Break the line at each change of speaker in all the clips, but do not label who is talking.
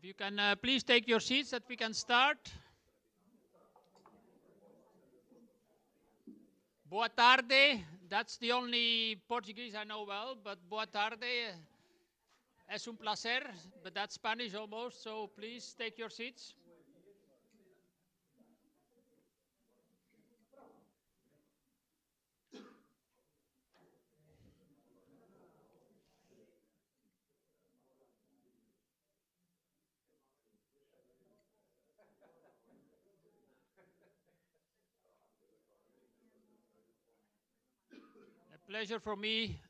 If you can please take your seats that we can start. Boa tarde. That's the only Portuguese I know well, but boa tarde. Es un placer, but that's Spanish almost, so please take your seats. A pleasure for me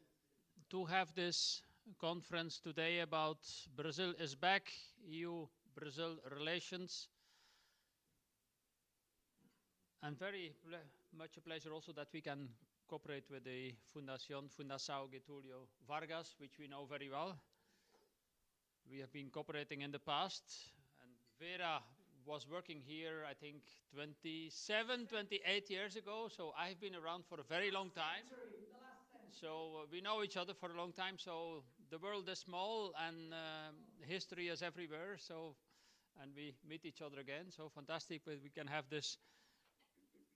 to have this conference today about Brazil is back, EU-Brazil relations. And very much a pleasure also that we can cooperate with the Fundação Getulio Vargas, which we know very well. We have been cooperating in the past, and Vera was working here, I think, 27, 28 years ago, so I've been around for a very long time. So we know each other for a long time, so the world is small and history is everywhere, so, and we meet each other again, so fantastic that we can have this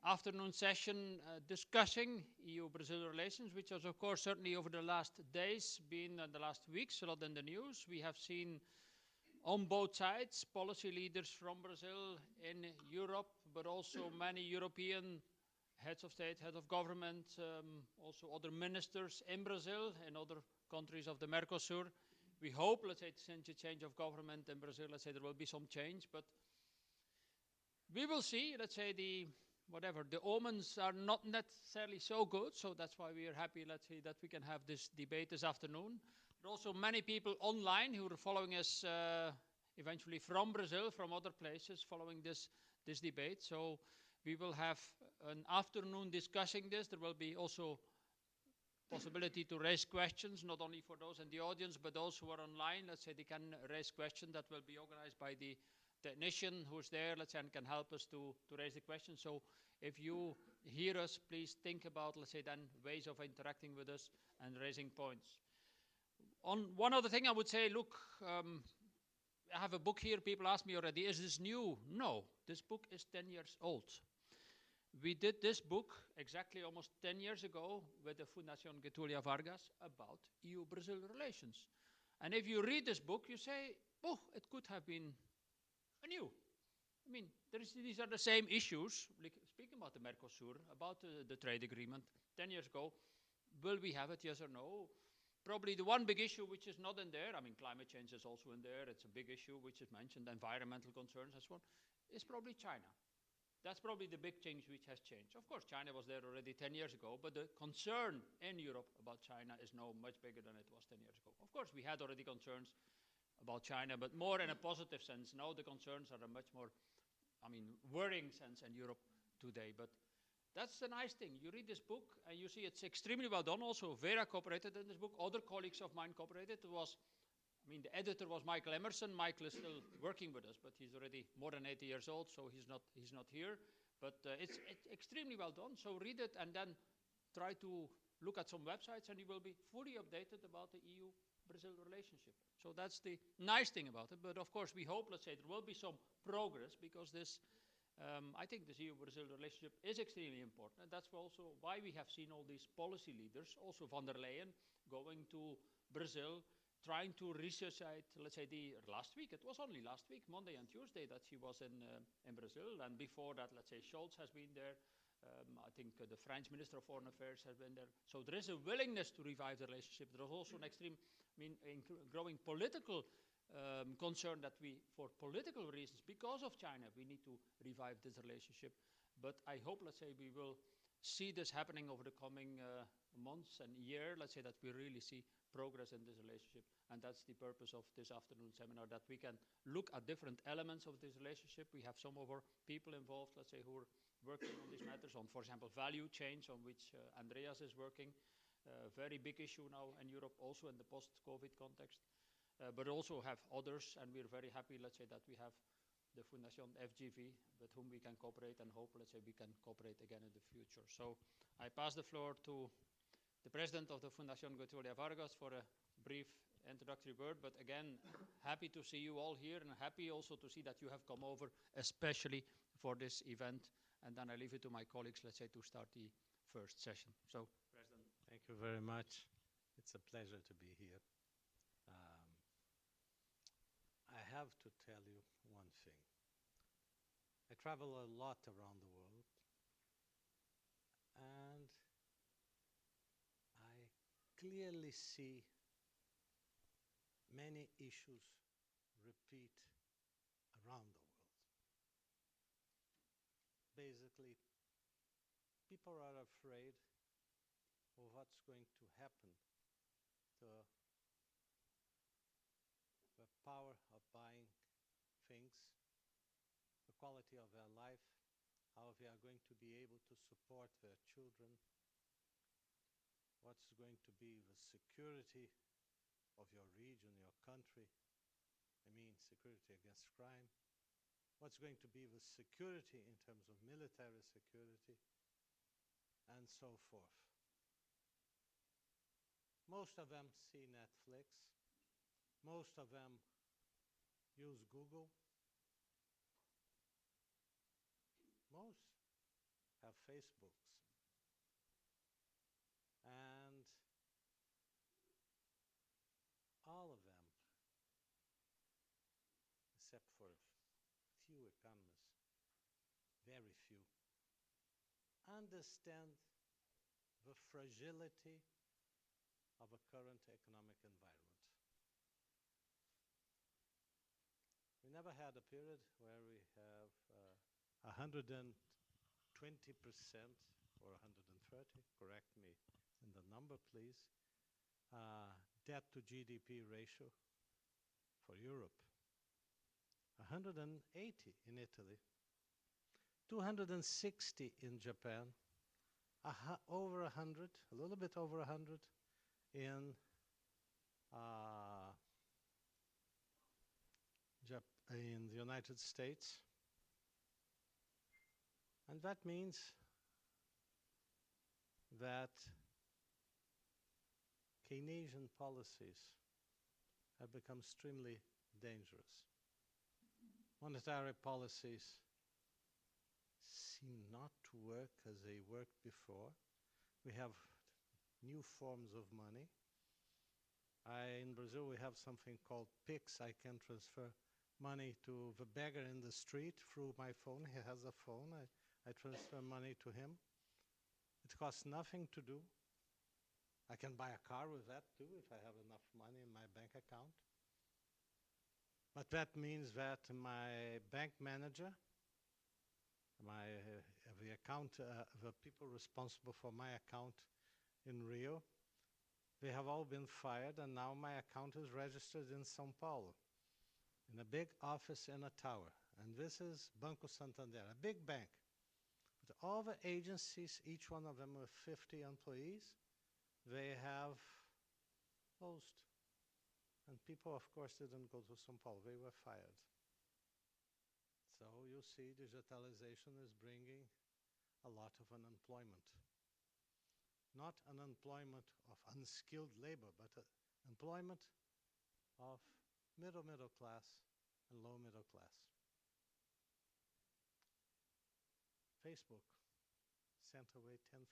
afternoon session discussing EU-Brazil relations, which has, of course, certainly over the last days, been the last weeks, a lot in the news. We have seen on both sides policy leaders from Brazil in Europe, but also many European heads of state, heads of government, also other ministers in Brazil and other countries of the Mercosur. We hope, let's say, since a change of government in Brazil, let's say there will be some change, but we will see. Let's say the omens are not necessarily so good, so that's why we are happy, let's say, that we can have this debate this afternoon. There are also many people online who are following us eventually from Brazil, from other places, following this debate. So we will have an afternoon discussing this. There will be also possibility to raise questions, not only for those in the audience, but those who are online. Let's say they can raise questions that will be organized by the technician who's there, let's say, and can help us to raise the question. So if you hear us, please think about, let's say, then ways of interacting with us and raising points. On one other thing I would say, look, I have a book here. People ask me already, is this new? No, this book is 10 years old. We did this book exactly almost 10 years ago with the Fundação Getulio Vargas about EU-Brazil relations. And if you read this book, you say, oh, it could have been new. I mean, these are the same issues, like speaking about the Mercosur, about the trade agreement 10 years ago. Will we have it, yes or no? Probably the one big issue which is not in there, I mean, climate change is also in there, it's a big issue which is mentioned, environmental concerns and so on, is probably China. That's probably the big change which has changed. Of course, China was there already 10 years ago, but the concern in Europe about China is now much bigger than it was 10 years ago. Of course, we had already concerns about China, but more in a positive sense. Now the concerns are a much more, I mean, worrying sense in Europe today. But that's the nice thing. You read this book and you see it's extremely well done. Also, Vera cooperated in this book. Other colleagues of mine cooperated. It was, I mean, the editor was Michael Emerson. Michael is still working with us, but he's already more than 80 years old, so he's not here. But it's extremely well done. So read it and then try to look at some websites, and you will be fully updated about the EU-Brazil relationship. So that's the nice thing about it. But of course, we hope, let's say, there will be some progress, because this, I think this EU-Brazil relationship is extremely important. And that's also why we have seen all these policy leaders, also von der Leyen, going to Brazil, trying to resuscitate, let's say, last week. It was only last week, Monday and Tuesday, that she was in Brazil. And before that, let's say, Scholz has been there. I think the French Minister of Foreign Affairs has been there. So there is a willingness to revive the relationship. There is also an extreme, growing political concern that we, for political reasons, because of China, we need to revive this relationship. But I hope, let's say, we will see this happening over the coming months and year. Let's say that we really see progress in this relationship. And that's the purpose of this afternoon seminar, that we can look at different elements of this relationship. We have some of our people involved, let's say, who are working on these matters, on, for example, value chains, on which Andreas is working. Very big issue now in Europe, also in the post-COVID context. But also have others, and we're very happy, let's say, that we have the Fundación FGV, with whom we can cooperate, and hope, let's say, we can cooperate again in the future. So I pass the floor to the president of the Fundación Getulio Vargas for a brief introductory word, but again, happy to see you all here and happy also to see that you have come over, especially for this event. And then I leave it to my colleagues, let's say, to start the first session. So, President.
Thank you very much. It's a pleasure to be here. I have to tell you one thing. I travel a lot around the world, and I clearly see many issues repeat around the world. Basically, people are afraid of what's going to happen to the power of buying things, the quality of their life, how they are going to be able to support their children, what's going to be the security of your region, your country, I mean security against crime, what's going to be the security in terms of military security, and so forth. Most of them see Netflix. Most of them use Google. Most have Facebooks. And all of them, except for few economists, very few, understand the fragility of a current economic environment. We never had a period where we have 120% or 130, correct me in the number please, debt to GDP ratio for Europe. 180 in Italy, 260 in Japan, over 100, a little bit over 100 in in the United States. And that means that Keynesian policies have become extremely dangerous. Monetary policies seem not to work as they worked before. We have new forms of money. In Brazil, we have something called PIX. I can transfer money to the beggar in the street through my phone. He has a phone. I transfer money to him. It costs nothing to do. I can buy a car with that too if I have enough money in my bank account. But that means that my bank manager, the people responsible for my account in Rio, they have all been fired, and now my account is registered in São Paulo, in a big office in a tower. And this is Banco Santander, a big bank. But all the agencies, each one of them with 50 employees, they have closed. And people, of course, didn't go to São Paulo. They were fired. So you see, digitalization is bringing a lot of unemployment. Not unemployment of unskilled labor, but employment of middle class and low middle class. Facebook sent away 10,000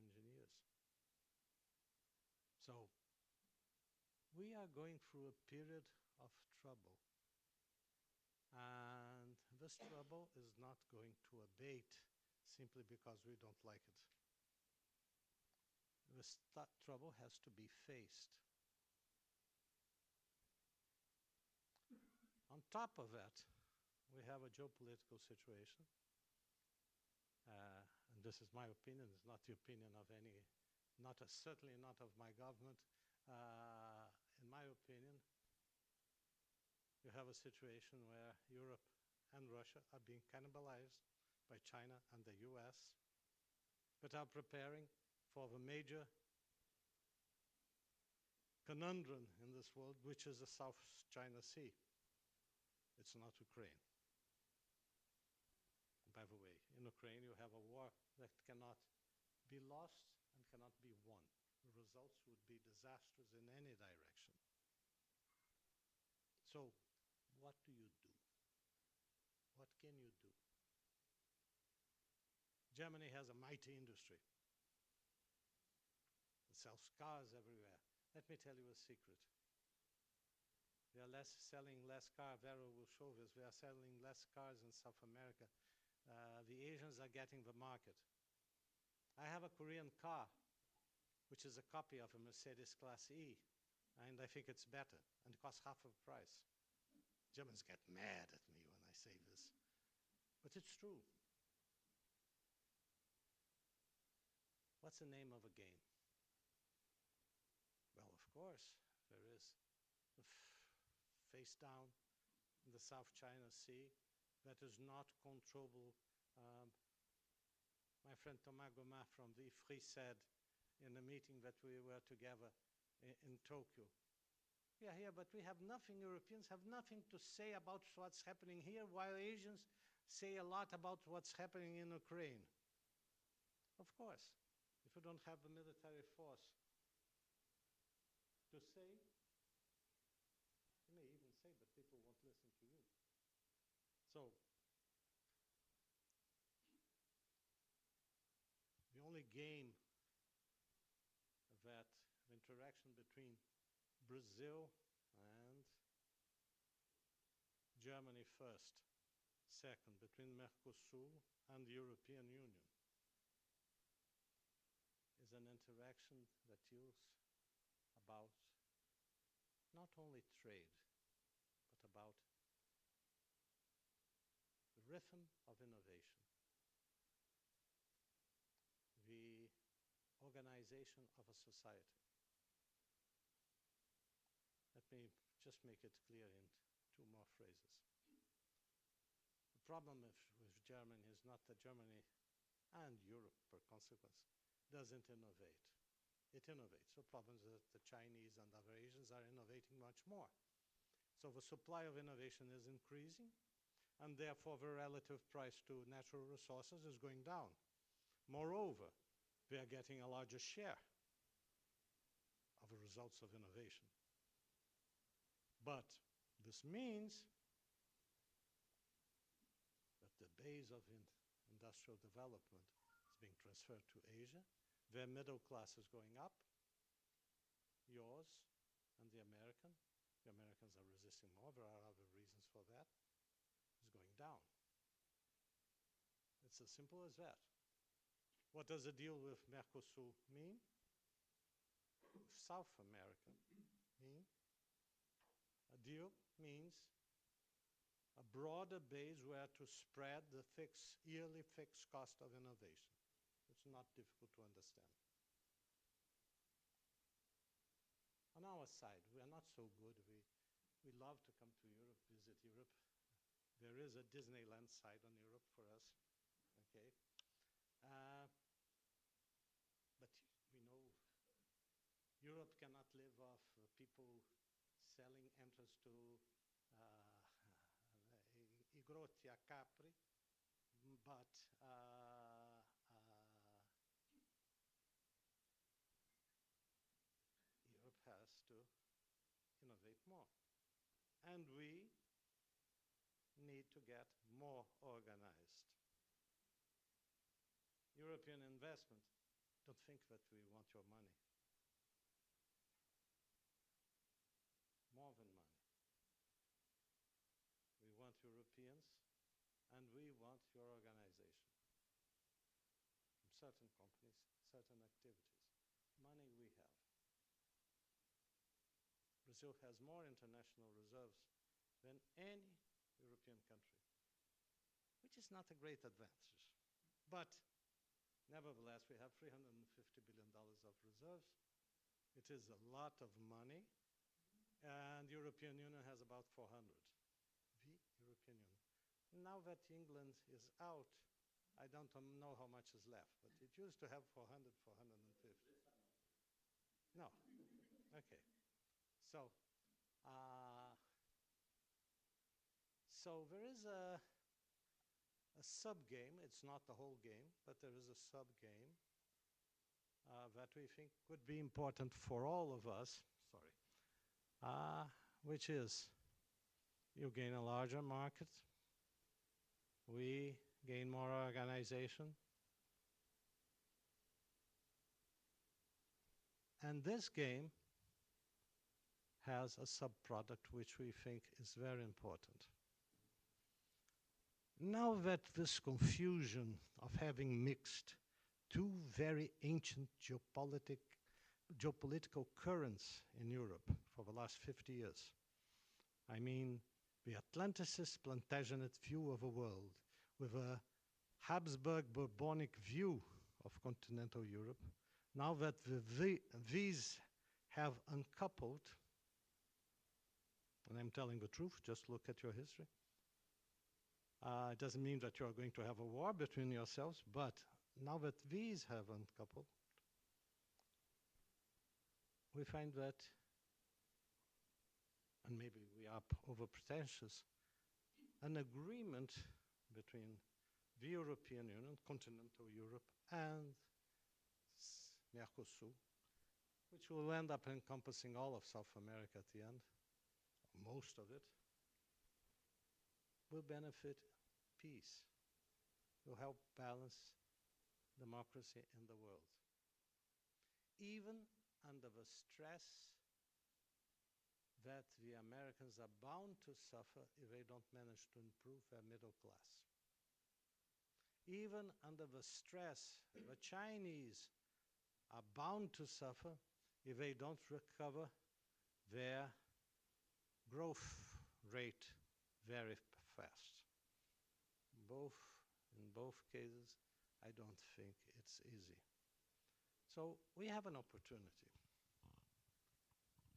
engineers. So we are going through a period of trouble. And this trouble is not going to abate simply because we don't like it. This trouble has to be faced. On top of that, we have a geopolitical situation. And this is my opinion, it's not the opinion of any, certainly not of my government. In my opinion, you have a situation where Europe and Russia are being cannibalized by China and the U.S., but are preparing for the major conundrum in this world, which is the South China Sea. It's not Ukraine. By the way, in Ukraine you have a war that cannot be lost and cannot be won. The results would be disastrous in any direction. So what do you do? What can you do? Germany has a mighty industry. It sells cars everywhere. Let me tell you a secret. We are selling less cars. Vero will show this. We are selling less cars in South America. The Asians are getting the market. I have a Korean car, which is a copy of a Mercedes Class E, and I think it's better, and it costs half of the price. Germans get mad at me when I say this, but it's true. What's the name of a game? Well, of course, there is the face down in the South China Sea that is not controllable. My friend Thomas Goma from the IFRI said in a meeting that we were together in Tokyo, we are here, but we have nothing, Europeans have nothing to say about what's happening here, while Asians say a lot about what's happening in Ukraine. Of course, if you don't have the military force to say, you may even say, but people won't listen to you. So, the only game that interaction between Brazil and Germany first, second, between Mercosur and the European Union, is an interaction that deals about not only trade, but about the rhythm of innovation, the organization of a society. Let me just make it clear in two more phrases. The problem with Germany is not that Germany and Europe, per consequence, doesn't innovate. It innovates. The problem is that the Chinese and other Asians are innovating much more. So the supply of innovation is increasing, and therefore the relative price to natural resources is going down. Moreover, we are getting a larger share of the results of innovation. But this means that the base of industrial development is being transferred to Asia. Their middle class is going up. Yours and the American. The Americans are resisting more. There are other reasons for that. Is going down. It's as simple as that. What does a deal with Mercosur mean? South America mean? A deal means a broader base where to spread the yearly fixed cost of innovation. It's not difficult to understand. On our side, we are not so good. We love to come to Europe, visit Europe. There is a Disneyland side on Europe for us, okay? But we know Europe cannot live off people selling entrance to Igrotia Capri, but Europe has to innovate more. And we need to get more organized. European investment, don't think that we want your money. More than money. We want Europeans, and we want your organization. From certain companies, certain activities. Money we have. Brazil has more international reserves than any European country, which is not a great advantage. But nevertheless, we have $350 billion of reserves. It is a lot of money, and the European Union has about 400. The European Union. Now that England is out, I don't know how much is left, but it used to have 400, 450. No. Okay. So there is a sub-game. It's not the whole game, but there is a sub-game that we think could be important for all of us, which is You gain a larger market. We gain more organization. And this game has a subproduct which we think is very important. Now that this confusion of having mixed two very ancient geopolitical currents in Europe for the last 50 years, I mean the Atlanticist Plantagenet view of the world with a Habsburg Bourbonic view of continental Europe, now that these have uncoupled, and I'm telling the truth, just look at your history. It doesn't mean that you're going to have a war between yourselves, but now that these have uncoupled, we find that, and maybe we are over pretentious, an agreement between the European Union, continental Europe, and Mercosur, which will end up encompassing all of South America at the end, most of it, will benefit peace, will help balance democracy in the world. Even under the stress that the Americans are bound to suffer if they don't manage to improve their middle class. Even under the stress the Chinese are bound to suffer if they don't recover their growth rate very fast. In both cases, I don't think it's easy. So we have an opportunity.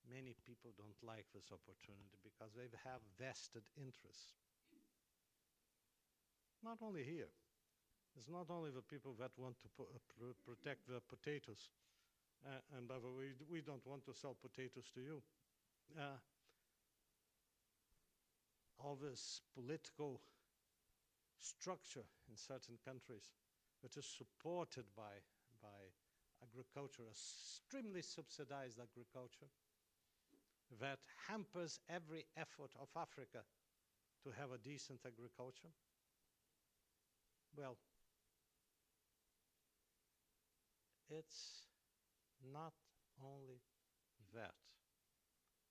Many people don't like this opportunity because they have vested interests. Not only here. It's not only the people that want to protect the potatoes. And by the way, we don't want to sell potatoes to you. All this political structure in certain countries, which is supported by agriculture, extremely subsidized agriculture, that hampers every effort of Africa to have a decent agriculture. Well, it's not only that,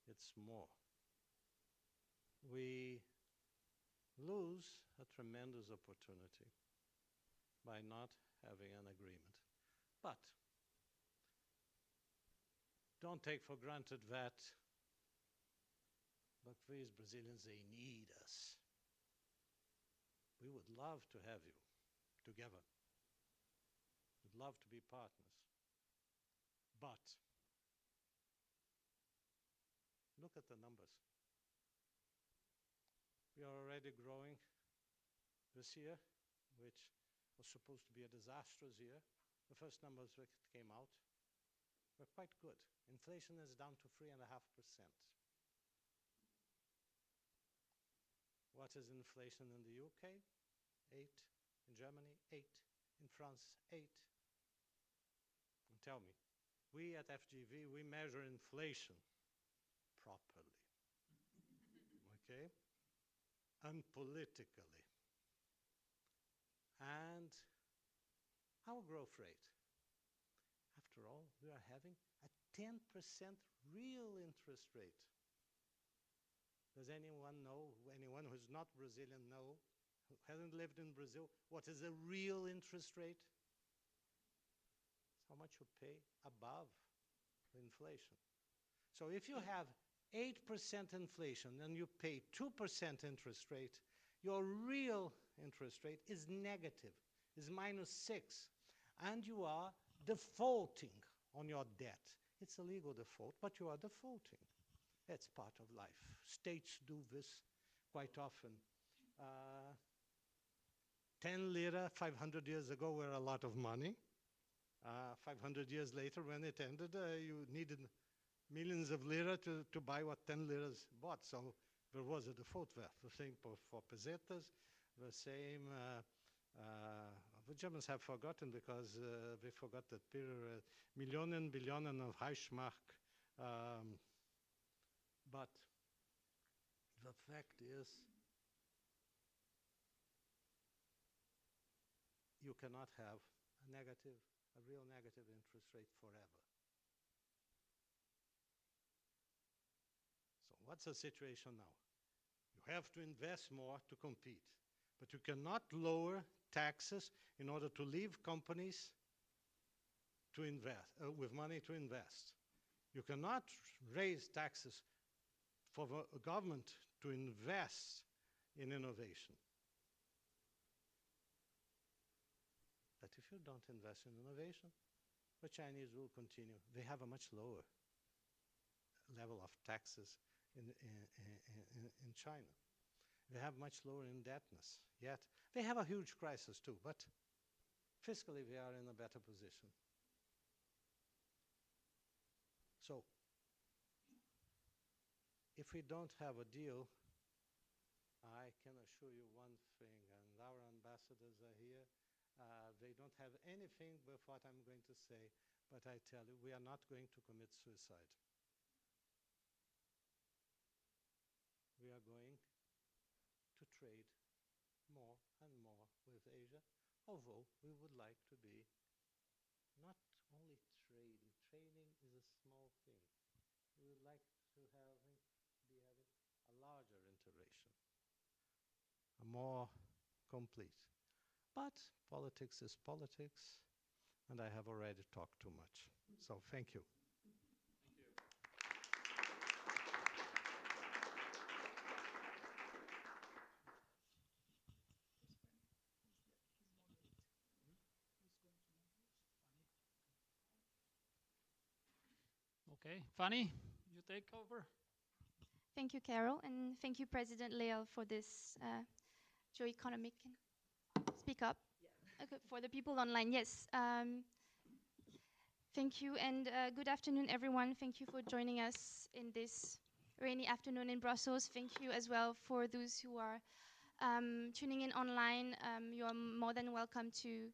it's more. We lose a tremendous opportunity by not having an agreement. But don't take for granted that, but these Brazilians, they need us. We would love to have you together. We'd love to be partners. But look at the numbers. We are already growing this year, which was supposed to be a disastrous year. The first numbers that came out were quite good. Inflation is down to 3.5%. What is inflation in the UK? 8. In Germany, 8. In France, 8. And tell me, we at FGV, we measure inflation properly. Okay? And politically. And our growth rate. After all, we are having a 10% real interest rate. Does anyone know, anyone who's not Brazilian know, who hasn't lived in Brazil, what is a real interest rate? It's how much you pay above the inflation. So if you have 8% inflation and you pay 2% interest rate, your real interest rate is negative, is -6, and you are defaulting on your debt. It's a legal default, but you are defaulting. That's part of life. States do this quite often. 10 lira 500 years ago were a lot of money. 500 years later, when it ended, you needed millions of lira to buy what 10 liras bought. So there was a default there. The same for pesetas, the same, the Germans have forgotten because they forgot that period, Millionen, Billionen of Reichsmark. But the the fact is, you cannot have a real negative interest rate forever. So what's the situation now? You have to invest more to compete, but you cannot lower taxes in order to leave companies to invest, with money to invest. You cannot raise taxes for the government to invest in innovation. But if you don't invest in innovation, the Chinese will continue. They have a much lower level of taxes in China. They have much lower indebtedness, yet they have a huge crisis too, but fiscally they are in a better position. So, if we don't have a deal, I can assure you one thing, and our ambassadors are here. They don't have anything with what I'm going to say, but I tell you, we are not going to commit suicide. We are going to trade more and more with Asia, although we would like to be not only trading. Trading is a small thing. We would like to be having a larger integration, a more complete. But politics is politics, and I have already talked too much. So thank you.
Okay, Fanny, you take over.
Thank you, Carol, and thank you, President Leal, for this Geo-economic. Speak up. Yeah. Okay, for the people online, yes. Thank you, and good afternoon, everyone. Thank you for joining us in this rainy afternoon in Brussels. Thank you as well for those who are tuning in online. You are more than welcome to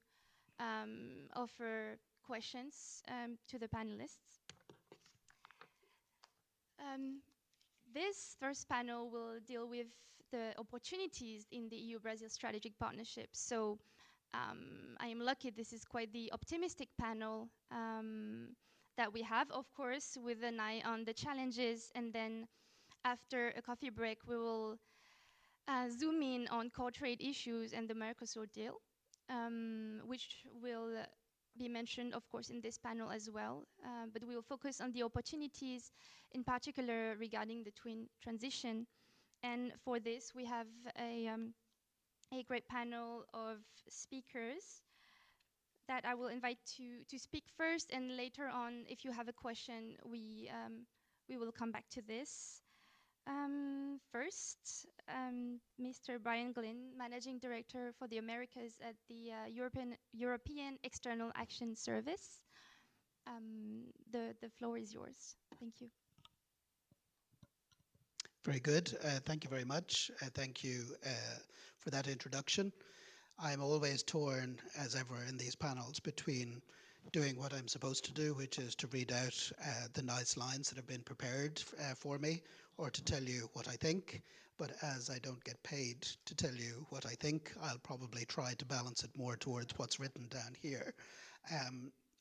offer questions to the panelists. This first panel will deal with the opportunities in the EU-Brazil strategic partnership. So I am lucky this is quite the optimistic panel that we have, of course, with an eye on the challenges. And then after a coffee break, we will zoom in on core trade issues and the Mercosur deal, which will be mentioned, of course, in this panel as well. But we will focus on the opportunities, in particular regarding the twin transition. And for this, we have a great panel of speakers that I will invite to speak first. And later on, if you have a question, we will come back to this. First, Mr. Brian Glynn, Managing Director for the Americas at the European External Action Service. The floor is yours. Thank you.
Very good. Thank you very much. Thank you for that introduction. I'm always torn, as ever in these panels, between doing what I'm supposed to do, which is to read out the nice lines that have been prepared for me, or to tell you what I think. But as I don't get paid to tell you what I think, I'll probably try to balance it more towards what's written down here.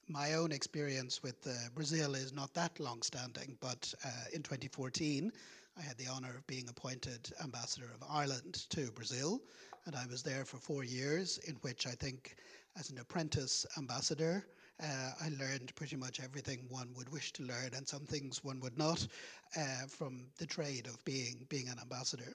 My own experience with Brazil is not that long-standing, but in 2014, I had the honor of being appointed Ambassador of Ireland to Brazil, and I was there for 4 years, in which I think, as an apprentice ambassador, I learned pretty much everything one would wish to learn, and some things one would not, from the trade of being an ambassador.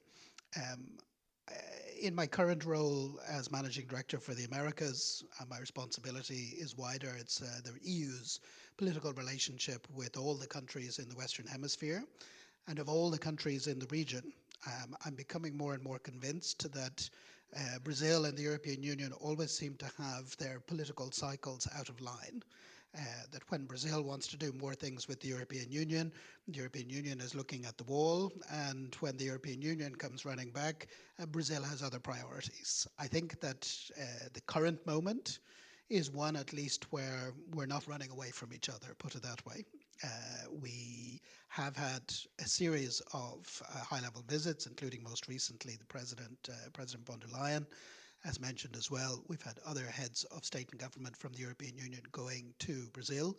In my current role as Managing Director for the Americas, my responsibility is wider. It's the EU's political relationship with all the countries in the Western Hemisphere. And of all the countries in the region, I'm becoming more and more convinced that Brazil and the European Union always seem to have their political cycles out of line. That when Brazil wants to do more things with the European Union is looking at the wall, and when the European Union comes running back, Brazil has other priorities. I think that the current moment is one at least where we're not running away from each other, put it that way. We have had a series of high-level visits, including most recently the President von der Leyen, as mentioned as well. We've had other heads of state and government from the European Union going to Brazil,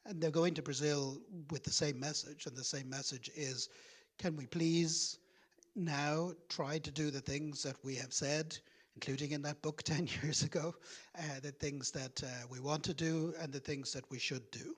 and they're going to Brazil with the same message, and the same message is, can we please now try to do the things that we have said, including in that book 10 years ago, the things that we want to do and the things that we should do.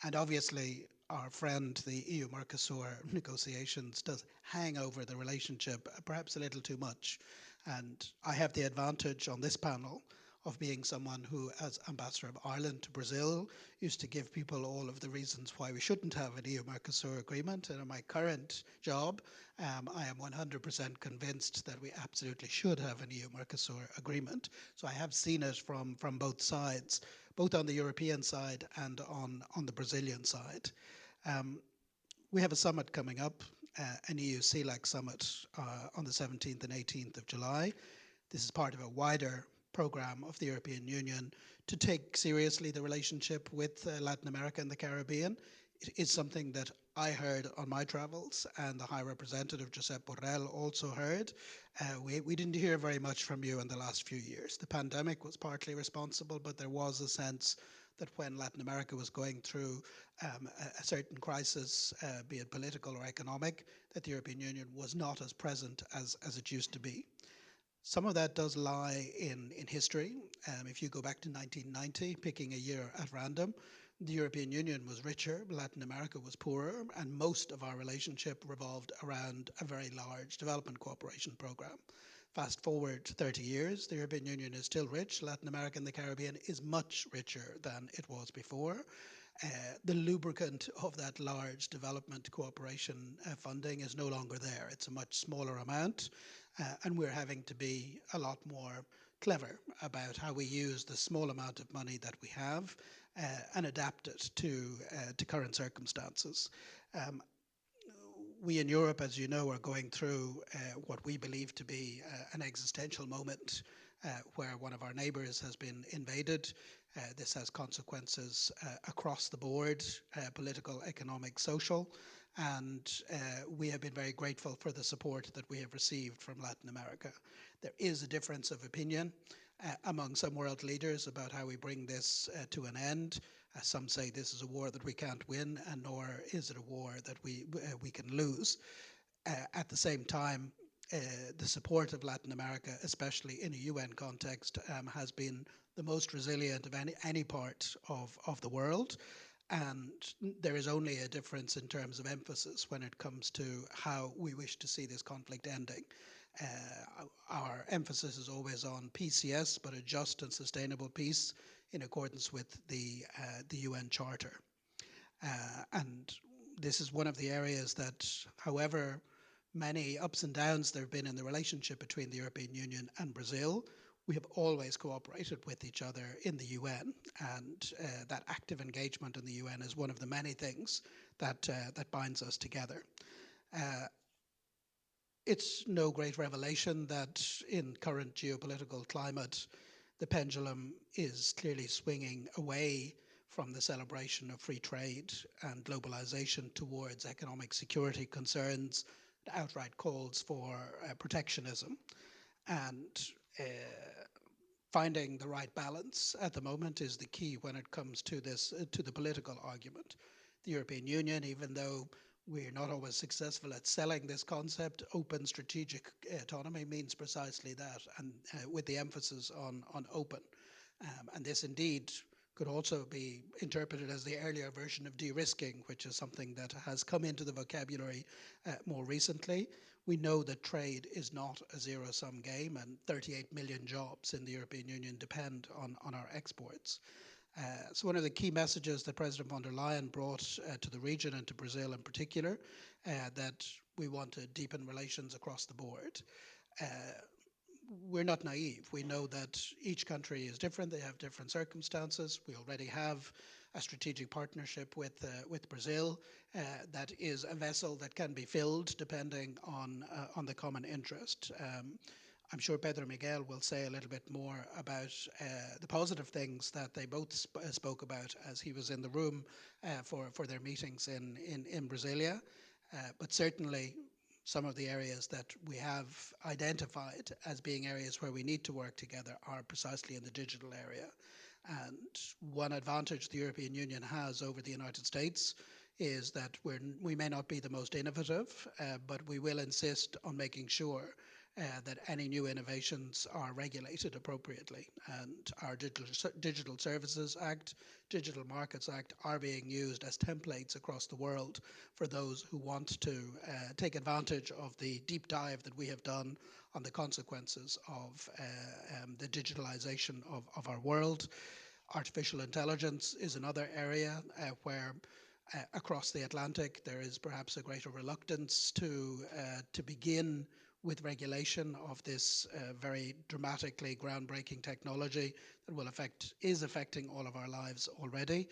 And obviously, our friend, the EU-Mercosur negotiations, does hang over the relationship perhaps a little too much. And I have the advantage on this panel of being someone who, as Ambassador of Ireland to Brazil, used to give people all of the reasons why we shouldn't have an EU-Mercosur agreement. And in my current job, I am 100% convinced that we absolutely should have an EU-Mercosur agreement. So I have seen it from both sides, both on the European side and on the Brazilian side. We have a summit coming up, an EU-CELAC summit on the 17th and 18th of July. This is part of a wider program of the European Union to take seriously the relationship with Latin America and the Caribbean. It is something that I heard on my travels, and the High Representative Josep Borrell also heard. We didn't hear very much from you in the last few years. The pandemic was partly responsible, but there was a sense that when Latin America was going through a certain crisis, be it political or economic, that the European Union was not as present as it used to be. Some of that does lie in history. If you go back to 1990, picking a year at random, the European Union was richer, Latin America was poorer, and most of our relationship revolved around a very large development cooperation program. Fast forward 30 years, the European Union is still rich. Latin America and the Caribbean is much richer than it was before. The lubricant of that large development cooperation funding is no longer there. It's a much smaller amount, and we're having to be a lot more clever about how we use the small amount of money that we have and adapt it to current circumstances. We in Europe, as you know, are going through what we believe to be an existential moment where one of our neighbors has been invaded. This has consequences across the board, political, economic, social, and we have been very grateful for the support that we have received from Latin America. There is a difference of opinion among some world leaders about how we bring this to an end. Some say this is a war that we can't win, and nor is it a war that we can lose. At the same time, the support of Latin America, especially in a UN context, has been the most resilient of any part of the world. And there is only a difference in terms of emphasis when it comes to how we wish to see this conflict ending. Our emphasis is always on PCS, but a just and sustainable peace in accordance with the UN Charter. And this is one of the areas that, however many ups and downs there have been in the relationship between the European Union and Brazil, we have always cooperated with each other in the UN, and that active engagement in the UN is one of the many things that binds us together. It's no great revelation that in current geopolitical climate, the pendulum is clearly swinging away from the celebration of free trade and globalization towards economic security concerns, outright calls for protectionism. And finding the right balance at the moment is the key when it comes to this, to the political argument. The European Union, even though we're not always successful at selling this concept, open strategic autonomy means precisely that, and with the emphasis on open. And this indeed could also be interpreted as the earlier version of de-risking, which is something that has come into the vocabulary more recently. We know that trade is not a zero-sum game, and 38 million jobs in the European Union depend on our exports. So one of the key messages that President von der Leyen brought to the region and to Brazil in particular, that we want to deepen relations across the board. We're not naive. We know that each country is different. They have different circumstances. We already have a strategic partnership with Brazil that is a vessel that can be filled depending on the common interest. I'm sure Pedro Miguel will say a little bit more about the positive things that they both spoke about as he was in the room for their meetings in Brasilia. But certainly some of the areas that we have identified as being areas where we need to work together are precisely in the digital area. And one advantage the European Union has over the United States is that we may not be the most innovative, but we will insist on making sure that any new innovations are regulated appropriately. And our Digital Services Act, Digital Markets Act are being used as templates across the world for those who want to take advantage of the deep dive that we have done on the consequences of the digitalization of our world. Artificial intelligence is another area where across the Atlantic there is perhaps a greater reluctance to begin with regulation of this very dramatically groundbreaking technology that is affecting all of our lives already.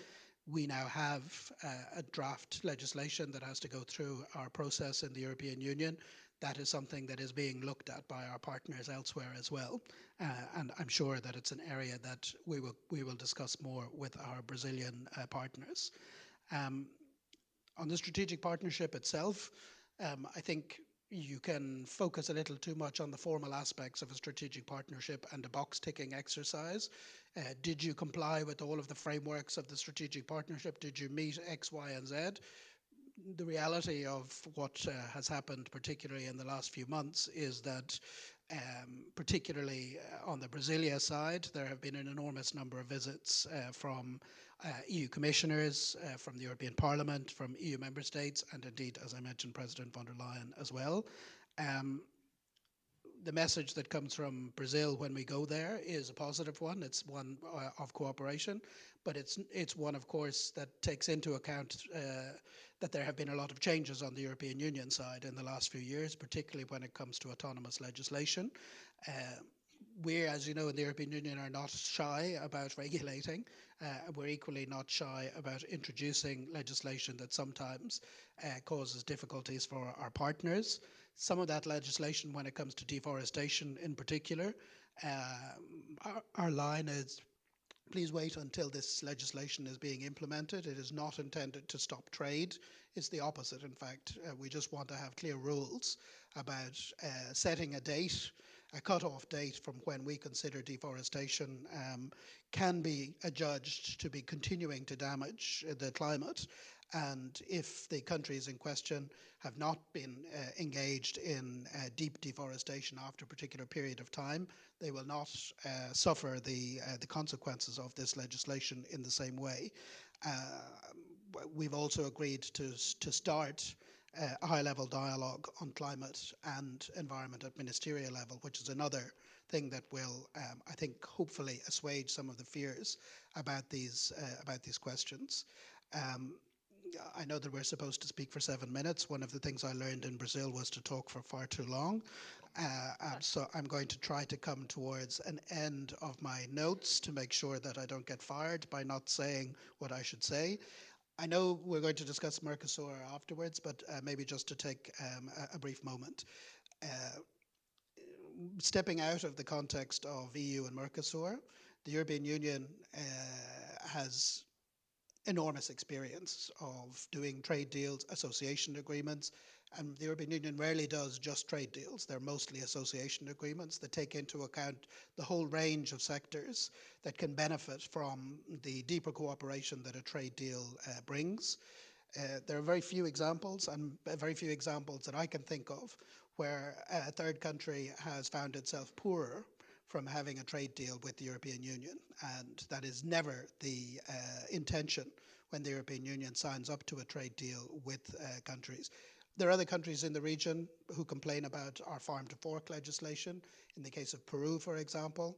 We now have a draft legislation that has to go through our process in the European Union. That is something that is being looked at by our partners elsewhere as well. And I'm sure that it's an area that we will discuss more with our Brazilian partners. On the strategic partnership itself, I think you can focus a little too much on the formal aspects of a strategic partnership and a box-ticking exercise. Did you comply with all of the frameworks of the strategic partnership? Did you meet X, Y, and Z? The reality of what has happened, particularly in the last few months, is that particularly on the Brasilia side, there have been an enormous number of visits from EU commissioners, from the European Parliament, from EU member states, and indeed, as I mentioned, President von der Leyen as well. The message that comes from Brazil when we go there is a positive one. It's one of cooperation, but it's one, of course, that takes into account that there have been a lot of changes on the European Union side in the last few years, particularly when it comes to autonomous legislation. We, as you know, in the European Union are not shy about regulating. We're equally not shy about introducing legislation that sometimes causes difficulties for our partners. Some of that legislation, when it comes to deforestation in particular, our line is, please wait until this legislation is being implemented. It is not intended to stop trade. It's the opposite, in fact. We just want to have clear rules about setting a date, a cut-off date from when we consider deforestation can be adjudged to be continuing to damage the climate. And if the countries in question have not been engaged in deep deforestation after a particular period of time, they will not suffer the consequences of this legislation in the same way. We've also agreed to start a high-level dialogue on climate and environment at ministerial level, which is another thing that will, I think, hopefully assuage some of the fears about these questions. I know that we're supposed to speak for 7 minutes. One of the things I learned in Brazil was to talk for far too long. So I'm going to try to come towards an end of my notes to make sure that I don't get fired by not saying what I should say. I know we're going to discuss Mercosur afterwards, but maybe just to take a brief moment. Stepping out of the context of EU and Mercosur, the European Union has enormous experience of doing trade deals, association agreements, and the European Union rarely does just trade deals. They're mostly association agreements that take into account the whole range of sectors that can benefit from the deeper cooperation that a trade deal brings. There are very few examples, and very few examples that I can think of, where a third country has found itself poorer from having a trade deal with the European Union. And that is never the intention when the European Union signs up to a trade deal with countries. There are other countries in the region who complain about our farm-to-fork legislation. In the case of Peru, for example,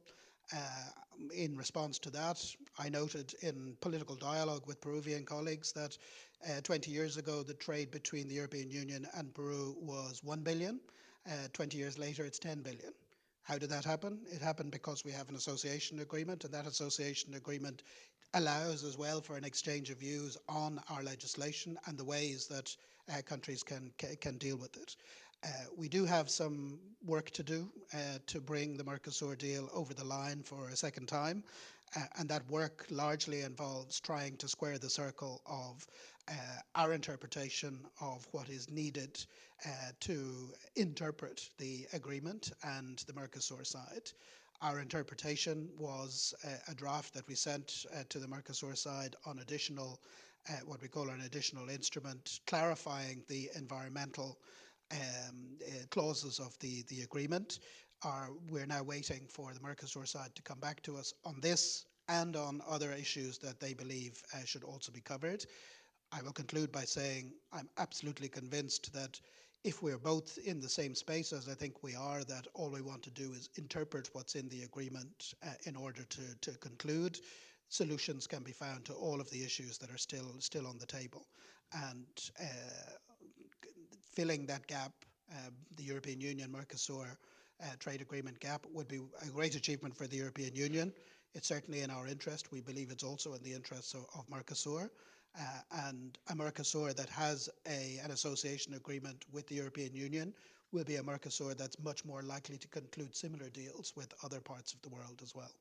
in response to that, I noted in political dialogue with Peruvian colleagues that 20 years ago, the trade between the European Union and Peru was 1 billion. 20 years later, it's 10 billion. How did that happen? It happened because we have an association agreement, and that association agreement allows as well for an exchange of views on our legislation and the ways that countries can deal with it. We do have some work to do to bring the Mercosur deal over the line for a second time. And that work largely involves trying to square the circle of our interpretation of what is needed to interpret the agreement and the Mercosur side. Our interpretation was a draft that we sent to the Mercosur side on additional, what we call an additional instrument, clarifying the environmental clauses of the agreement. We're now waiting for the Mercosur side to come back to us on this and on other issues that they believe should also be covered. I will conclude by saying I'm absolutely convinced that if we're both in the same space, as I think we are, that all we want to do is interpret what's in the agreement in order to conclude. Solutions can be found to all of the issues that are still on the table. And filling that gap, the European Union-Mercosur trade agreement gap, would be a great achievement for the European Union. It's certainly in our interest. We believe it's also in the interests of Mercosur. And a Mercosur that has an association agreement with the European Union will be a Mercosur that's much more likely to conclude similar deals with other parts of the world as well.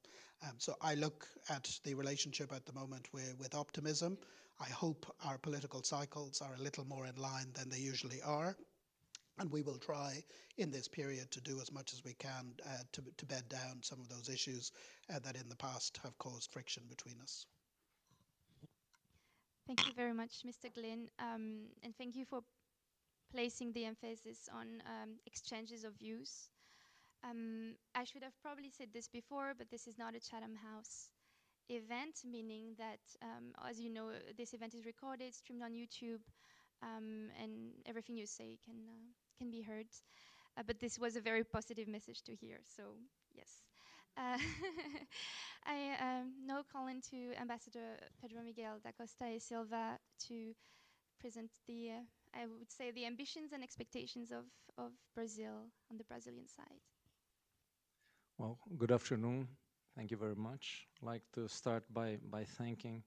So I look at the relationship at the moment with optimism. I hope our political cycles are a little more in line than they usually are. And we will try in this period to do as much as we can to bed down some of those issues that in the past have caused friction between us.
Thank you very much, Mr. Glynn, and thank you for placing the emphasis on exchanges of views. I should have probably said this before, but this is not a Chatham House event, meaning that, as you know, this event is recorded, streamed on YouTube, and everything you say can be heard. But this was a very positive message to hear, so yes. I now call into Ambassador Pedro Miguel da Costa e Silva to present the, I would say, the ambitions and expectations of Brazil on the Brazilian side.
Well, good afternoon. Thank you very much. I'd like to start by thanking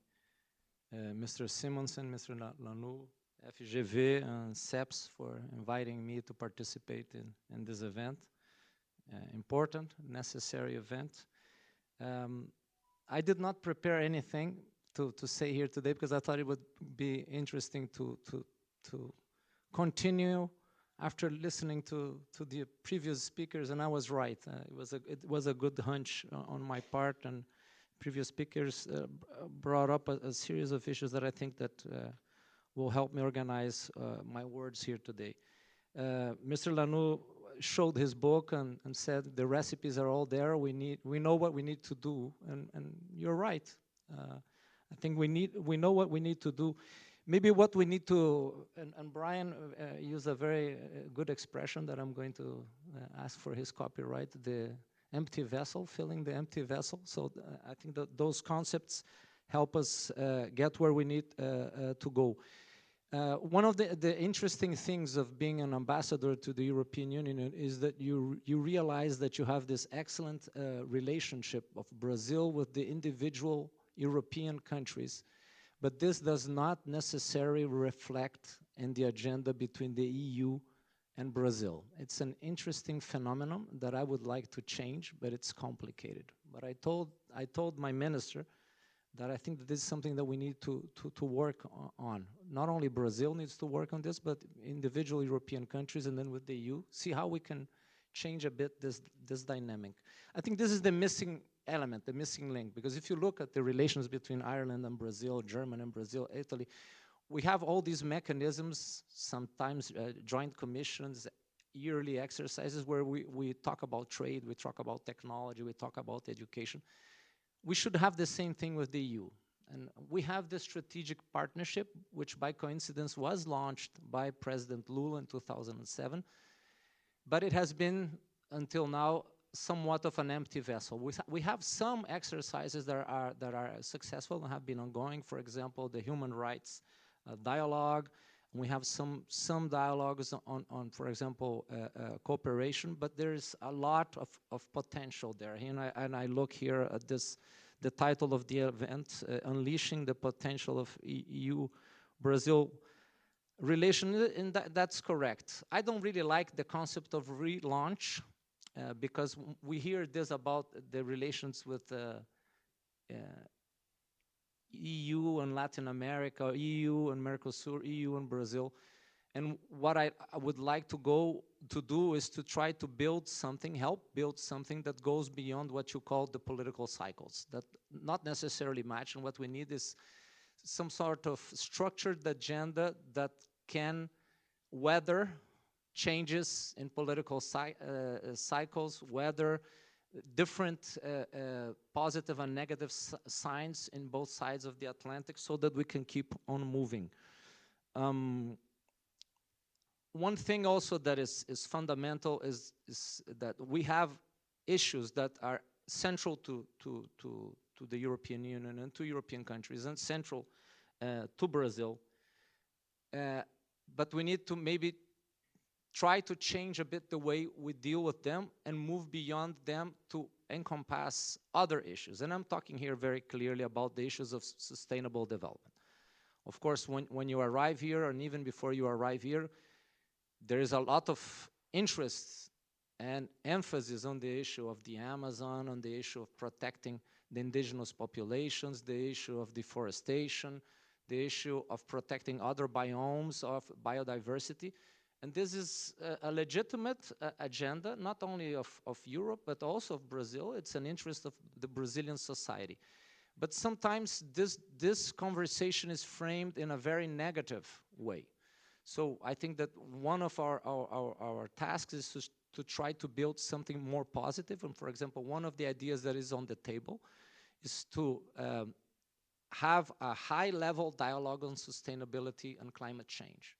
Mr. Simonsen, Mr. Lanu, FGV, and CEPS for inviting me to participate in this event. Important, necessary event. I did not prepare anything to say here today because I thought it would be interesting to continue after listening to the previous speakers, and I was right. It was a good hunch on my part, and previous speakers brought up a series of issues that I think that will help me organize my words here today. Mr. Lanu showed his book and said the recipes are all there. We know what we need to do, and you're right. I think we know what we need to do. Maybe what we need to, and Brian used a very good expression that I'm going to ask for his copyright, the empty vessel, filling the empty vessel. So I think that those concepts help us get where we need to go. One of the interesting things of being an ambassador to the European Union is that you realize that you have this excellent relationship of Brazil with the individual European countries, but this does not necessarily reflect in the agenda between the EU and Brazil. It's an interesting phenomenon that I would like to change, but it's complicated. But I told my minister that I think that this is something that we need to work on. Not only Brazil needs to work on this, but individual European countries and then with the EU, see how we can change a bit this dynamic. I think this is the missing element, the missing link, because if you look at the relations between Ireland and Brazil, Germany and Brazil, Italy, we have all these mechanisms, sometimes joint commissions, yearly exercises where we talk about trade, we talk about technology, we talk about education. We should have the same thing with the EU. And we have this strategic partnership, which by coincidence was launched by President Lula in 2007. But it has been, until now, somewhat of an empty vessel. We have some exercises that are successful and have been ongoing. For example, the human rights dialogue. We have some dialogues on for example, cooperation, but there's a lot of potential there. And I look here at the title of the event, Unleashing the Potential of EU-Brazil relation, and that's correct. I don't really like the concept of relaunch because we hear this about the relations with EU and Latin America, EU and Mercosur, EU and Brazil. And what I would like to do is to try to build something, help build something that goes beyond what you call the political cycles, that not necessarily match. And what we need is some sort of structured agenda that can weather changes in political cycles, weather different positive and negative signs in both sides of the Atlantic so that we can keep on moving. One thing also that is fundamental is that we have issues that are central to the European Union and to European countries and central to Brazil. But we need to maybe try to change a bit the way we deal with them and move beyond them to encompass other issues. And I'm talking here very clearly about the issues of sustainable development. Of course, when you arrive here, and even before you arrive here, there is a lot of interest and emphasis on the issue of the Amazon, on the issue of protecting the indigenous populations, the issue of deforestation, the issue of protecting other biomes of biodiversity. And this is a legitimate agenda, not only of Europe, but also of Brazil. It's an interest of the Brazilian society. But sometimes this conversation is framed in a very negative way. So I think that one of our tasks is to try to build something more positive. And for example, one of the ideas that is on the table is to have a high-level dialogue on sustainability and climate change,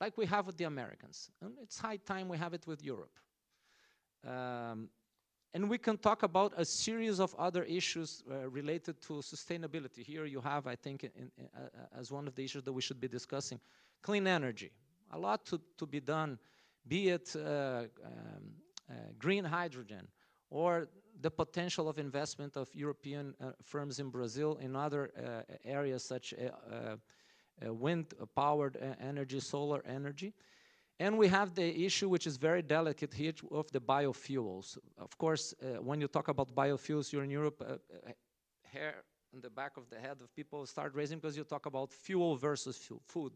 like we have with the Americans. And it's high time we have it with Europe. And we can talk about a series of other issues related to sustainability. Here you have, I think, as one of the issues that we should be discussing, clean energy. A lot to be done, be it green hydrogen or the potential of investment of European firms in Brazil in other areas such wind-powered energy, solar energy. And we have the issue, which is very delicate here, of the biofuels. Of course, when you talk about biofuels here in Europe, hair on the back of the head of people start raising because you talk about fuel versus food.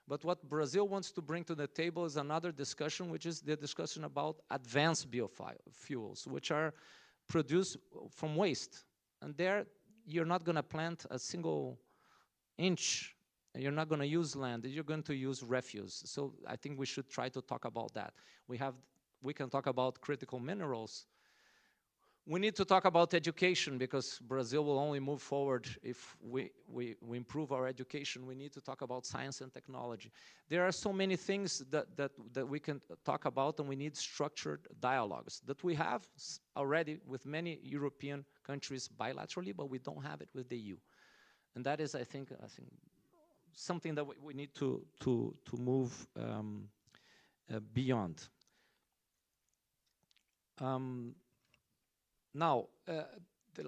But what Brazil wants to bring to the table is another discussion, which is the discussion about advanced biofuels, which are produced from waste. And there, you're not going to plant a single inch. You're not going to use land. You're going to use refuse. So I think we should try to talk about that. We can talk about critical minerals. We need to talk about education because Brazil will only move forward if we improve our education. We need to talk about science and technology. There are so many things that we can talk about, and we need structured dialogues that we have already with many European countries bilaterally, but we don't have it with the EU. And that is, I think something that we need to move beyond. Now,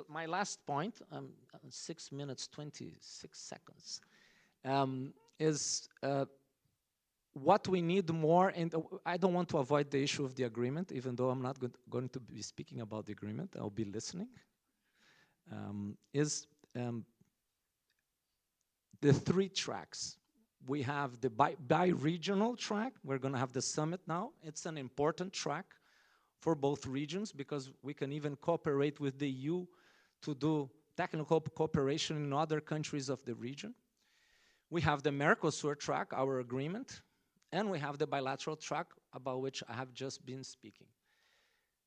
my last point, 6 minutes, 26 seconds, is what we need more, and I don't want to avoid the issue of the agreement, even though I'm not going to be speaking about the agreement, I'll be listening, the 3 tracks. We have the bi-regional track. We're going to have the summit now. It's an important track for both regions because we can even cooperate with the EU to do technical cooperation in other countries of the region. We have the Mercosur track, our agreement, and we have the bilateral track about which I have just been speaking.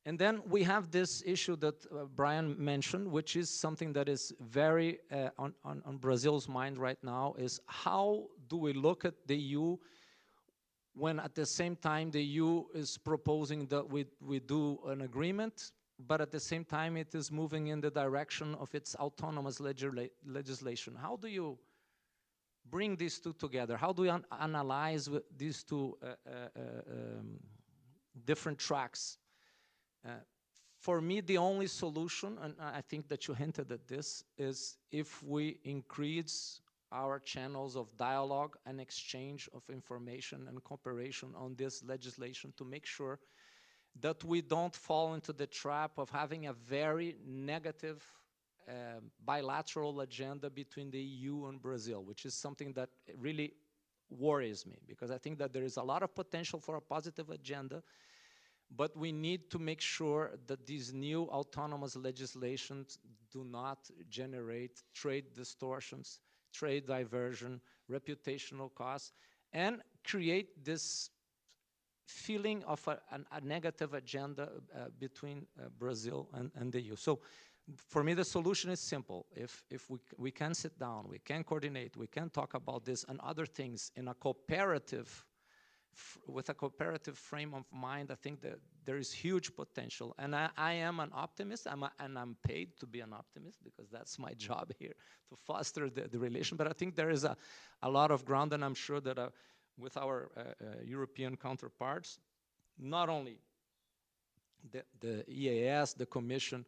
And then we have this issue that Brian mentioned, which is something that is very on Brazil's mind right now, is how do we look at the EU when at the same time the EU is proposing that we do an agreement, but at the same time it is moving in the direction of its autonomous legislation. How do you bring these two together? How do you analyze these two different tracks? For me, the only solution, and I think that you hinted at this, is if we increase our channels of dialogue and exchange of information and cooperation on this legislation to make sure that we don't fall into the trap of having a very negative bilateral agenda between the EU and Brazil, which is something that really worries me, because I think that there is a lot of potential for a positive agenda, but we need to make sure that these new autonomous legislations do not generate trade distortions, trade diversion, reputational costs, and create this feeling of a negative agenda between Brazil and the EU. So for me, the solution is simple. If we can sit down, we can coordinate, we can talk about this and other things in a cooperative, with a cooperative frame of mind, I think that there is huge potential. And I am an optimist, and I'm paid to be an optimist because that's my job here, to foster the relation. But I think there is a lot of ground, and I'm sure that with our European counterparts, not only the EAS, the Commission,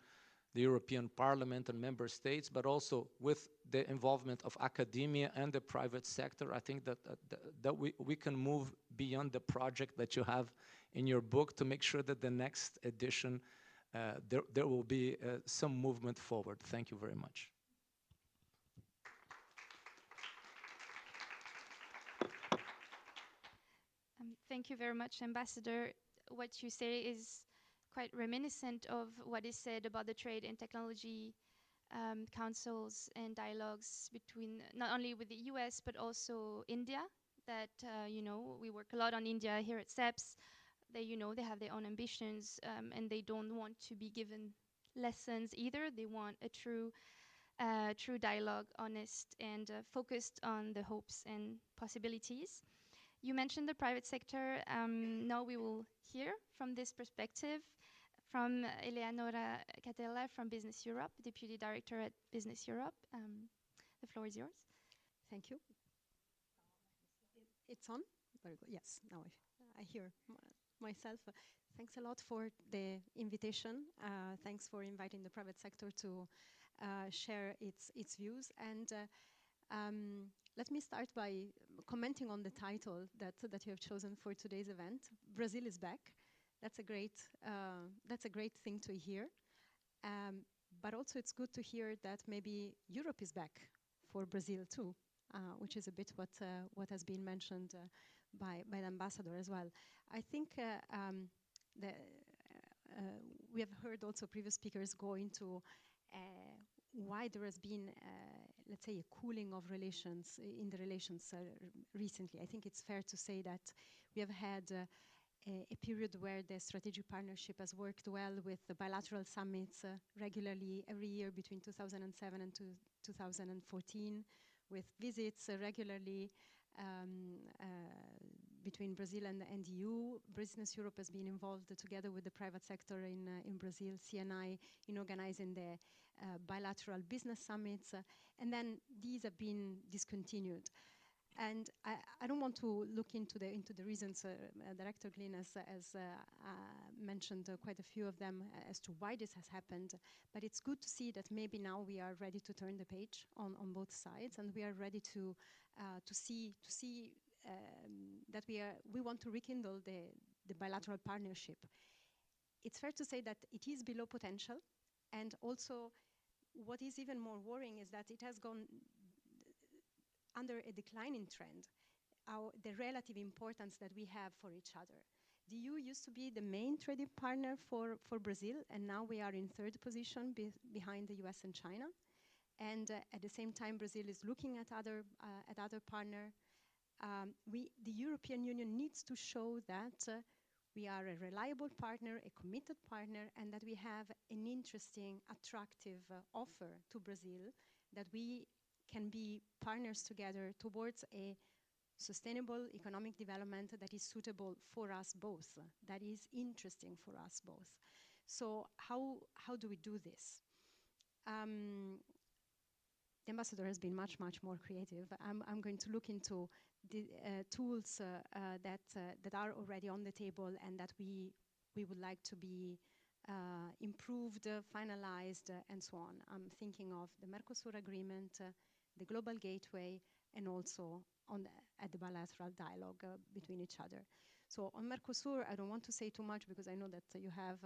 the European Parliament and member states, but also with the involvement of academia and the private sector, I think that we can move beyond the project that you have in your book to make sure that the next edition, there will be some movement forward. Thank you very much.
Thank you very much, Ambassador. What you say is quite reminiscent of what is said about the trade and technology councils and dialogues between not only with the US but also India. That you know, we work a lot on India here at CEPS. They they have their own ambitions and they don't want to be given lessons either. They want a true dialogue, honest and focused on the hopes and possibilities. You mentioned the private sector. Now we will hear from this perspective from Eleonora Catella from Business Europe, Deputy Director at Business Europe. The floor is yours.
Thank you. It's on? Very good. Yes, now I hear myself. Thanks a lot for the invitation. Thanks for inviting the private sector to share its views. And let me start by commenting on the title that you have chosen for today's event. Brazil is back. That's a great thing to hear. But also it's good to hear that maybe Europe is back for Brazil too, which is a bit what has been mentioned by the ambassador as well. I think we have heard also previous speakers go into why there has been, let's say, a cooling of relations in the relations recently. I think it's fair to say that we have had a period where the strategic partnership has worked well with the bilateral summits regularly every year between 2007 and 2014, with visits regularly between Brazil and the EU. Business Europe has been involved together with the private sector in Brazil, CNI, in organizing the bilateral business summits, and then these have been discontinued. And I don't want to look into the reasons. Director Glynn has mentioned quite a few of them as to why this has happened. But it's good to see that maybe now we are ready to turn the page on both sides, and we are ready to see that we want to rekindle the bilateral partnership. It's fair to say that it is below potential, and also what is even more worrying is that it has gone under a declining trend, the relative importance that we have for each other. The EU used to be the main trading partner for Brazil, and now we are in third position behind the US and China. And at the same time, Brazil is looking at other partners. The European Union needs to show that we are a reliable partner, a committed partner, and that we have an interesting, attractive offer to Brazil, that we can be partners together towards a sustainable economic development that is suitable for us both, that is interesting for us both. So how do we do this? The ambassador has been much more creative. I'm going to look into the tools that are already on the table and that we would like to be improved, finalized, and so on. I'm thinking of the Mercosur Agreement, the Global Gateway, and also at the bilateral dialogue between each other. So on Mercosur, I don't want to say too much because I know that you have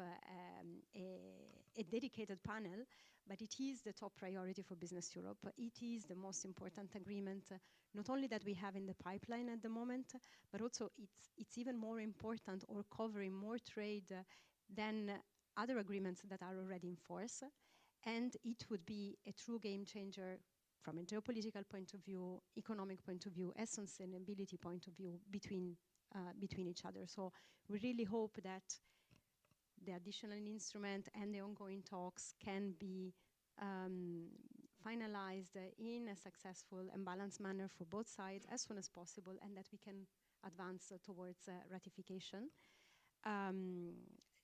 a dedicated panel, but it is the top priority for Business Europe. It is the most important agreement, not only that we have in the pipeline at the moment, but also it's even more important or covering more trade than other agreements that are already in force. And it would be a true game changer from a geopolitical point of view, economic point of view, a sustainability point of view between each other. So we really hope that the additional instrument and the ongoing talks can be finalized in a successful and balanced manner for both sides as soon as possible, and that we can advance towards ratification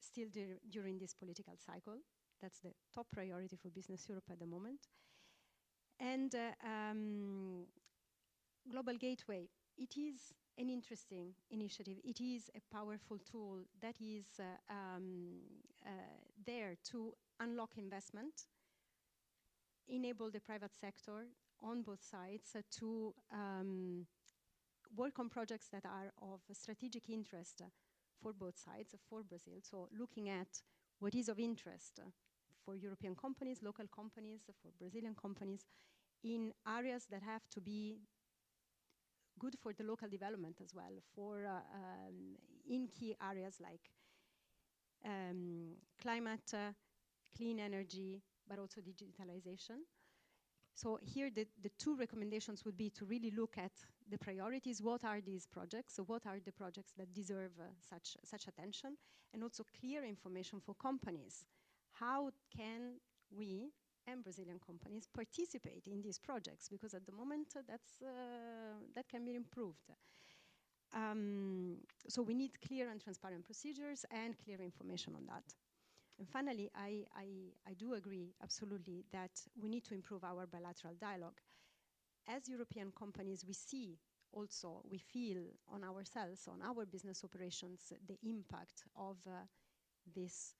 still during this political cycle. That's the top priority for Business Europe at the moment. And Global Gateway, it is an interesting initiative. It is a powerful tool that is there to unlock investment, enable the private sector on both sides to work on projects that are of strategic interest for both sides, for Brazil. So looking at what is of interest for European companies, local companies, for Brazilian companies, in areas that have to be good for the local development as well, for in key areas like climate, clean energy, but also digitalization. So here the two recommendations would be to really look at the priorities. What are these projects? So what are the projects that deserve such attention? And also clear information for companies. How can we and Brazilian companies participate in these projects? Because at the moment that can be improved. So we need clear and transparent procedures and clear information on that. And finally, I do agree absolutely that we need to improve our bilateral dialogue. As European companies, we feel on ourselves, on our business operations, the impact of this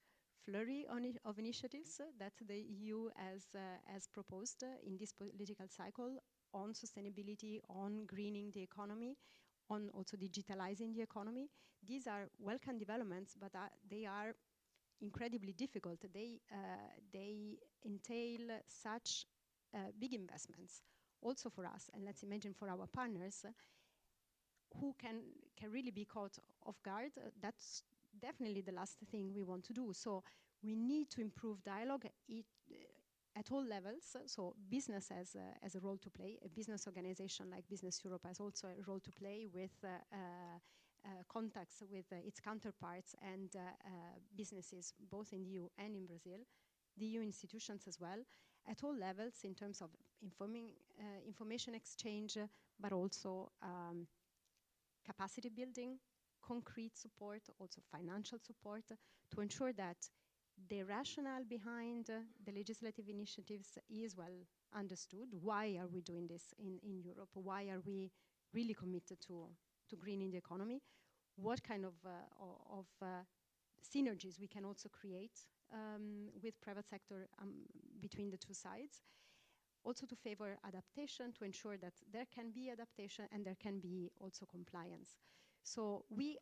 flurry of initiatives that the EU has proposed in this political cycle on sustainability, on greening the economy, on also digitalizing the economy. These are welcome developments, but they are incredibly difficult. They entail such big investments also for us, and let's imagine for our partners who can really be caught off guard. That's definitely the last thing we want to do. So we need to improve dialogue at all levels. So business has a role to play. A business organization like Business Europe has also a role to play with contacts with its counterparts and businesses, both in the EU and in Brazil, the EU institutions as well, at all levels in terms of information exchange, but also capacity building, concrete support, also financial support, to ensure that the rationale behind the legislative initiatives is well understood. Why are we doing this in Europe? Why are we really committed to greening the economy? What kind of synergies we can also create with private sector between the two sides. Also to favor adaptation, to ensure that there can be adaptation and there can be also compliance. So we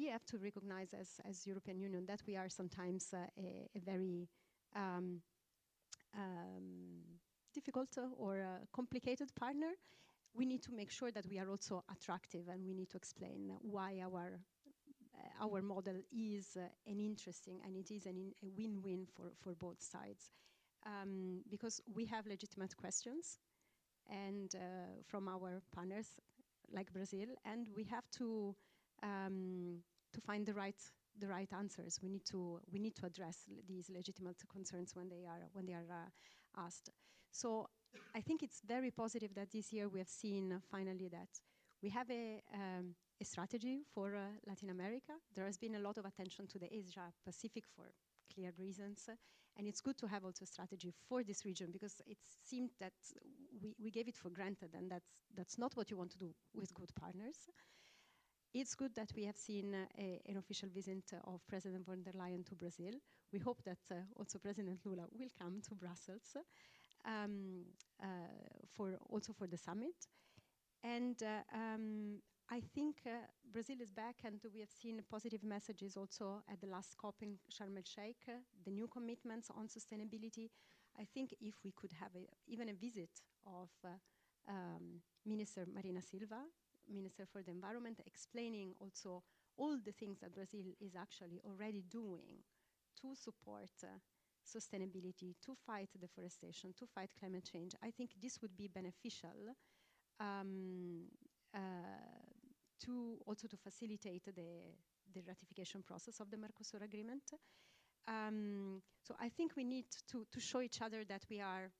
have to recognize as European Union that we are sometimes a very difficult or complicated partner. We need to make sure that we are also attractive, and we need to explain why our model is an interesting, and it is a win-win for both sides. Because we have legitimate questions and from our partners like Brazil, and we have to find the right answers. We need to address these legitimate concerns when they are asked. So I think it's very positive that this year we have seen finally that we have a strategy for Latin America. There has been a lot of attention to the Asia Pacific for clear reasons, and it's good to have also a strategy for this region, because it seemed that we gave it for granted, and that's not what you want to do with good partners. It's good that we have seen an official visit of President von der Leyen to Brazil. We hope that also President Lula will come to Brussels for the summit. And I think Brazil is back, and we have seen positive messages also at the last COP in Sharm el-Sheikh, the new commitments on sustainability. I think if we could have even a visit of Minister Marina Silva, Minister for the Environment, explaining also all the things that Brazil is actually already doing to support sustainability, to fight deforestation, to fight climate change, I think this would be beneficial to facilitate the ratification process of the Mercosur Agreement. So I think we need to show each other that we are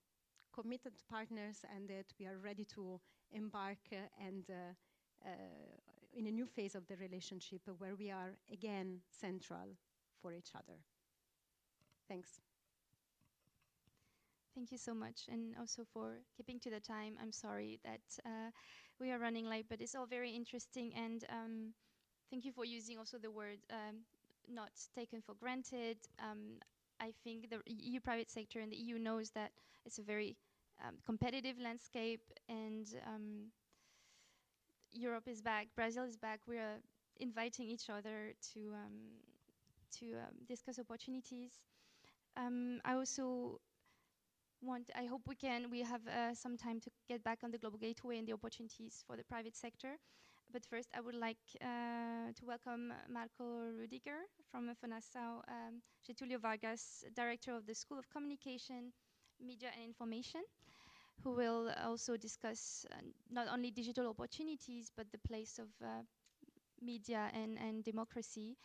committed partners and that we are ready to embark and in a new phase of the relationship where we are again central for each other. Thanks.
Thank you so much, and also for keeping to the time. I'm sorry that we are running late, but it's all very interesting, and thank you for using also the word not taken for granted. I think the EU private sector and the EU knows that it's a very competitive landscape, and Europe is back, Brazil is back. We are inviting each other to discuss opportunities. I also I hope we have some time to get back on the global gateway and the opportunities for the private sector. But first, I would like to welcome Marco Rudiger from Fundação Getulio Vargas, Director of the School of Communication, Media and Information, who will also discuss not only digital opportunities, but the place of media and democracy,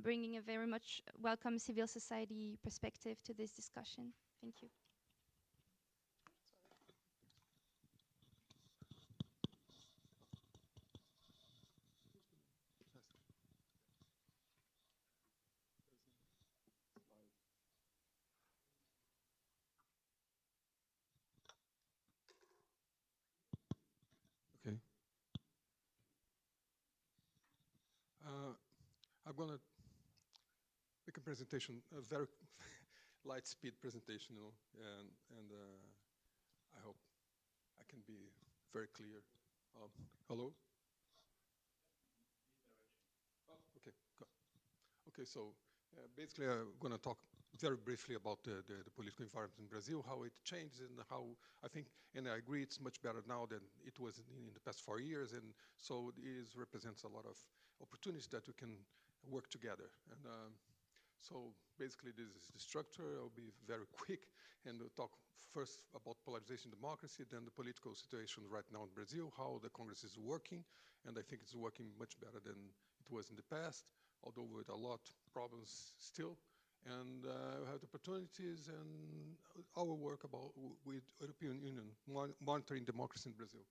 bringing a very much welcome civil society perspective to this discussion. Thank you.
Okay. I'm going to make a presentation, a very light speed presentation, and I hope I can be very clear. Hello? Oh, okay, good. Okay, so basically I'm going to talk very briefly about the political environment in Brazil, how it changed, and how I think, and I agree, it's much better now than it was in the past 4 years, and so it represents a lot of opportunities that we can work together. And so basically this is the structure. I'll be very quick and we'll talk first about polarization democracy, then the political situation right now in Brazil, how the Congress is working, and I think it's working much better than it was in the past, although with a lot of problems still. And we have the opportunities and our work with European Union, monitoring democracy in Brazil.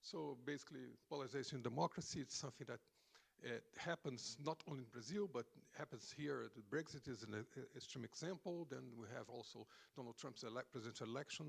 So basically, polarization democracy, it's something that happens not only in Brazil, but happens here. The Brexit is an extreme example. Then we have also Donald Trump's presidential election,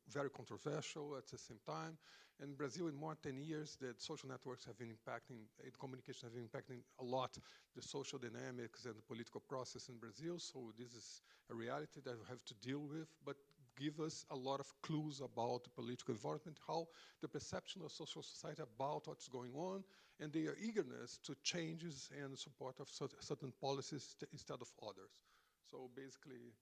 very controversial at the same time. And Brazil, in more than 10 years, the social networks have been impacting, communication have been impacting a lot the social dynamics and the political process in Brazil. So this is a reality that we have to deal with, but give us a lot of clues about the political environment, how the perception of social society about what's going on, and their eagerness to changes and support of certain policies instead of others. So basically,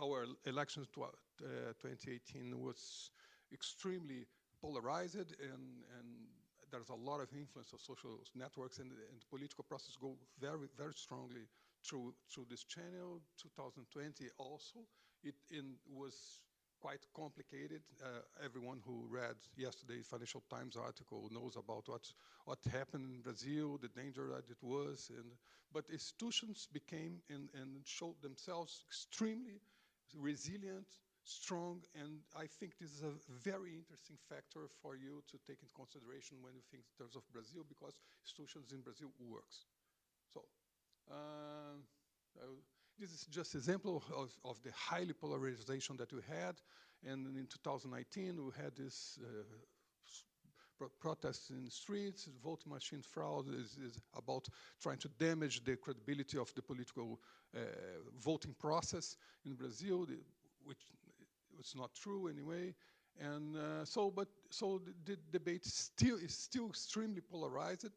our elections 2018 was extremely polarized, and there's a lot of influence of social networks, and the political process go very, very strongly through this channel. 2020 also, it was quite complicated. Everyone who read yesterday's Financial Times article knows about what happened in Brazil, the danger that it was, but institutions became and showed themselves extremely resilient, strong, and I think this is a very interesting factor for you to take into consideration when you think in terms of Brazil, because institutions in Brazil works. So this is just an example of the highly polarization that we had. And in 2019, we had this protests in the streets. Voting machine fraud is about trying to damage the credibility of the political voting process in Brazil, which was not true anyway. And so the debate is still extremely polarized.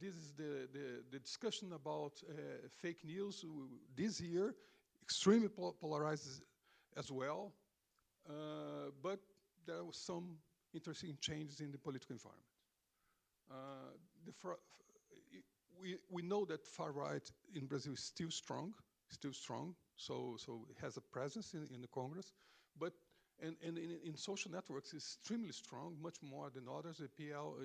This is the discussion about fake news this year, extremely polarized as well. But there was some interesting changes in the political environment. We know that far right in Brazil is still strong. So it has a presence in the Congress, but and in social networks is extremely strong, much more than others. The PL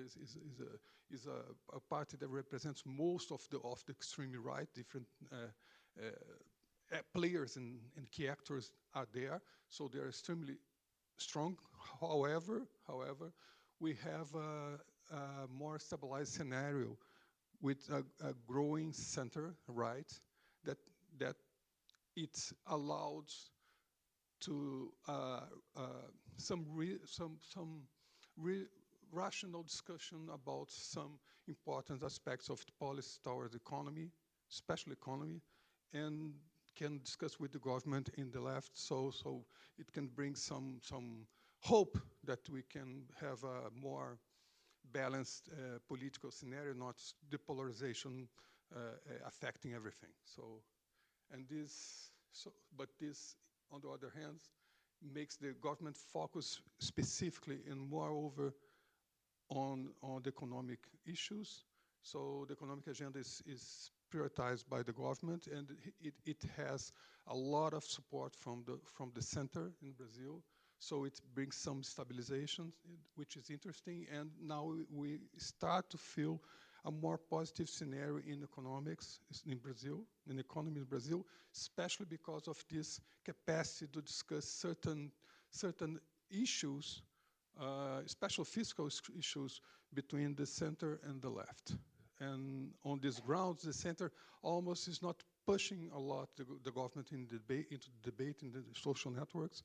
is a party that represents most of the extremely right. Different players and key actors are there, so they're extremely strong. However, we have a more stabilized scenario with a growing center right that it allows to some rational discussion about some important aspects of the policy towards the economy, especially economy, and can discuss with the government in the left, so it can bring some hope that we can have a more balanced political scenario, not the polarization affecting everything. But this, on the other hand, makes the government focus specifically and moreover on the economic issues. So the economic agenda is prioritized by the government, and it has a lot of support from the center in Brazil. So it brings some stabilization, which is interesting. And now we start to feel a more positive scenario in economics in Brazil, in the economy in Brazil, especially because of this capacity to discuss certain issues, special fiscal issues between the center and the left. And on these grounds, the center almost is not pushing a lot the government into debate in the social networks,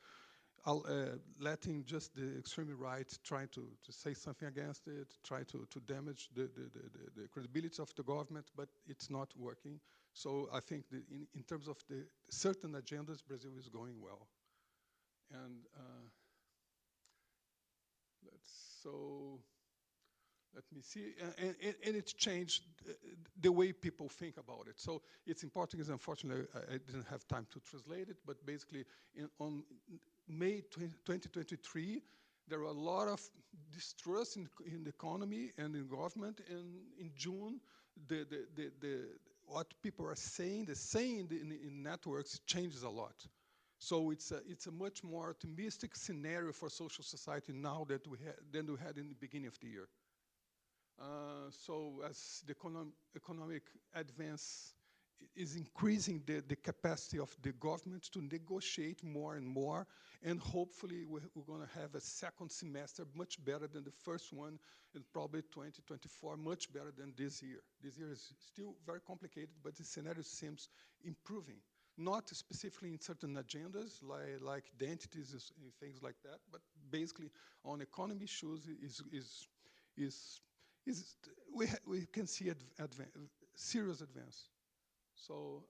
letting just the extreme right try to say something against it, try to damage the credibility of the government, but it's not working. So I think that in terms of the certain agendas, Brazil is going well. And let me see, and it's changed the way people think about it. So it's in Portuguese, unfortunately, I didn't have time to translate it, but basically on May 2023, there were a lot of distrust in the economy and in government, and in June, what people are saying, in networks changes a lot. So it's a much more optimistic scenario for social society now than we had in the beginning of the year. So as the economic advance is increasing the capacity of the government to negotiate more and more, and hopefully we're going to have a second semester much better than the first one, and probably 2024 much better than this year. This year is still very complicated, but the scenario seems improving. Not specifically in certain agendas like identities and things like that, but basically on economy issues we can see serious advance. So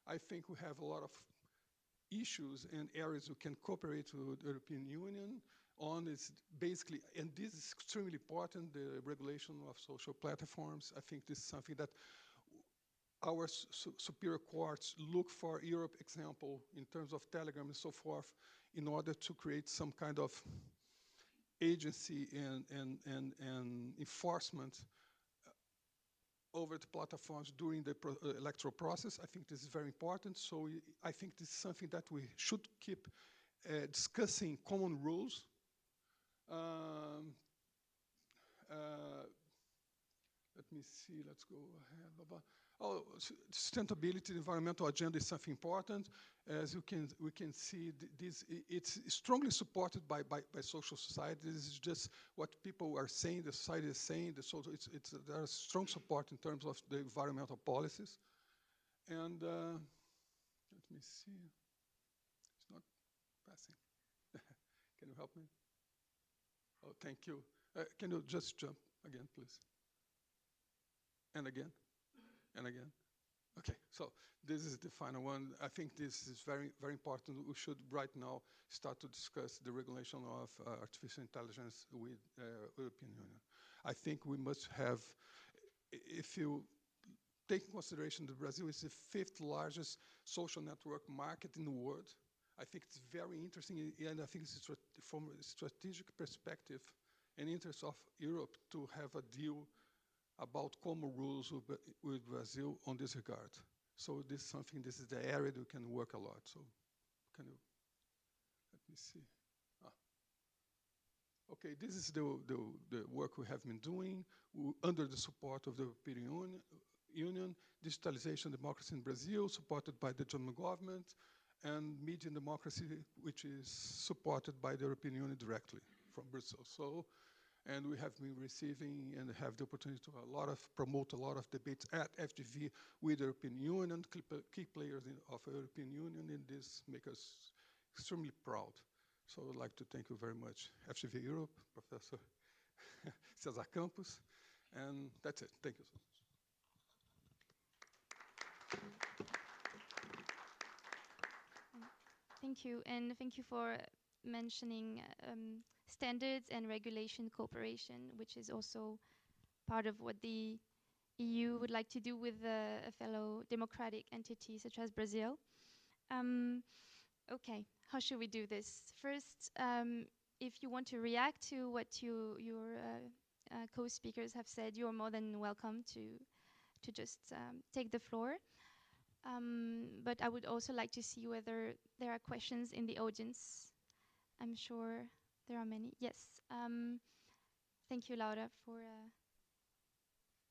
I think we have a lot of issues and areas we can cooperate with the European Union on. Is basically, and this is extremely important, the regulation of social platforms. I think this is something that our superior courts look for Europe example in terms of Telegram and so forth in order to create some kind of agency and enforcement over the platforms during the electoral process. I think this is very important. So I think this is something that we should keep discussing common rules. Let me see, let's go ahead. Oh, sustainability, the environmental agenda is something important. As we can see, it's strongly supported by social society. This is just what people are saying, the society is saying. There's strong support in terms of the environmental policies. And let me see, it's not passing. Can you help me? Oh, thank you. Can you just jump again, please? And again. And again. Okay, so this is the final one. I think this is very, very important. We should right now start to discuss the regulation of artificial intelligence with European Union. I think we must have, if you take in consideration that Brazil is the 5th largest social network market in the world, I think it's very interesting, and I think it's from a strategic perspective and interest of Europe to have a deal about common rules with Brazil on this regard. So this is something, this is the area that we can work a lot. So can you, let me see. Okay, this is the work we have been doing under the support of the European Union, digitalization democracy in Brazil, supported by the German government, and media and democracy, which is supported by the European Union directly from Brazil. So, and we have been receiving and have the opportunity to promote a lot of debates at FGV with the European Union and key players of the European Union, and this makes us extremely proud. So I'd like to thank you very much, FGV Europe, Professor Cesar Campos, and that's it. Thank you so much.
Thank you, and thank you for mentioning standards and regulation cooperation, which is also part of what the EU would like to do with a fellow democratic entity such as Brazil. Okay, how should we do this? First, if you want to react to what your co-speakers have said, you're more than welcome to just take the floor. But I would also like to see whether there are questions in the audience. I'm sure there are many. Yes. Thank you, Laura, for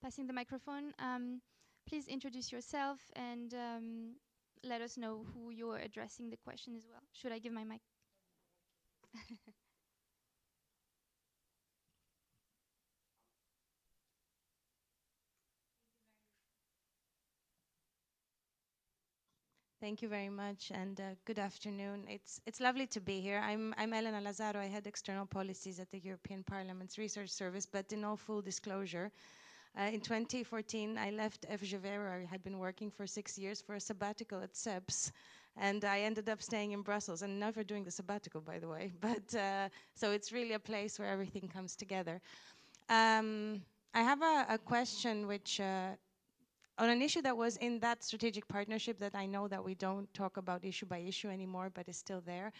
passing the microphone. Please introduce yourself and let us know who you're addressing the question as well. Should I give my mic?
Thank you very much, and good afternoon. It's lovely to be here. I'm Elena Lazaro. I head external policies at the European Parliament's Research Service, but in all full disclosure, in 2014, I left FGV, where I had been working for 6 years, for a sabbatical at CEPS, and I ended up staying in Brussels, and never doing the sabbatical, by the way, but so it's really a place where everything comes together. I have a question which on an issue that was in that strategic partnership that I know that we don't talk about issue by issue anymore, but is still there,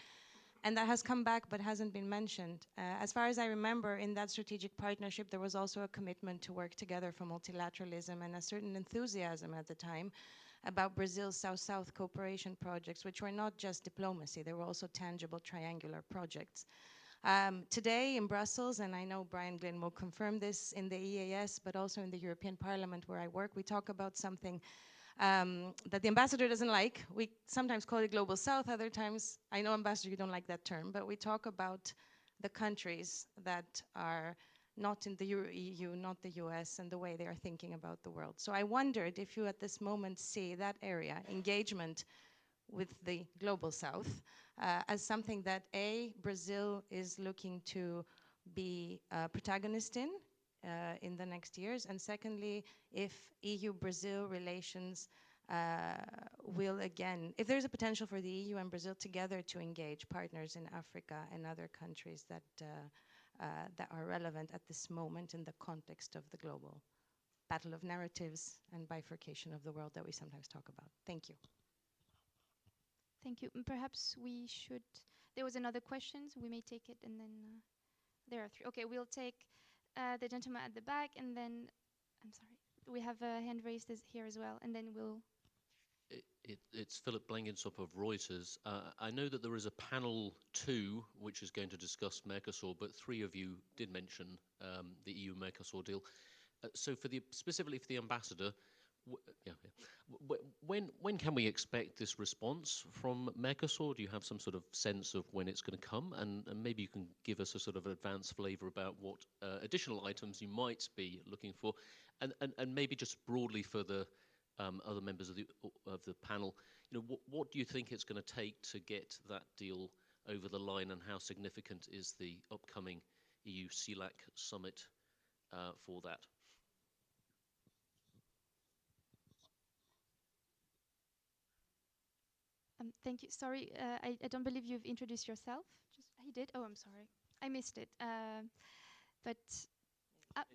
and that has come back but hasn't been mentioned. As far as I remember, in that strategic partnership, there was also a commitment to work together for multilateralism and a certain enthusiasm at the time about Brazil's South-South cooperation projects, which were not just diplomacy, they were also tangible triangular projects. Today in Brussels, and I know Brian Glynn will confirm this, in the EAS, but also in the European Parliament where I work, we talk about something that the ambassador doesn't like. We sometimes call it Global South, other times, I know, Ambassador, you don't like that term, but we talk about the countries that are not in the EU, not the US, and the way they are thinking about the world. So I wondered if you at this moment see that area, engagement with the Global South, as something that Brazil is looking to be a protagonist in the next years, and secondly, if EU-Brazil relations will again, if there's a potential for the EU and Brazil together to engage partners in Africa and other countries that are relevant at this moment in the context of the global battle of narratives and bifurcation of the world that we sometimes talk about. Thank you.
Thank you. Perhaps we should, there was another question, so we may take it, and then there are 3. Okay, we'll take the gentleman at the back, and then, I'm sorry, we have a hand raised here as well, and then we'll...
It's Philip Blenkinsop of Reuters. I know that there is a panel 2 which is going to discuss Mercosur, but 3 of you did mention the EU-Mercosur deal. So specifically for the ambassador, when can we expect this response from Mercosur? Do you have some sort of sense of when it's going to come? And maybe you can give us a sort of advanced flavor about what additional items you might be looking for. And maybe just broadly for the other members of the panel, what do you think it's going to take to get that deal over the line, and how significant is the upcoming EU-CELAC summit for that?
Thank you. Sorry, I don't believe you've introduced yourself. He did? Oh, I'm sorry. I missed it. But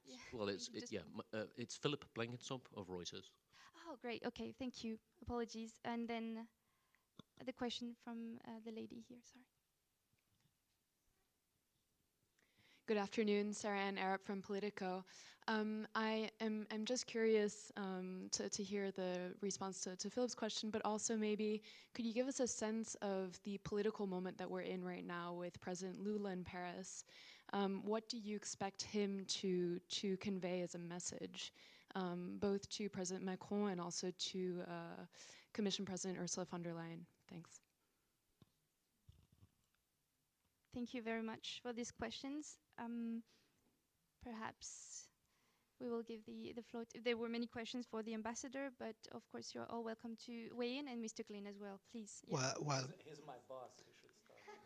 yeah, well, it's Philip Blenkinsop of Reuters.
Oh, great. Okay, thank you. Apologies. And then the question from the lady here. Sorry.
Good afternoon, Sarah Ann Arup from Politico. I'm just curious to hear the response to Philip's question, but also maybe could you give us a sense of the political moment that we're in right now with President Lula in Paris? What do you expect him to convey as a message, both to President Macron and also to Commission President Ursula von der Leyen? Thanks.
Thank you very much for these questions. Perhaps we will give the floor. There were many questions for the ambassador, but of course you're all welcome to weigh in, and Mr. Klein as well, please. Yeah.
He's my boss. You should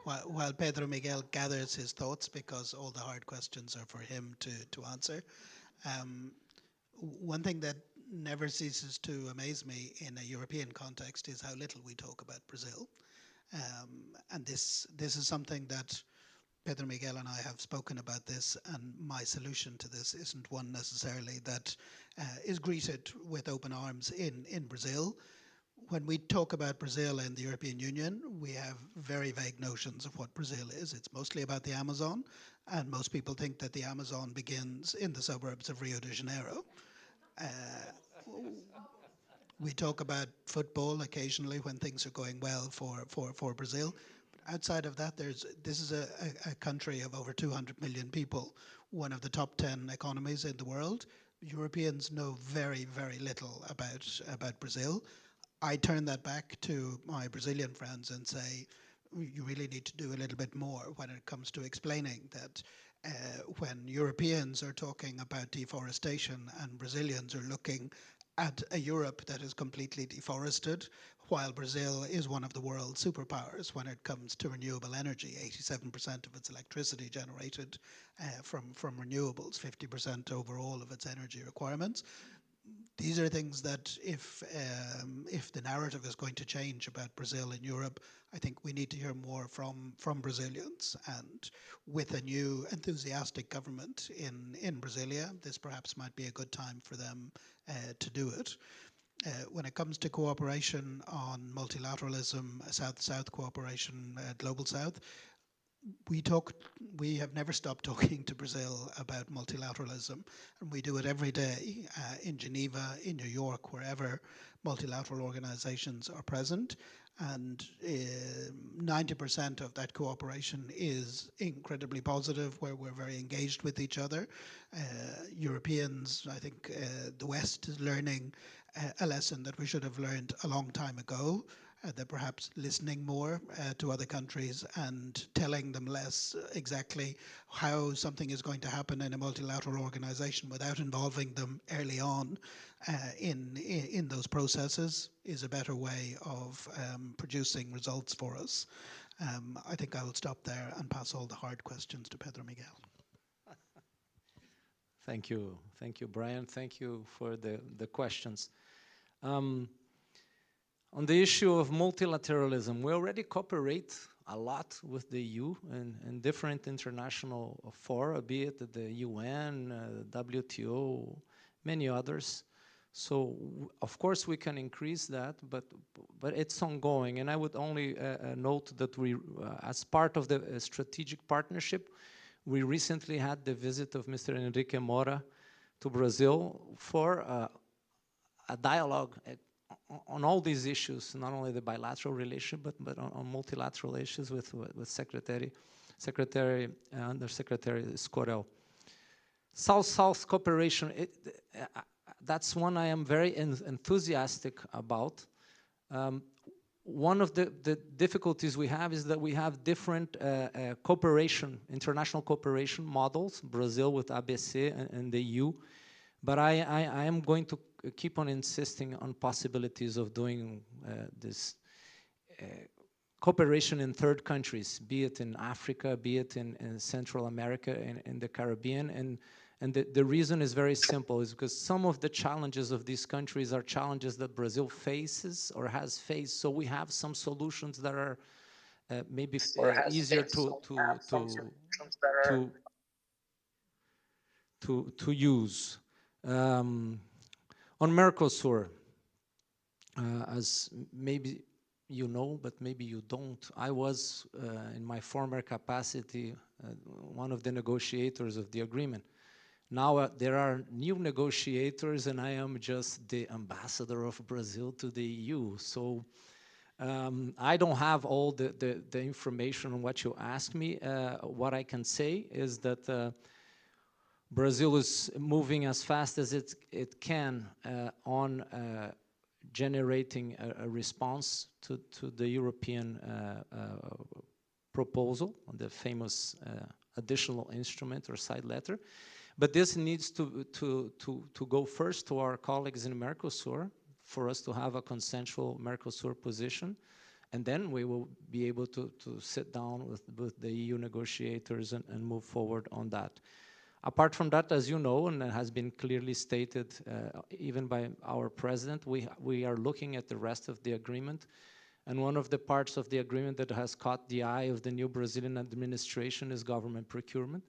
start.
While Pedro Miguel gathers his thoughts, because all the hard questions are for him to answer. One thing that never ceases to amaze me in a European context is how little we talk about Brazil. And this is something that Pedro Miguel and I have spoken about this, and my solution to this isn't one necessarily that is greeted with open arms in Brazil. When we talk about Brazil and the European Union, we have very vague notions of what Brazil is. It's mostly about the Amazon, and most people think that the Amazon begins in the suburbs of Rio de Janeiro. We talk about football occasionally when things are going well for Brazil. But outside of that, this is a country of over 200 million people, one of the top 10 economies in the world. Europeans know very, very little about Brazil. I turn that back to my Brazilian friends and say, you really need to do a little bit more when it comes to explaining that when Europeans are talking about deforestation and Brazilians are looking at a Europe that is completely deforested, while Brazil is one of the world's superpowers when it comes to renewable energy. 87% of its electricity generated from renewables, 50% overall of its energy requirements. These are things that if the narrative is going to change about Brazil in Europe, I think we need to hear more from Brazilians. And with a new enthusiastic government in Brasilia, this perhaps might be a good time for them to do it. When it comes to cooperation on multilateralism, South-South cooperation, Global South, we have never stopped talking to Brazil about multilateralism, and we do it every day in Geneva, in New York, wherever multilateral organizations are present. And 90% of that cooperation is incredibly positive, where we're very engaged with each other. Europeans, I think the West is learning a lesson that we should have learned a long time ago. They're perhaps listening more to other countries and telling them less exactly how something is going to happen in a multilateral organization without involving them early on in those processes is a better way of producing results for us. I think I will stop there and pass all the hard questions to Pedro Miguel.
Thank you, Brian. Thank you for the questions. On the issue of multilateralism, we already cooperate a lot with the EU and different international fora, be it the UN, WTO, many others. So, of course, we can increase that, but it's ongoing. And I would only note that we, as part of the strategic partnership, we recently had the visit of Mr. Enrique Mora to Brazil for a dialogue on all these issues, not only the bilateral relationship, but on multilateral issues with Undersecretary Scorel. South-South cooperation, that's one I am very enthusiastic about. One of the difficulties we have is that we have different international cooperation models, Brazil with ABC and the EU, but I am going to keep on insisting on possibilities of doing this cooperation in third countries, be it in Africa, be it in Central America, in the Caribbean, And the reason is very simple, is because some of the challenges of these countries are challenges that Brazil faces or has faced. So we have some solutions that are maybe easier to use. On Mercosur, as maybe you know, but maybe you don't, I was, in my former capacity, one of the negotiators of the agreement. Now there are new negotiators, and I am just the ambassador of Brazil to the EU. So I don't have all the information on what you asked me. What I can say is that Brazil is moving as fast as it can on generating a response to the European proposal, on the famous additional instrument or side letter. But this needs to go first to our colleagues in Mercosur for us to have a consensual Mercosur position. And then we will be able to sit down with the EU negotiators and move forward on that. Apart from that, as you know, and it has been clearly stated even by our president, we are looking at the rest of the agreement. And one of the parts of the agreement that has caught the eye of the new Brazilian administration is government procurement.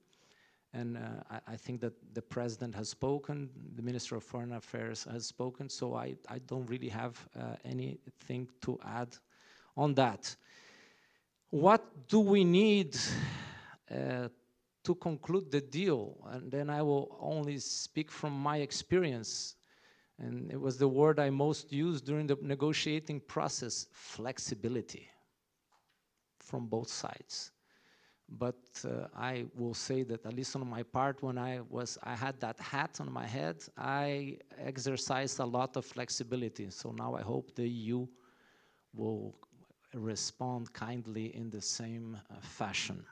And I think that the president has spoken, the Minister of Foreign Affairs has spoken, so I don't really have anything to add on that. What do we need to conclude the deal? And then I will only speak from my experience. And it was the word I most used during the negotiating process: flexibility from both sides. But I will say that, at least on my part, when I had that hat on my head, I exercised a lot of flexibility. So now I hope the EU will respond kindly in the same fashion.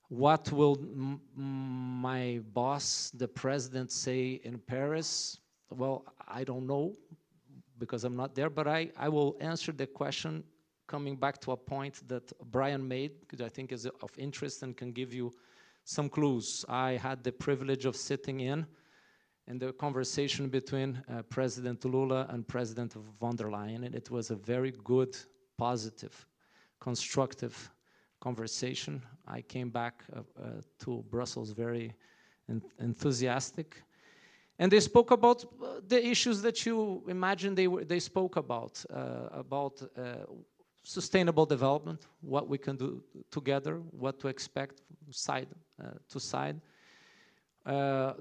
What will my boss, the president, say in Paris? Well, I don't know, because I'm not there, but I will answer the question coming back to a point that Brian made, because I think is of interest and can give you some clues. I had the privilege of sitting in the conversation between President Lula and President von der Leyen, and it was a very good, positive, constructive conversation. I came back to Brussels very enthusiastic. And they spoke about the issues that you imagine they spoke about sustainable development, what we can do together, what to expect side to side.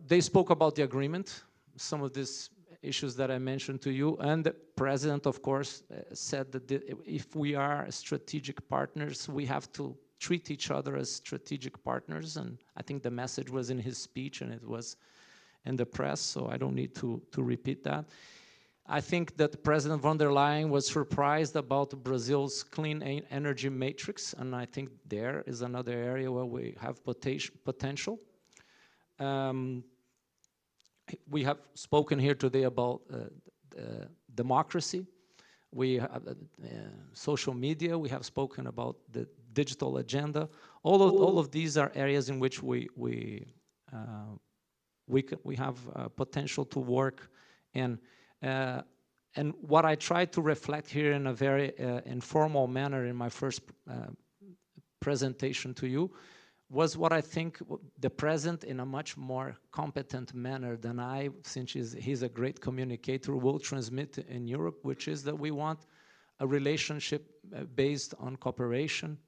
They spoke about the agreement, some of these issues that I mentioned to you, and the president, of course, said that if we are strategic partners, we have to treat each other as strategic partners, and I think the message was in his speech and it was in the press, so I don't need to repeat that. I think that President von der Leyen was surprised about Brazil's clean energy matrix, and I think there is another area where we have potential. We have spoken here today about democracy. We have social media. We have spoken about the digital agenda. All of these are areas in which we have potential to work in. And what I tried to reflect here in a very informal manner in my first presentation to you was what I think the president, in a much more competent manner than I, since he's a great communicator, will transmit in Europe, which is that we want a relationship based on cooperation,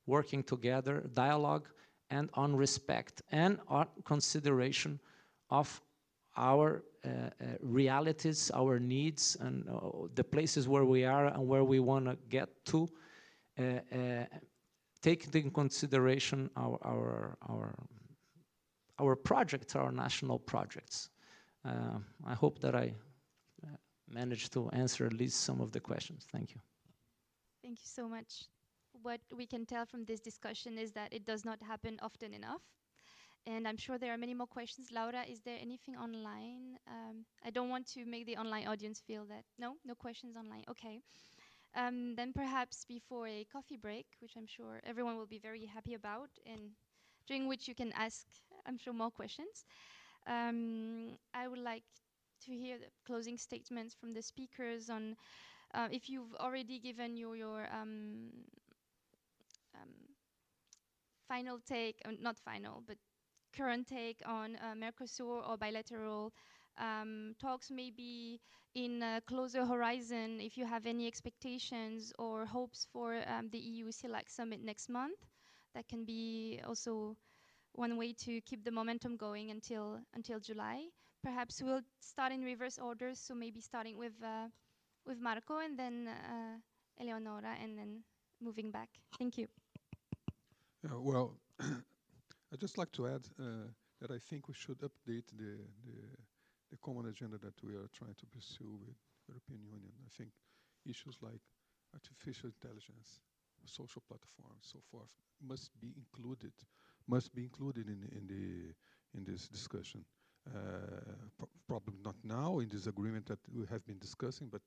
working together, dialogue, and on respect, and on consideration of our realities, our needs, and the places where we are and where we want to get to, take into consideration our projects, our national projects. I hope that I managed to answer at least some of the questions. Thank you.
Thank you so much. What we can tell from this discussion is that it does not happen often enough. And I'm sure there are many more questions. Laura, is there anything online? I don't want to make the online audience feel that, no questions online, okay. Then perhaps before a coffee break, which I'm sure everyone will be very happy about, and during which you can ask I'm sure more questions. I would like to hear the closing statements from the speakers on if you've already given your final take, not final, but current take on Mercosur or bilateral talks, maybe in a closer horizon, if you have any expectations or hopes for the EU CELAC summit next month. That can be also one way to keep the momentum going until July. Perhaps we'll start in reverse order, so maybe starting with Marco and then Eleonora and then moving back. Thank you.
Well, I'd just like to add that I think we should update the common agenda that we are trying to pursue with the European Union. I think issues like artificial intelligence, social platforms, so forth, must be included in this discussion. Probably not now in this agreement that we have been discussing, but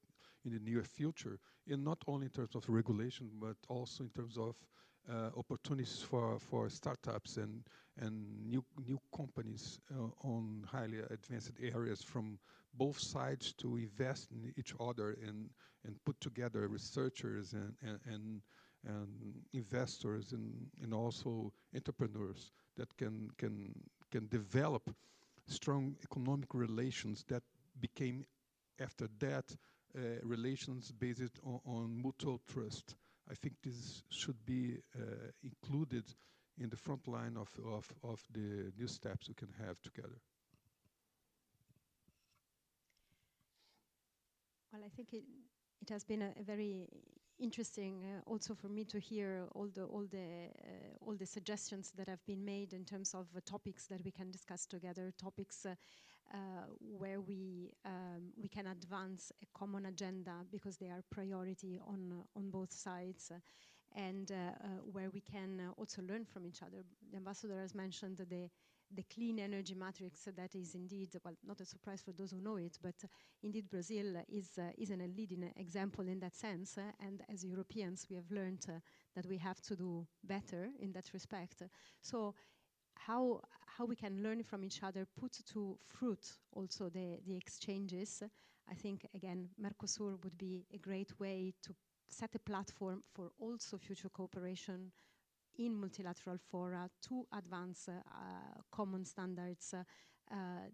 in the near future, and not only in terms of regulation, but also in terms of opportunities for startups and new companies on highly advanced areas from both sides to invest in each other and put together researchers and investors and also entrepreneurs that can develop strong economic relations that became after that relations based on mutual trust. I think this should be included in the front line of the new steps we can have together.
Well, I think it has been a very interesting also for me to hear all the suggestions that have been made in terms of topics that we can discuss together, topics where we can advance a common agenda because they are priority on both sides, and where we can also learn from each other. The ambassador has mentioned the clean energy matrix that is indeed, well, not a surprise for those who know it, but indeed Brazil is a leading example in that sense, and as Europeans we have learned that we have to do better in that respect. So how we can learn from each other, put to fruit also the exchanges. I think, again, Mercosur would be a great way to set a platform for also future cooperation in multilateral fora to advance common standards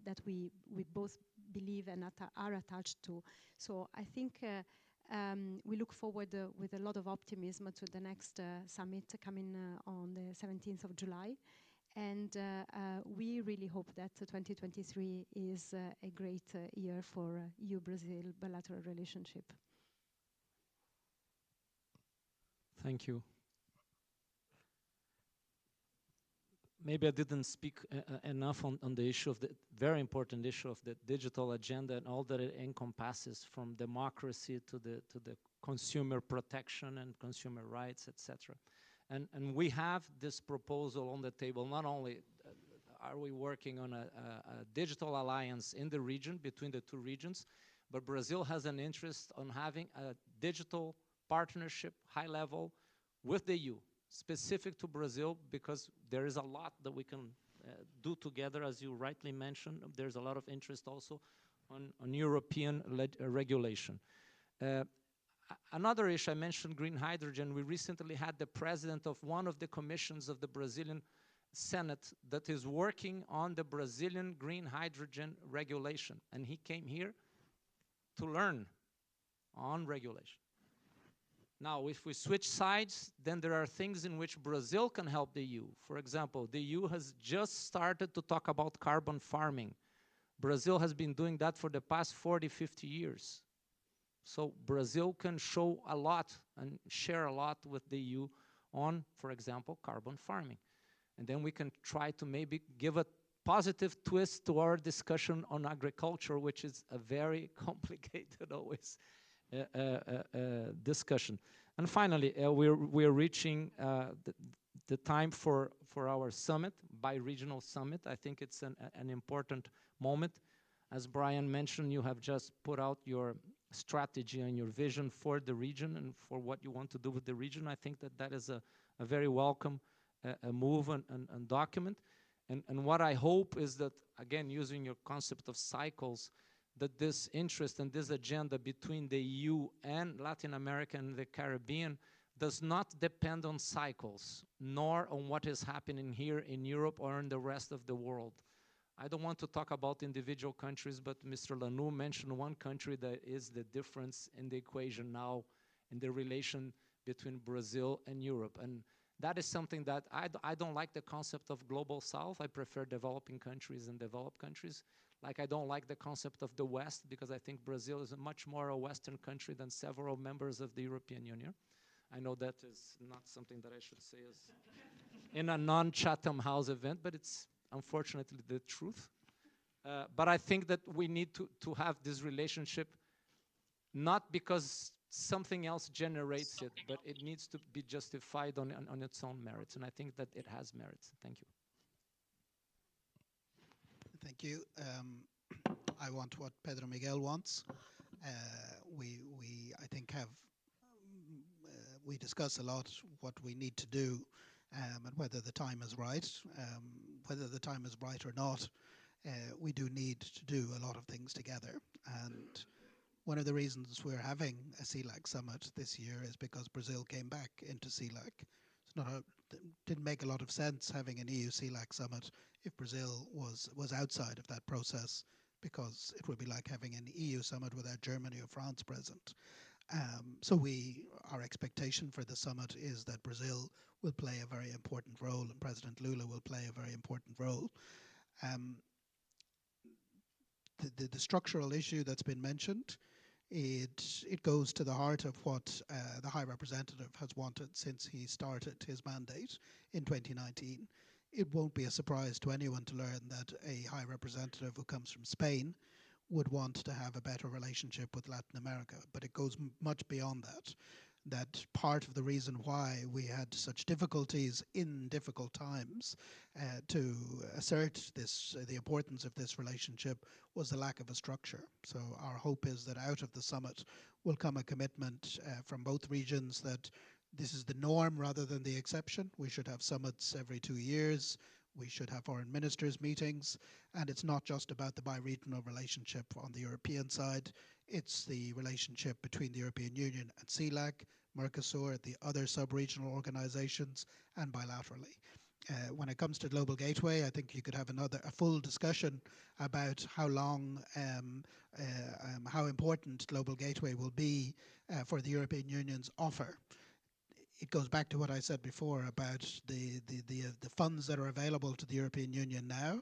that we both believe and are attached to. So I think we look forward with a lot of optimism to the next summit coming on the 17th of July. And we really hope that 2023 is a great year for EU-Brazil bilateral relationship.
Thank you. Maybe I didn't speak enough on the issue of the very important issue of the digital agenda and all that it encompasses, from democracy to the consumer protection and consumer rights, etc. And we have this proposal on the table. Not only are we working on a digital alliance in the region between the two regions, but Brazil has an interest on having a digital partnership, high level, with the EU, specific to Brazil, because there is a lot that we can do together, as you rightly mentioned. There's a lot of interest also on European regulation. Another issue, I mentioned green hydrogen. We recently had the president of one of the commissions of the Brazilian Senate that is working on the Brazilian green hydrogen regulation. And he came here to learn on regulation. Now, if we switch sides, then there are things in which Brazil can help the EU. For example, the EU has just started to talk about carbon farming. Brazil has been doing that for the past 40, 50 years. So Brazil can show a lot and share a lot with the EU on, for example, carbon farming. And then we can try to maybe give a positive twist to our discussion on agriculture, which is a very complicated always discussion. And finally, we're reaching the time for our summit, bi-regional summit. I think it's an important moment. As Brian mentioned, you have just put out your strategy and your vision for the region and for what you want to do with the region. I think that is a very welcome move and document. And what I hope is that, again, using your concept of cycles, that this interest and this agenda between the EU and Latin America and the Caribbean does not depend on cycles, nor on what is happening here in Europe or in the rest of the world. I don't want to talk about individual countries, but Mr. Lanoux mentioned one country that is the difference in the equation now in the relation between Brazil and Europe. And that is something that I don't like the concept of global south. I prefer developing countries and developed countries. Like I don't like the concept of the West, because I think Brazil is a much more a Western country than several members of the European Union. I know that is not something that I should say as in a non-Chatham House event, but it's unfortunately the truth. But I think that we need to have this relationship, not because something else generates it, but it needs to be justified on its own merits. And I think that it has merits. Thank you.
Thank you. I want what Pedro Miguel wants. I think we discuss a lot what we need to do, and whether the time is right. Whether the time is right or not, we do need to do a lot of things together. And one of the reasons we're having a CELAC summit this year is because Brazil came back into CELAC. Didn't make a lot of sense having an EU CELAC summit if Brazil was outside of that process, because it would be like having an EU summit without Germany or France present. So our expectation for the summit is that Brazil will play a very important role, and President Lula will play a very important role. The structural issue that's been mentioned, it goes to the heart of what the High Representative has wanted since he started his mandate in 2019. It won't be a surprise to anyone to learn that a High Representative who comes from Spain would want to have a better relationship with Latin America, but it goes much beyond that. That part of the reason why we had such difficulties in difficult times to assert the importance of this relationship was the lack of a structure. So our hope is that out of the summit will come a commitment from both regions that this is the norm rather than the exception. We should have summits every 2 years. We should have foreign ministers' meetings. And it's not just about the bi-regional relationship on the European side. It's the relationship between the European Union and CELAC, Mercosur, the other sub-regional organizations, and bilaterally. When it comes to Global Gateway, I think you could have a full discussion about how important Global Gateway will be for the European Union's offer. It goes back to what I said before about the funds that are available to the European Union now,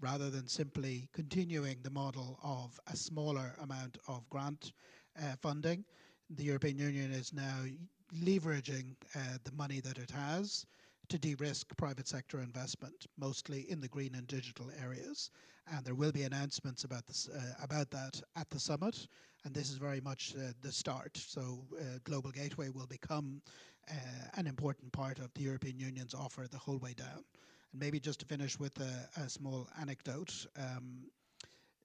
rather than simply continuing the model of a smaller amount of grant funding. The European Union is now leveraging the money that it has to de-risk private sector investment, mostly in the green and digital areas. And there will be announcements about that at the summit. And this is very much the start. So Global Gateway will become an important part of the European Union's offer the whole way down. And maybe just to finish with a small anecdote,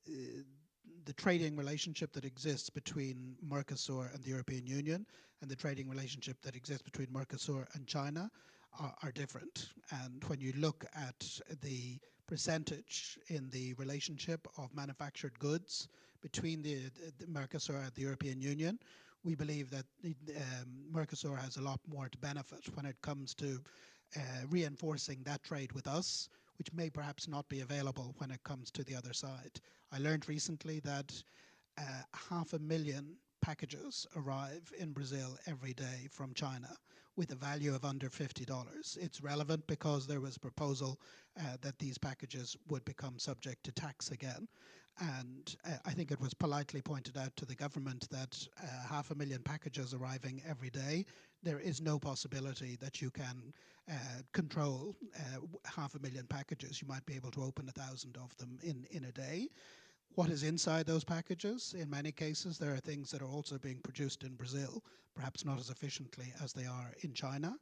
the trading relationship that exists between Mercosur and the European Union and the trading relationship that exists between Mercosur and China are different. And when you look at the percentage in the relationship of manufactured goods between the Mercosur and the European Union, we believe that Mercosur has a lot more to benefit when it comes to reinforcing that trade with us, which may perhaps not be available when it comes to the other side. I learned recently that 500,000 packages arrive in Brazil every day from China with a value of under $50. It's relevant because there was a proposal that these packages would become subject to tax again. And I think it was politely pointed out to the government that 500,000 packages arriving every day, there is no possibility that you can control 500,000 packages. You might be able to open 1,000 of them in a day. What is inside those packages? In many cases, there are things that are also being produced in Brazil, perhaps not as efficiently as they are in China,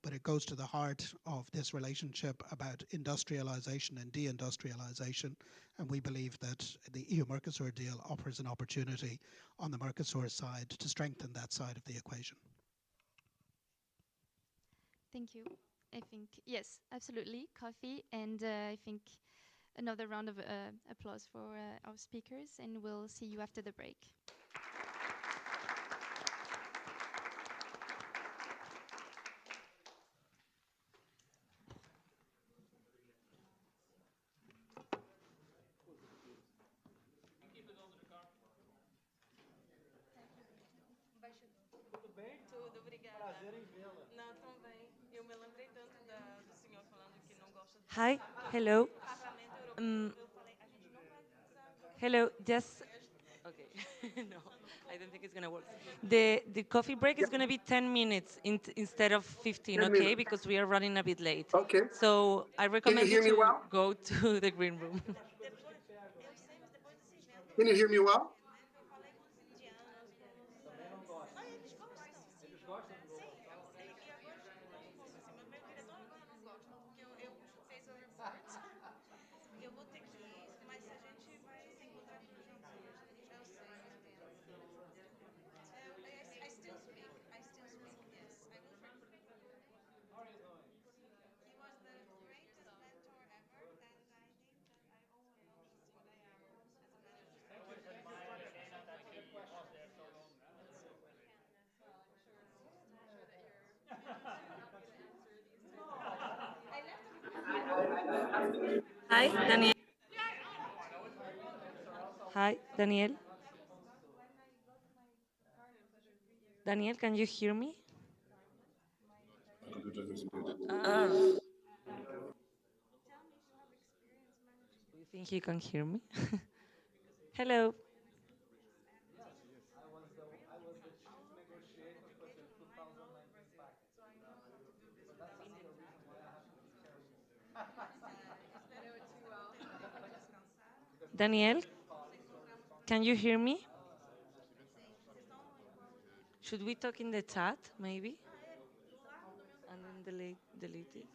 but it goes to the heart of this relationship about industrialization and deindustrialization, and we believe that the EU-Mercosur deal offers an opportunity on the Mercosur side to strengthen that side of the equation.
Thank you. I think, yes, absolutely, coffee, and I think another round of applause for our speakers, and we'll see you after the break.
Tudo bem? Tudo, obrigada. Prazer em vê-la. Não, também. Eu me lembrei tanto do senhor falando que não gosta do
Hi, hello.
Parlamento Europeu. Eu falei, a gente não vai usar
Hello, just okay. No, I don't think it's gonna work. The coffee break is gonna be 10 minutes instead of 15, okay? Because we are running a bit late.
Okay.
So I recommend you
hear me
to
well?
go to the green room.
Can you hear me well?
Eu vou ter que ir, mas a gente vai se encontrar por jantar. Eu sei, eu entendo. I still speak. I still speak, yes. I will try.
How are you doing?
He was the greatest mentor ever, and I think that I owe a lot to what I am as a manager.
I always admired Elena that she was there so long.
Hi, Daniel. Hi, Daniel. Daniel, can you hear me? Do you think you can hear me? Hello.
I was the chief negotiator for the 2019 pact. So that's another reason why I have to be careful.
Daniel, can you hear me? Should we talk in the chat, maybe? And then delete it?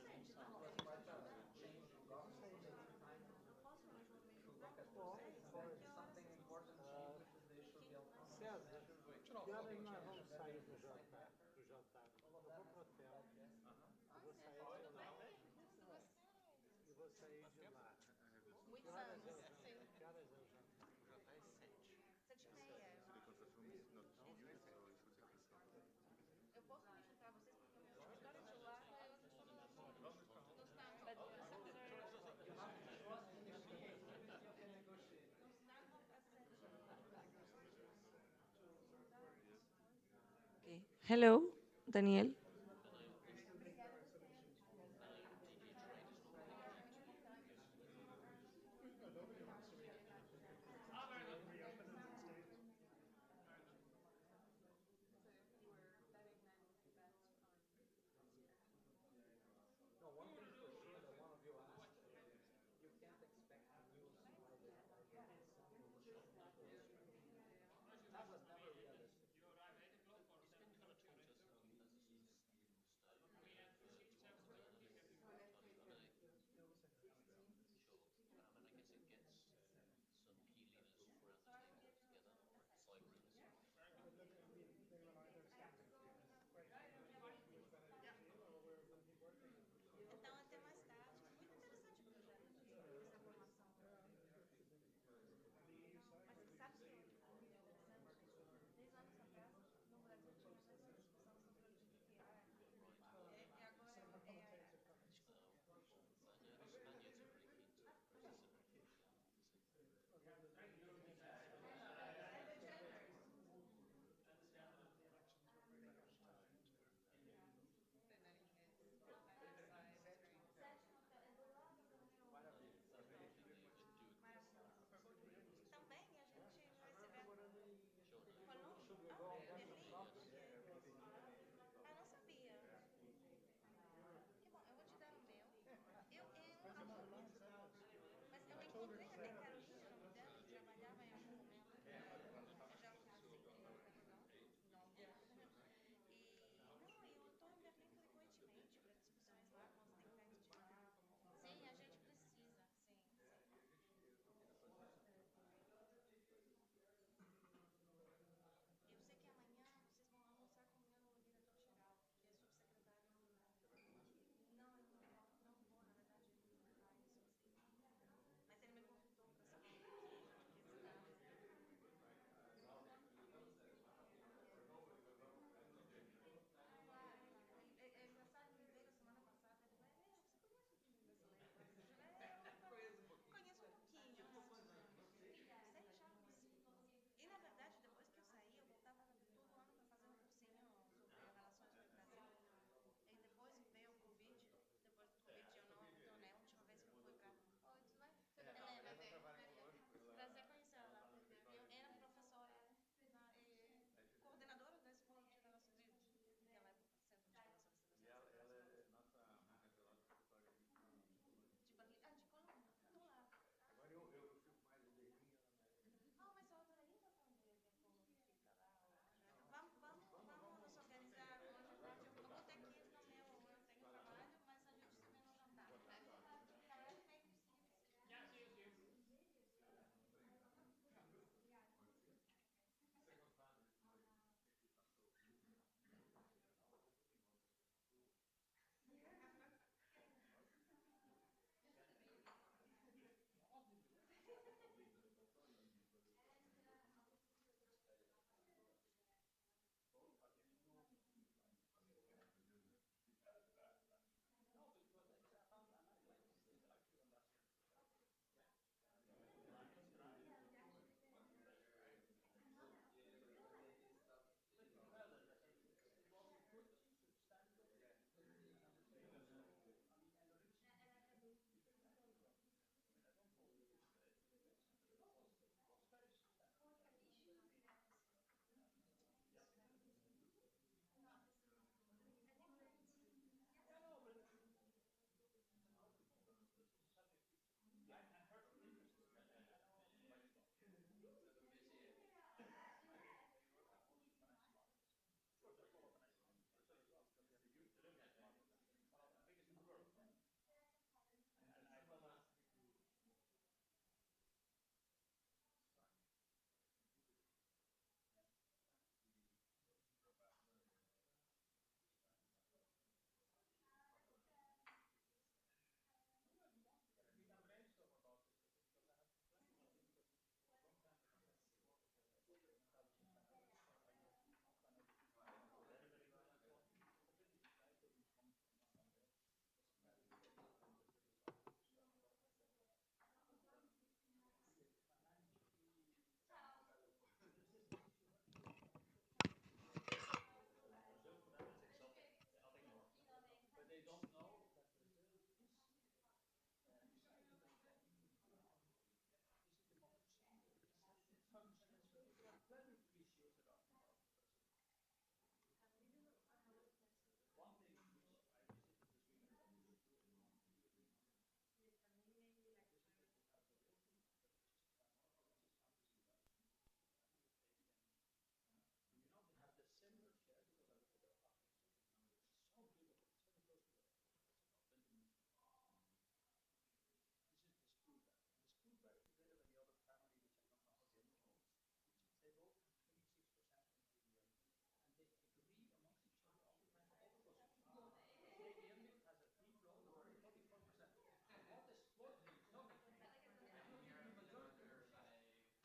Que horas nós vamos sair do jantar? Eu vou pro hotel. Eu vou sair de lá. E vou sair de lá. Que horas é o jantar? Que horas é o jantar?
Okay. Hello, Daniel.
No, one thing for sure that one of you asked, you can't expect news while the sun will shine. That was never realistic.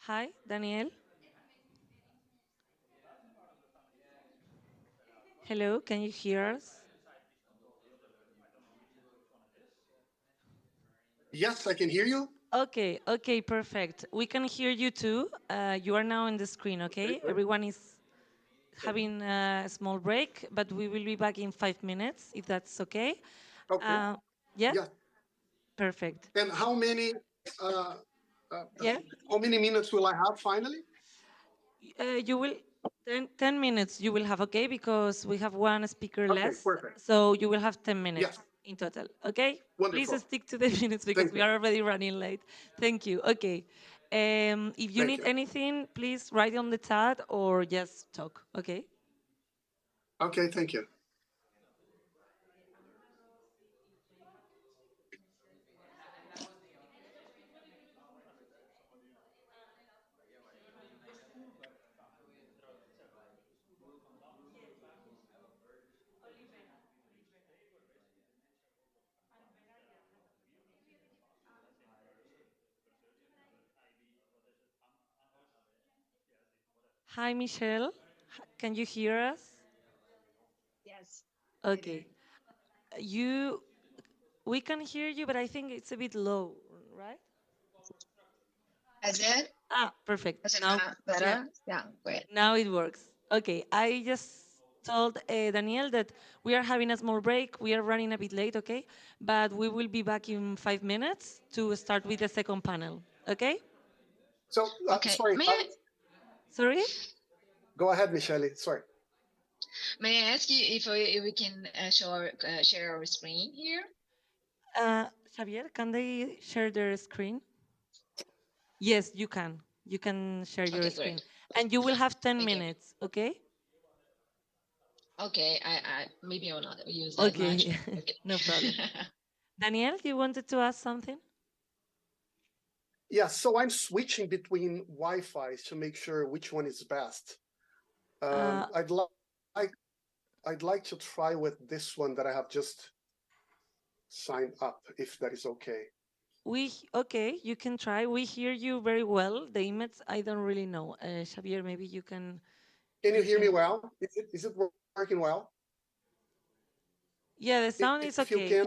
Hi, Daniel. Hello, can you hear us?
Yes, I can hear you.
Okay, okay, perfect. We can hear you too. You are now on the screen, okay?
Great.
Everyone is having a small break, but we will be back in 5 minutes, if that's okay.
Okay.
Yeah?
Yeah.
Perfect.
And uh,
Yeah?
how many minutes will I have finally?
You will, 10 minutes you will have, okay? Because we have one speaker
Okay,
less,
perfect.
so you will have 10 minutes
Yes.
in total, okay? Please
Wonderful.
stick to the minutes because
Thank
we
you.
are already running late. Thank you, okay. If you
Thank
need
you.
anything, please write on the chat or just talk, okay?
Okay, thank you.
Hi, Michelle. Can you hear us?
Yes.
Okay. You, we can hear you, but I think it's a bit low, right?
Is it?
Ah, perfect.
Is it
Now,
not better?
yeah,
Yeah, great.
now it works. Okay, I just told Daniel that we are having a small break. We are running a bit late, okay? But we will be back in 5 minutes to start with the second panel, okay?
So,
Okay.
sorry.
Sorry?
Go ahead, Michele. Sorry.
May I ask you if we can share our screen here?
Xavier, can they share their screen? Yes, you can. You can share your
Okay,
screen.
great.
And you will have 10
Thank you.
minutes, okay?
Okay, I maybe I'll not use that much.
Okay,
Okay.
no problem. Daniel, you wanted to ask something?
Yeah, so I'm switching between Wi-Fi's to make sure which one is best. I'd like to try with this one that I have just signed up, if that is okay.
Okay, you can try. We hear you very well. The image, I don't really know. Xavier, maybe you can.
Can you hear me well? Is it working well?
Yeah, the sound is
If you
okay.
can.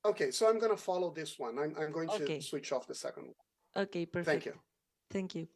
Okay, so I'm going to follow this one. I'm going to switch off the second one.
Okay, perfect.
Thank you.
Thank you.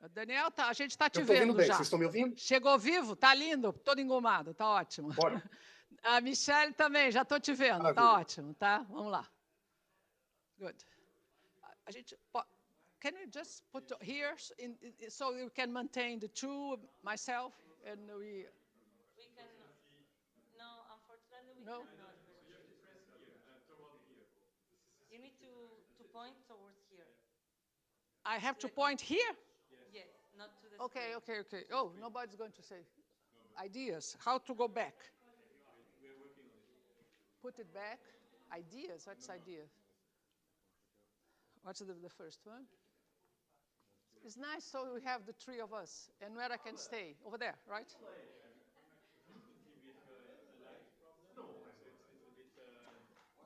Daniel, tá, a gente está te
Eu estou ouvindo
vendo
bem,
já.
vocês estão me ouvindo?
Chegou vivo? Tá lindo, todo engomado, tá ótimo.
Bora.
A Michelle também, já estou te vendo, tá
Maravilha.
ótimo, tá? Vamos lá. Good. A gente, can you just put here so you can maintain the two, myself, and we...
We can, no, unfortunately we
No?
cannot. You need to point towards here.
I have to point here?
Yes, not to the
Okay,
screen.
okay. Oh, nobody's going to say ideas. How to go back? Put it back. Ideas. What's ideas? What's the first one? It's nice, so we have the three of us, and where I can stay over there, right?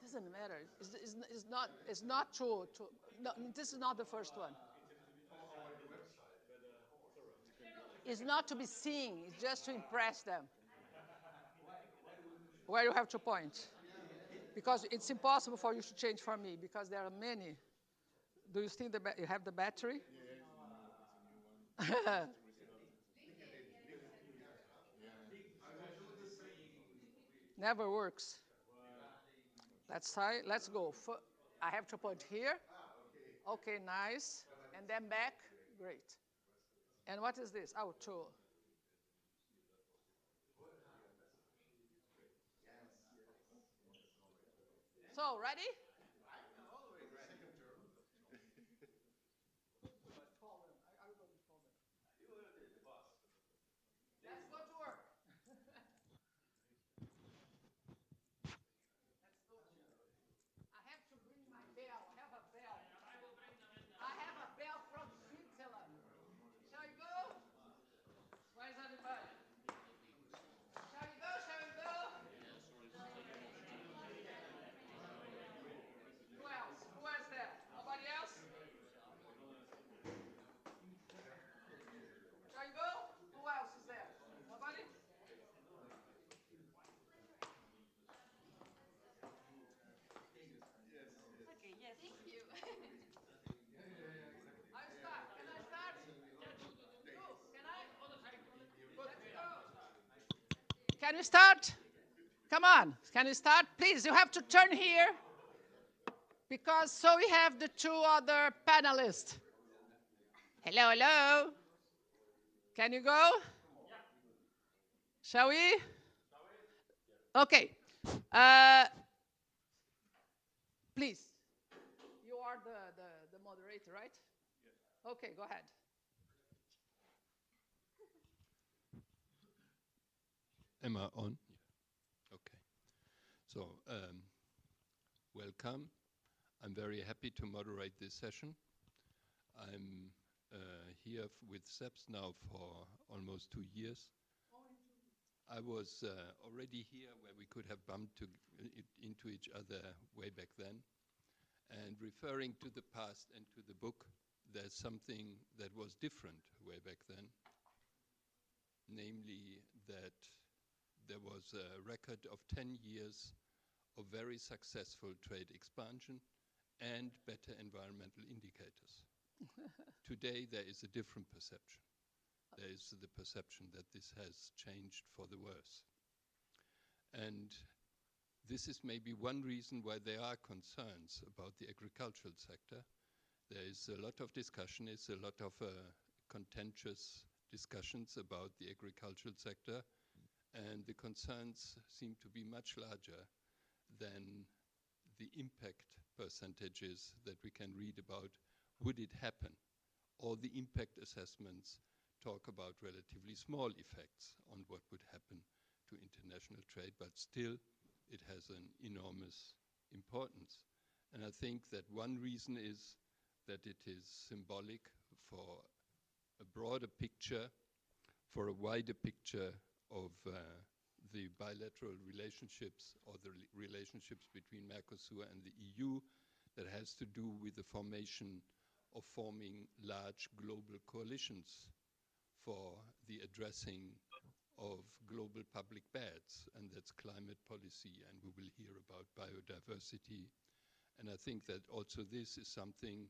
Doesn't matter. It's not true. No, this is not the first one. It's not to be seen. It's just to impress them. Where you have to point. Because it's impossible for you to change for me, because there are many. Do you think you have the battery? Never works. Let's try. Let's go. I have to point here. Okay, nice. And then back. Great. And what is this? Oh, two. So, ready? Let's go to work. I have to bring my bell. I have a bell. I have a bell from Switzerland. Shall we go? Where's everybody? Shall we go? Shall we go? Who else? Who is there? Nobody else? Shall we go? Who else is there? Nobody?
Okay, yes.
Thank you.
I start. Can I start? You? Can I? Let's go. Can we start? Come on. Can we start? Please, you have to turn here. Because so we have the two other panelists. Hello, hello. Can you go? Shall we? Okay. Please. You are the moderator, right? Yes. Okay, go ahead.
Am I on? Okay. So, welcome. I'm very happy to moderate this session. I'm here with SEPS now for almost 2 years. I was already here where we could have bumped into each other way back then. And referring to the past and to the book, there's something that was different way back then. Namely that there was a record of 10 years of very successful trade expansion and better environmental indicators. Today there is a different perception. There is the perception that this has changed for the worse. And this is maybe one reason why there are concerns about the agricultural sector. There is a lot of discussion, it's a lot of contentious discussions about the agricultural sector, and the concerns seem to be much larger than the impact percentages that we can read about. Would it happen? Or the impact assessments talk about relatively small effects on what would happen to international trade, but still it has an enormous importance. And I think that one reason is that it is symbolic for a broader picture, for a wider picture of the bilateral relationships or the relationships between Mercosur and the EU that has to do with the formation of forming large global coalitions for the addressing of global public bads, and that's climate policy, and we will hear about biodiversity. And I think that also this is something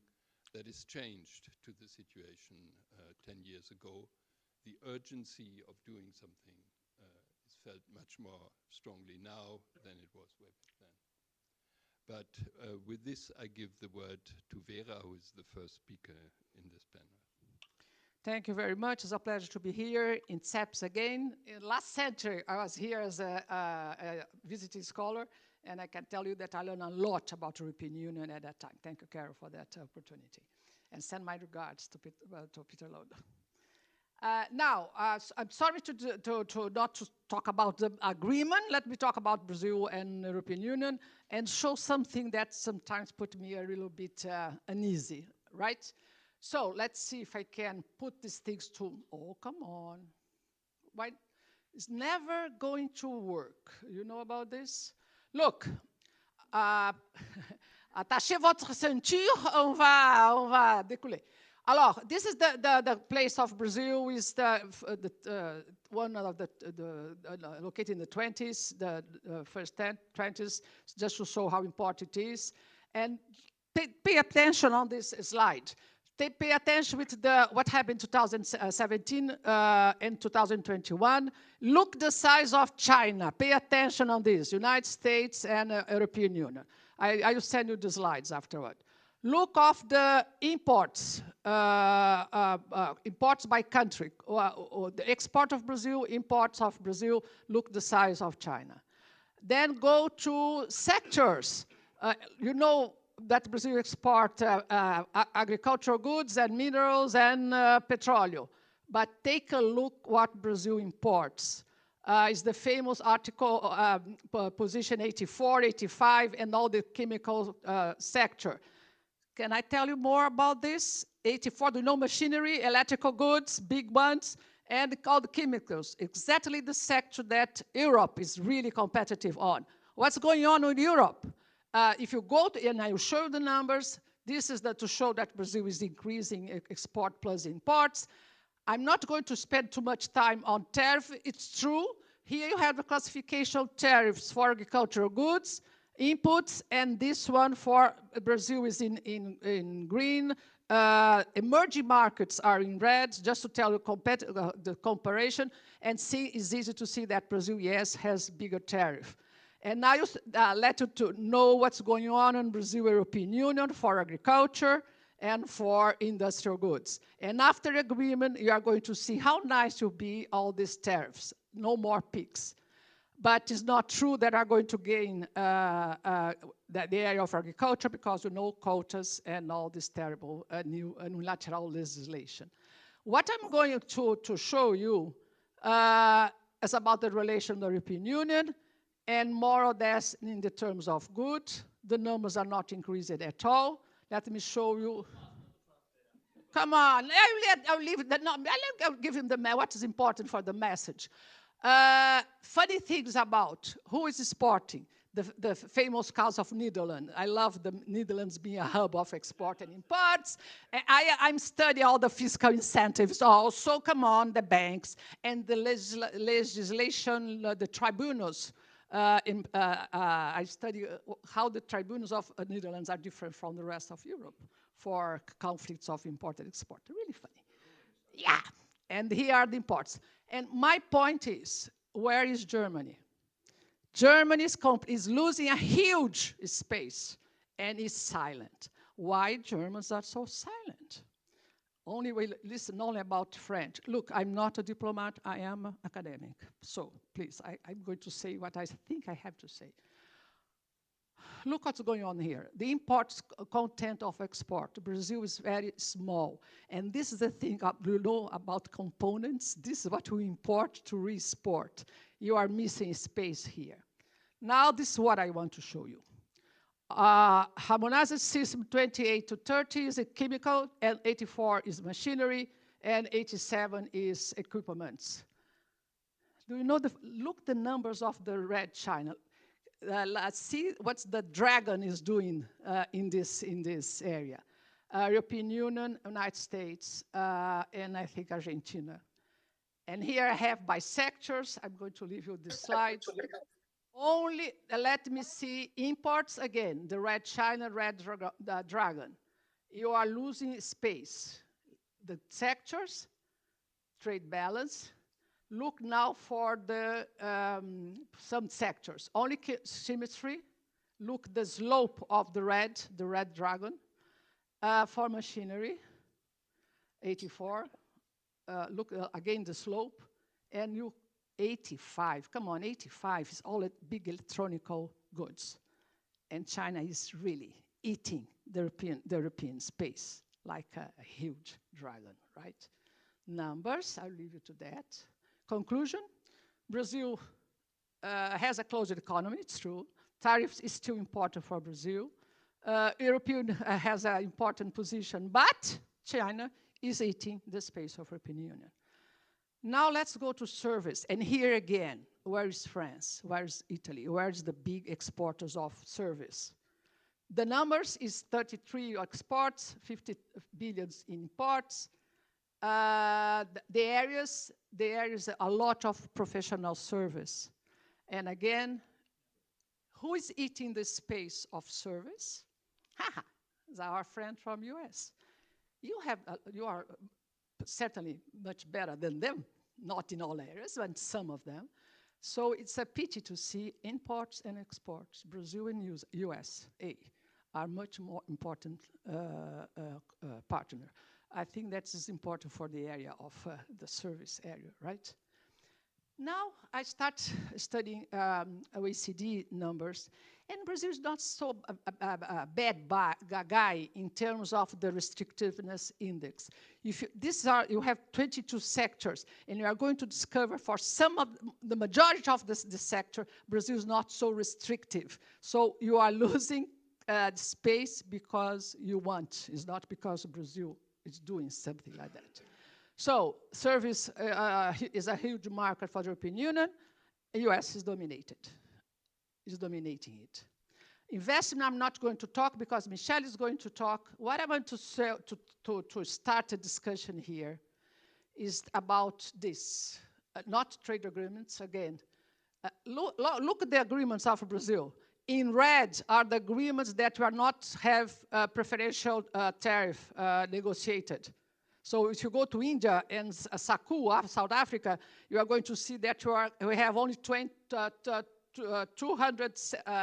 that is changed to the situation 10 years ago. The urgency of doing something is felt much more strongly now than it was way back then. But with this, I give the word to Vera, who is the first speaker in this panel.
Thank you very much. It's a pleasure to be here in CEPS again. In last century, I was here as a visiting scholar, and I can tell you that I learned a lot about the European Union at that time. Thank you, Carol, for that opportunity. And send my regards to Peter Lode. Now, I'm sorry to not to talk about the agreement. Let me talk about Brazil and the European Union and show something that sometimes put me a little bit uneasy, right? So let's see if I can put these things to, oh, come on. Why? It's never going to work. You know about this? Look, attachez votre ceinture, on va décoller. Alors, this is the place of Brazil, is one of the located in the 20s, the first 20s, just to show how important it is. And pay attention on this slide. Pay attention with what happened in 2017 and 2021. Look the size of China. Pay attention on this, United States and European Union. I will send you the slides afterward. Look of the imports, imports by country, or the export of Brazil, imports of Brazil, look the size of China. Then go to sectors. You know that Brazil export agricultural goods and minerals and petroleum. But take a look what Brazil imports. Is the famous article, position 84, 85, and all the chemical sector. Can I tell you more about this? 84, do you know machinery, electrical goods, big ones, and all the chemicals. Exactly the sector that Europe is really competitive on. What's going on in Europe? If you go to, and I will show you the numbers, this is to show that Brazil is increasing export plus imports. I'm not going to spend too much time on tariff. It's true. Here you have the classification of tariffs for agricultural goods, inputs, and this one for Brazil is in green. Emerging markets are in red, just to tell you the comparison, and it's easy to see that Brazil, yes, has bigger tariff. And now you let you to know what's going on in Brazil European Union for agriculture and for industrial goods. And after the agreement, you are going to see how nice will be all these tariffs. No more peaks. But it's not true that are going to gain the area of agriculture because you know quotas and all this terrible new unilateral legislation. What I'm going to show you is about the relation of the European Union, and more or less in the terms of good. The numbers are not increasing at all. Let me show you. Come on, I'll leave the number. I'll give him what is important for the message. Funny things about who is exporting. The famous case of Netherlands. I love the Netherlands being a hub of export and imports. I'm studying all the fiscal incentives also. Come on, the banks and the legislation, the tribunals. I study how the tribunals of Netherlands are different from the rest of Europe for conflicts of import and export. Really funny. Yeah, and here are the imports. And my point is, where is Germany? Germany is losing a huge space and is silent. Why Germans are so silent? Only we listen only about French. Look, I'm not a diplomat, I am an academic. So please, I'm going to say what I think I have to say. Look what's going on here. The import content of export. Brazil is very small. And this is the thing you know about components. This is what we import to re-export. You are missing space here. Now this is what I want to show you. Harmonized system 28 to 30 is a chemical, and 84 is machinery, and 87 is equipments. Do you know look the numbers of the red China. Let's see what the dragon is doing in this area. European Union, United States, and I think Argentina. And here I have by sectors. I'm going to leave you this slide. Only, let me see imports again, the red China, red dragon. you are losing space. The sectors, trade balance. Look now for the some sectors. Only symmetry. Look the slope of the red dragon. For machinery, 84. Look again the slope, and you 85. Come on, 85 is all big electronical goods, and China is really eating the European space like a huge dragon, right? Numbers, I'll leave you to that. Conclusion, Brazil has a closed economy, it's true. Tariffs is still important for Brazil. European has an important position, but China is eating the space of European Union. Now let's go to service. And here again, where is France? Where is Italy? Where is the big exporters of service? The numbers is 33 exports, 50 billions in imports. There is a lot of professional service. And again, who is eating the space of service? Haha, it's our friend from US. You are certainly much better than them, not in all areas, but some of them. So it's a pity to see imports and exports, Brazil and USA, are much more important partner. I think that is important for the area of the service area, right? Now I start studying OECD numbers, and Brazil is not so bad guy in terms of the restrictiveness index. You have 22 sectors, and you are going to discover for some of the majority of this sector, Brazil is not so restrictive. So you are losing space because you want. It's not because Brazil is doing something like that. So service is a huge market for the European Union. The US is dominating it. Investment, I'm not going to talk because Michelle is going to talk. What I want to say to start a discussion here is about this, not trade agreements again. Look at the agreements of Brazil. In red are the agreements that will not have preferential tariff negotiated. So if you go to India and SACU, South Africa, you are going to see that we have only 200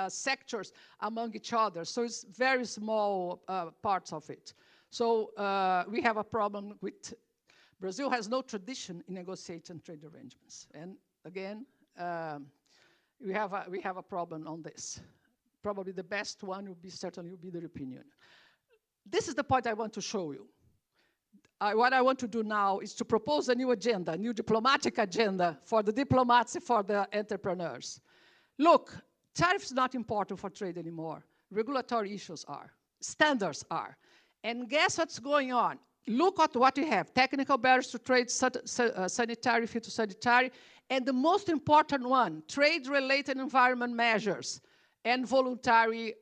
sectors among each other. So it's very small parts of it. So we have a problem with, Brazil has no tradition in negotiating trade arrangements. And again, we have a problem on this. Probably the best one certainly will be the European Union. This is the point I want to show you. What I want to do now is to propose a new agenda, a new diplomatic agenda for the diplomats, for the entrepreneurs. Look, tariffs are not important for trade anymore. Regulatory issues are. Standards are. And guess what's going on? Look at what we have. Technical barriers to trade, sanitary, phytosanitary, and the most important one, trade-related environment measures and voluntary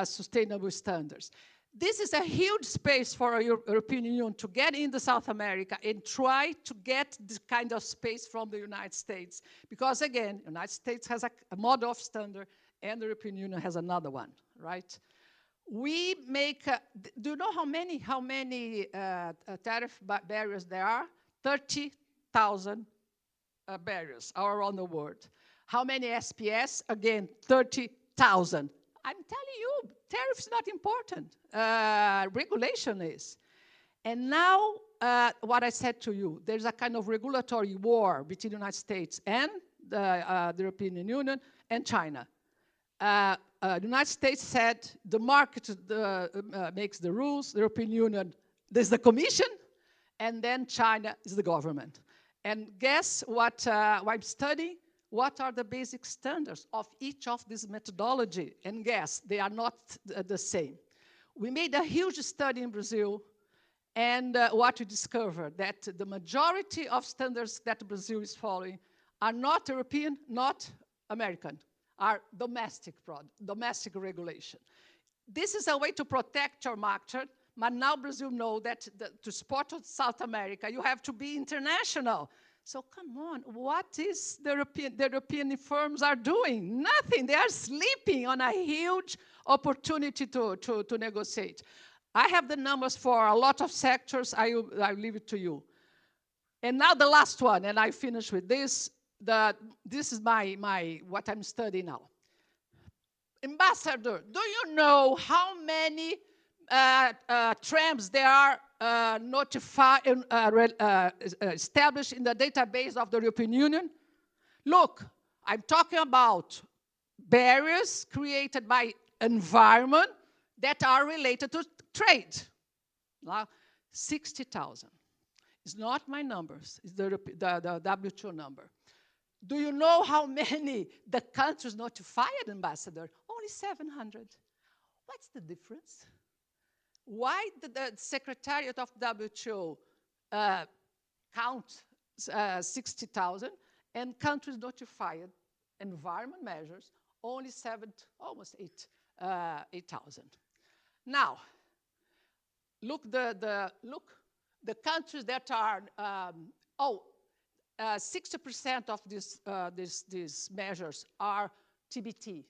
sustainable standards. This is a huge space for a European Union to get into South America and try to get this kind of space from the United States. Because again, the United States has a model of standard and the European Union has another one, right? We make, do you know how many tariff barriers there are? 30,000 barriers all around the world. How many SPS? Again, 30,000. I'm telling you, tariffs not important. Regulation is. And now, what I said to you, there's a kind of regulatory war between the United States and the European Union and China. The United States said the market makes the rules, the European Union, there's the Commission, and then China is the government. And guess what I'm studying? What are the basic standards of each of these methodology? And guess, they are not the same. We made a huge study in Brazil, and what we discovered, that the majority of standards that Brazil is following are not European, not American, are domestic regulation. This is a way to protect your market, but now Brazil knows that to support South America, you have to be international. So come on, what is the European firms are doing? Nothing. They are sleeping on a huge opportunity to negotiate. I have the numbers for a lot of sectors. I leave it to you. And now the last one, and I finish with this. This is what I'm studying now. Ambassador, do you know how many trams there are established in the database of the European Union? Look, I'm talking about barriers created by environment that are related to trade. Now, 60,000. It's not my numbers, it's the WTO number. Do you know how many the countries notified, Ambassador? Only 700. What's the difference? Why did the Secretariat of WTO count 60,000 and countries notified environment measures only almost 8,000? Now, look the countries that are 60% of these measures are TBT.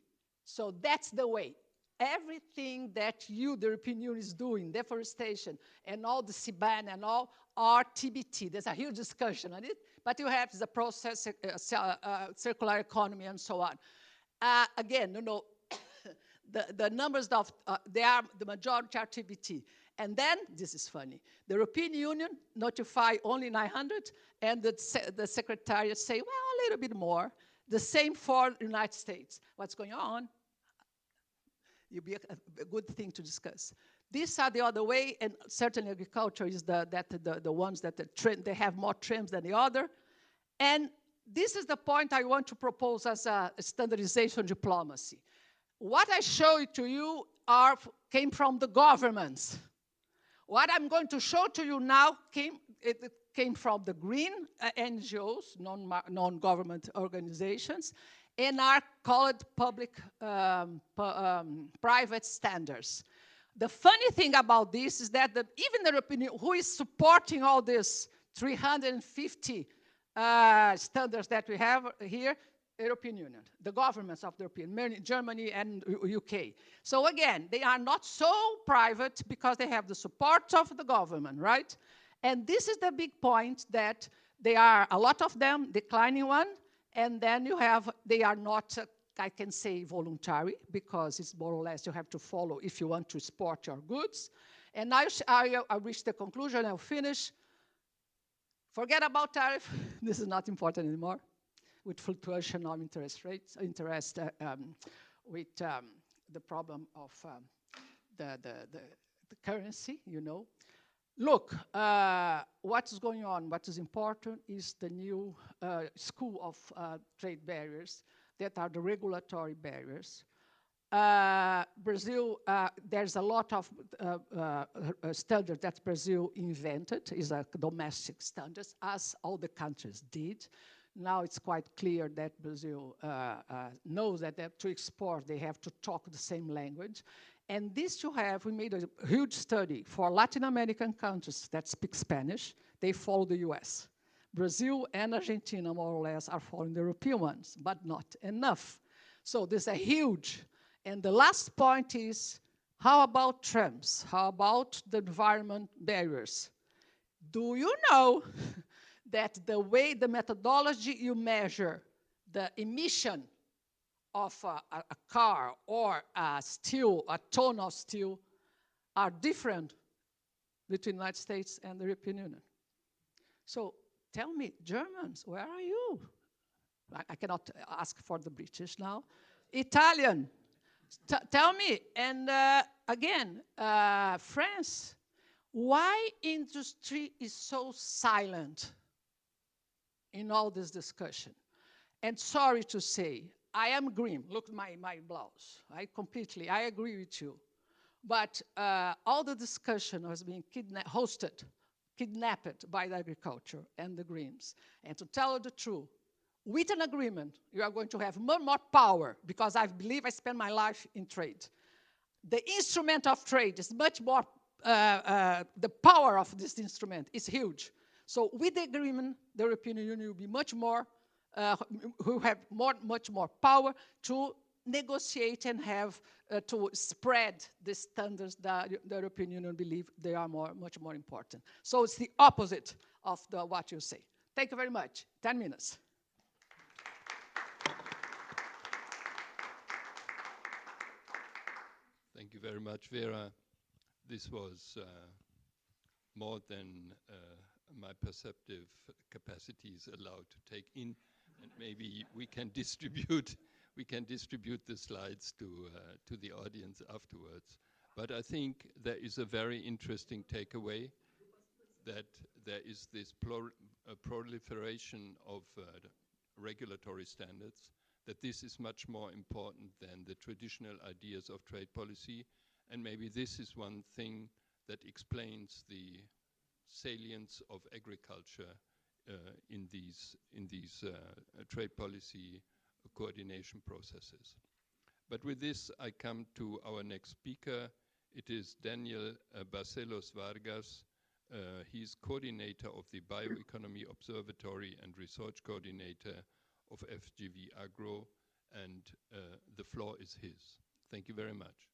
So that's the way. Everything that the European Union is doing, deforestation, and all the CBAN and all, are TBT. There's a huge discussion on it, but you have the process, circular economy, and so on. Again, the numbers of, the majority are TBT. And then, this is funny, the European Union notify only 900, and the Secretariat say, well, a little bit more. The same for the United States. What's going on? It'll be a good thing to discuss. These are the other way, and certainly agriculture is the ones that they have more trends than the other. And this is the point I want to propose as a standardization diplomacy. What I show to you came from the governments. What I'm going to show to you now came from the green NGOs, non-government organizations, and are called private standards. The funny thing about this is that even the European Union, who is supporting all these 350 standards that we have here, European Union, the governments of the European Union, Germany and UK. So again, they are not so private because they have the support of the government, right? And this is the big point, that there are a lot of them, declining one, and then you have, they are not, I can say, voluntary, because it's more or less you have to follow if you want to export your goods. And I reach the conclusion, I'll finish. Forget about tariff, this is not important anymore, with fluctuation of interest rates, with the problem of the currency, Look, what is going on, what is important is the new school of trade barriers that are the regulatory barriers. Brazil, there's a lot of standards that Brazil invented, is a domestic standards, as all the countries did. Now it's quite clear that Brazil knows that to export, they have to talk the same language. And this we made a huge study for Latin American countries that speak Spanish. They follow the US. Brazil and Argentina, more or less, are following the European ones, but not enough. So there's a huge. And the last point is, how about trends? How about the environment barriers? Do you know that the way, the methodology you measure the emission of a car or a ton of steel are different between the United States and the European Union? So tell me, Germans, where are you? I cannot ask for the British now. Italian, tell me. And again, France, why industry is so silent in all this discussion? And sorry to say, I am green. Look at my blouse. I agree with you. But all the discussion was being kidnapped by the agriculture and the Greens. And to tell you the truth, with an agreement, you are going to have more power, because I believe I spent my life in trade. The instrument of trade is much more, the power of this instrument is huge. So with the agreement, the European Union will be much more, who have much more power to negotiate and have to spread the standards that the European Union believe they are much more important. So it's the opposite of what you say. Thank you very much. 10 minutes.
Thank you very much, Vera. This was more than my perceptive capacities allowed to take in, and maybe we can distribute the slides to the audience afterwards. But I think there is a very interesting takeaway that there is this proliferation of regulatory standards, that this is much more important than the traditional ideas of trade policy. And maybe this is one thing that explains the salience of agriculture in these trade policy coordination processes. But with this, I come to our next speaker. It is Daniel Barcelos Vargas. He's coordinator of the Bioeconomy Observatory and research coordinator of FGV Agro, and the floor is his. Thank you very much.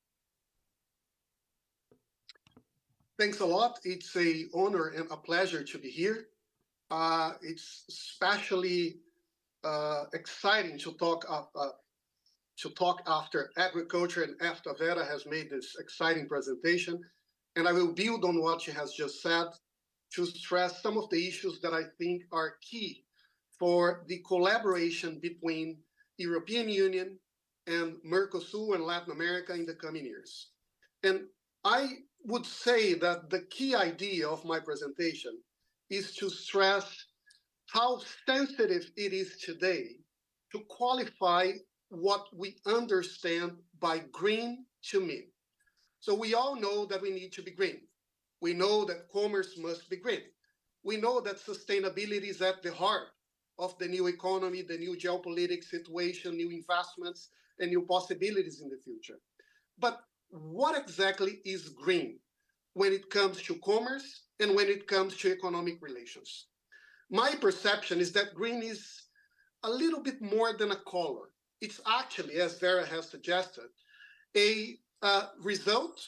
Thanks a lot. It's an honor and a pleasure to be here. It's especially exciting to talk after agriculture and after Vera has made this exciting presentation. And I will build on what she has just said to stress some of the issues that I think are key for the collaboration between European Union and Mercosur and Latin America in the coming years. And I would say that the key idea of my presentation is to stress how sensitive it is today to qualify what we understand by green to mean. So we all know that we need to be green. We know that commerce must be green. We know that sustainability is at the heart of the new economy, the new geopolitical situation, new investments, and new possibilities in the future. But what exactly is green when it comes to commerce and when it comes to economic relations? My perception is that green is a little bit more than a color. It's actually, as Vera has suggested, a result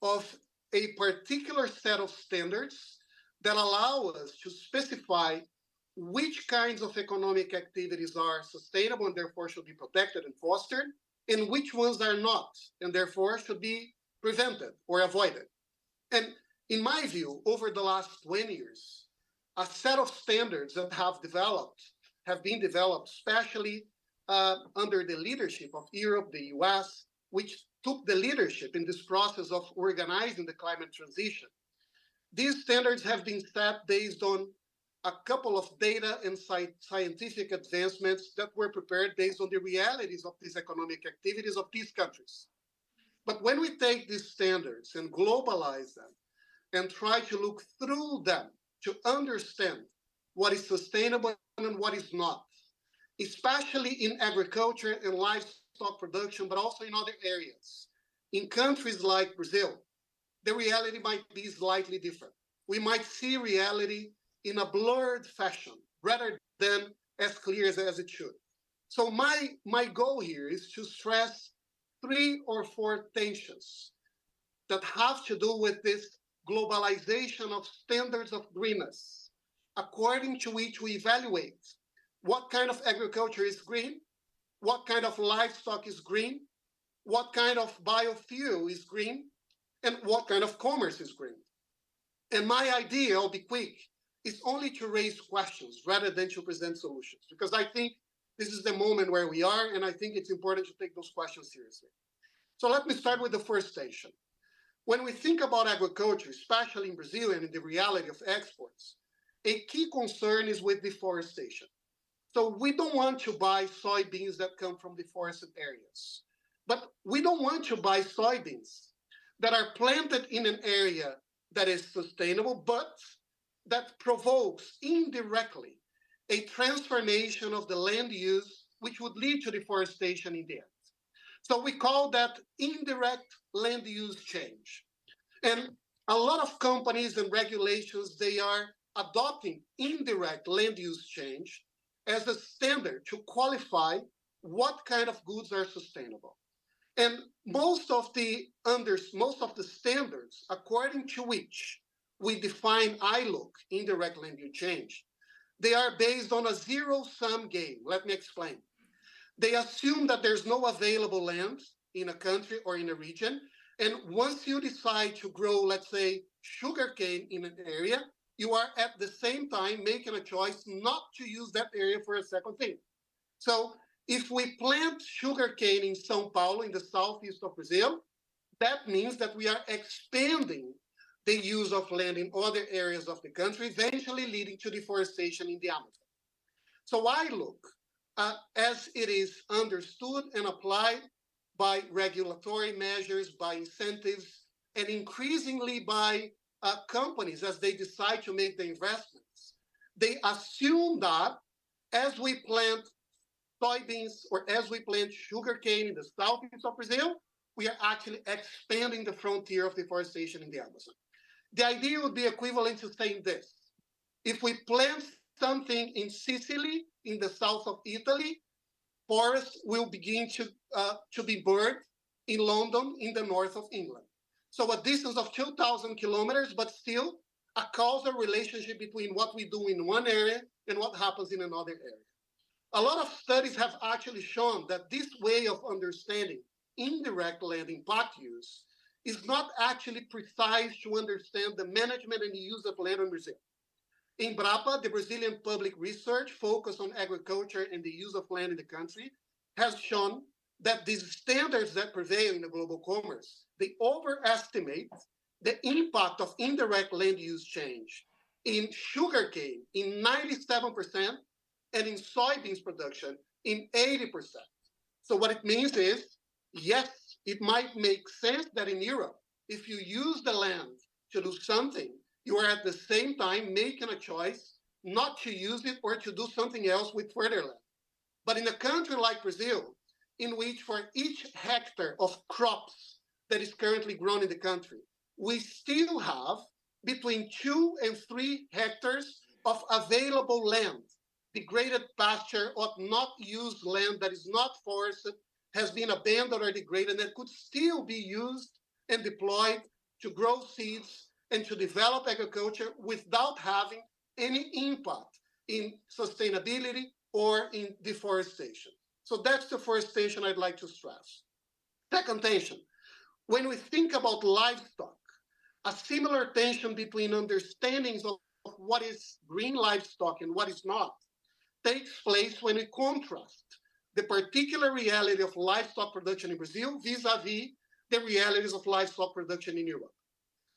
of a particular set of standards that allow us to specify which kinds of economic activities are sustainable and therefore should be protected and fostered, and which ones are not, and therefore should be prevented or avoided. And in my view, over the last 20 years, a set of standards that have been developed, especially under the leadership of Europe, the US, which took the leadership in this process of organizing the climate transition. These standards have been set based on a couple of data and scientific advancements that were prepared based on the realities of these economic activities of these countries. But when we take these standards and globalize them and try to look through them to understand what is sustainable and what is not, especially in agriculture and livestock production, but also in other areas. In countries like Brazil, the reality might be slightly different. We might see reality in a blurred fashion rather than as clear as it should. So my goal here is to stress 3 or 4 tensions that have to do with this globalization of standards of greenness, according to which we evaluate what kind of agriculture is green, what kind of livestock is green, what kind of biofuel is green, and what kind of commerce is green. And my idea, I'll be quick, is only to raise questions rather than to present solutions, because I think this is the moment where we are, and I think it's important to take those questions seriously. So let me start with the first tension. When we think about agriculture, especially in Brazil and in the reality of exports, a key concern is with deforestation. So we don't want to buy soybeans that come from deforested areas, but we don't want to buy soybeans that are planted in an area that is sustainable, but that provokes indirectly a transformation of the land use, which would lead to deforestation in the end. So we call that indirect land use change. And a lot of companies and regulations, they are adopting indirect land use change as a standard to qualify what kind of goods are sustainable. And most of the standards according to which we define ILUC, indirect land use change, they are based on a zero-sum game. Let me explain. They assume that there's no available land in a country or in a region. And once you decide to grow, let's say, sugarcane in an area, you are at the same time making a choice not to use that area for a second thing. So if we plant sugarcane in São Paulo, in the southeast of Brazil, that means that we are expanding the use of land in other areas of the country, eventually leading to deforestation in the Amazon. So ILUC, as it is understood and applied by regulatory measures, by incentives, and increasingly by companies as they decide to make the investments, they assume that as we plant soybeans or as we plant sugarcane in the southeast of Brazil, we are actually expanding the frontier of deforestation in the Amazon. The idea would be equivalent to saying this. If we plant something in Sicily, in the south of Italy, forests will begin to be burned in London, in the north of England. So a distance of 2,000 kilometers, but still a causal relationship between what we do in one area and what happens in another area. A lot of studies have actually shown that this way of understanding indirect land impact use is not actually precise to understand the management and use of land in Brazil. Embrapa, the Brazilian public research focused on agriculture and the use of land in the country, has shown that these standards that prevail in the global commerce, they overestimate the impact of indirect land use change in sugarcane in 97% and in soybeans production in 80%. So what it means is, yes, it might make sense that in Europe, if you use the land to do something, you are at the same time making a choice not to use it or to do something else with further land. But in a country like Brazil, in which for each hectare of crops that is currently grown in the country, we still have between 2 and 3 hectares of available land, degraded pasture or not used land that is not forested, has been abandoned or degraded, and could still be used and deployed to grow seeds and to develop agriculture without having any impact in sustainability or in deforestation. So that's the first tension I'd like to stress. Second tension, when we think about livestock, a similar tension between understandings of what is green livestock and what is not takes place when we contrast the particular reality of livestock production in Brazil vis-a-vis the realities of livestock production in Europe.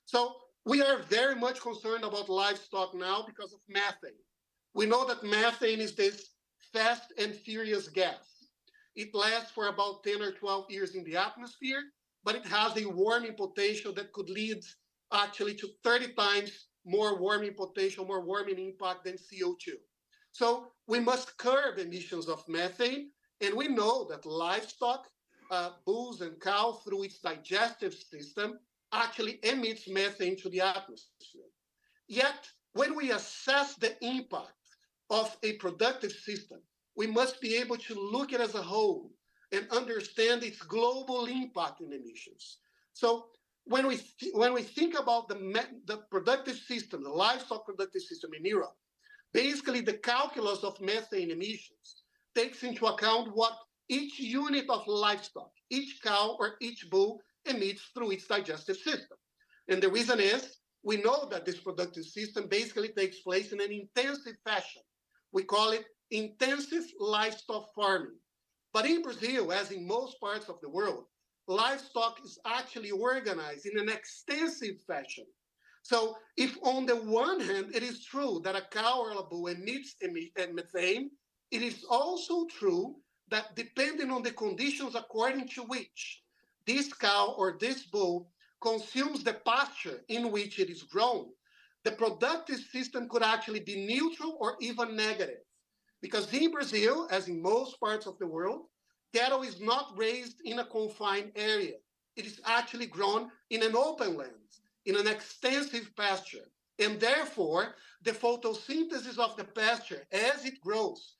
So we are very much concerned about livestock now because of methane. We know that methane is this fast and furious gas. It lasts for about 10 or 12 years in the atmosphere, but it has a warming potential that could lead actually to 30 times more warming potential, more warming impact than CO2. So we must curb emissions of methane. And we know that livestock, bulls and cows, through its digestive system, actually emits methane to the atmosphere. Yet, when we assess the impact of a productive system, we must be able to look at it as a whole and understand its global impact in emissions. So when we think about the productive system, the livestock productive system in Europe, basically the calculus of methane emissions takes into account what each unit of livestock, each cow or each bull emits through its digestive system. And the reason is, we know that this productive system basically takes place in an intensive fashion. We call it intensive livestock farming. But in Brazil, as in most parts of the world, livestock is actually organized in an extensive fashion. So if on the one hand, it is true that a cow or a bull emits methane, it is also true that depending on the conditions according to which this cow or this bull consumes the pasture in which it is grown, the productive system could actually be neutral or even negative. Because in Brazil, as in most parts of the world, cattle is not raised in a confined area. It is actually grown in an open land, in an extensive pasture. And therefore, the photosynthesis of the pasture, as it grows,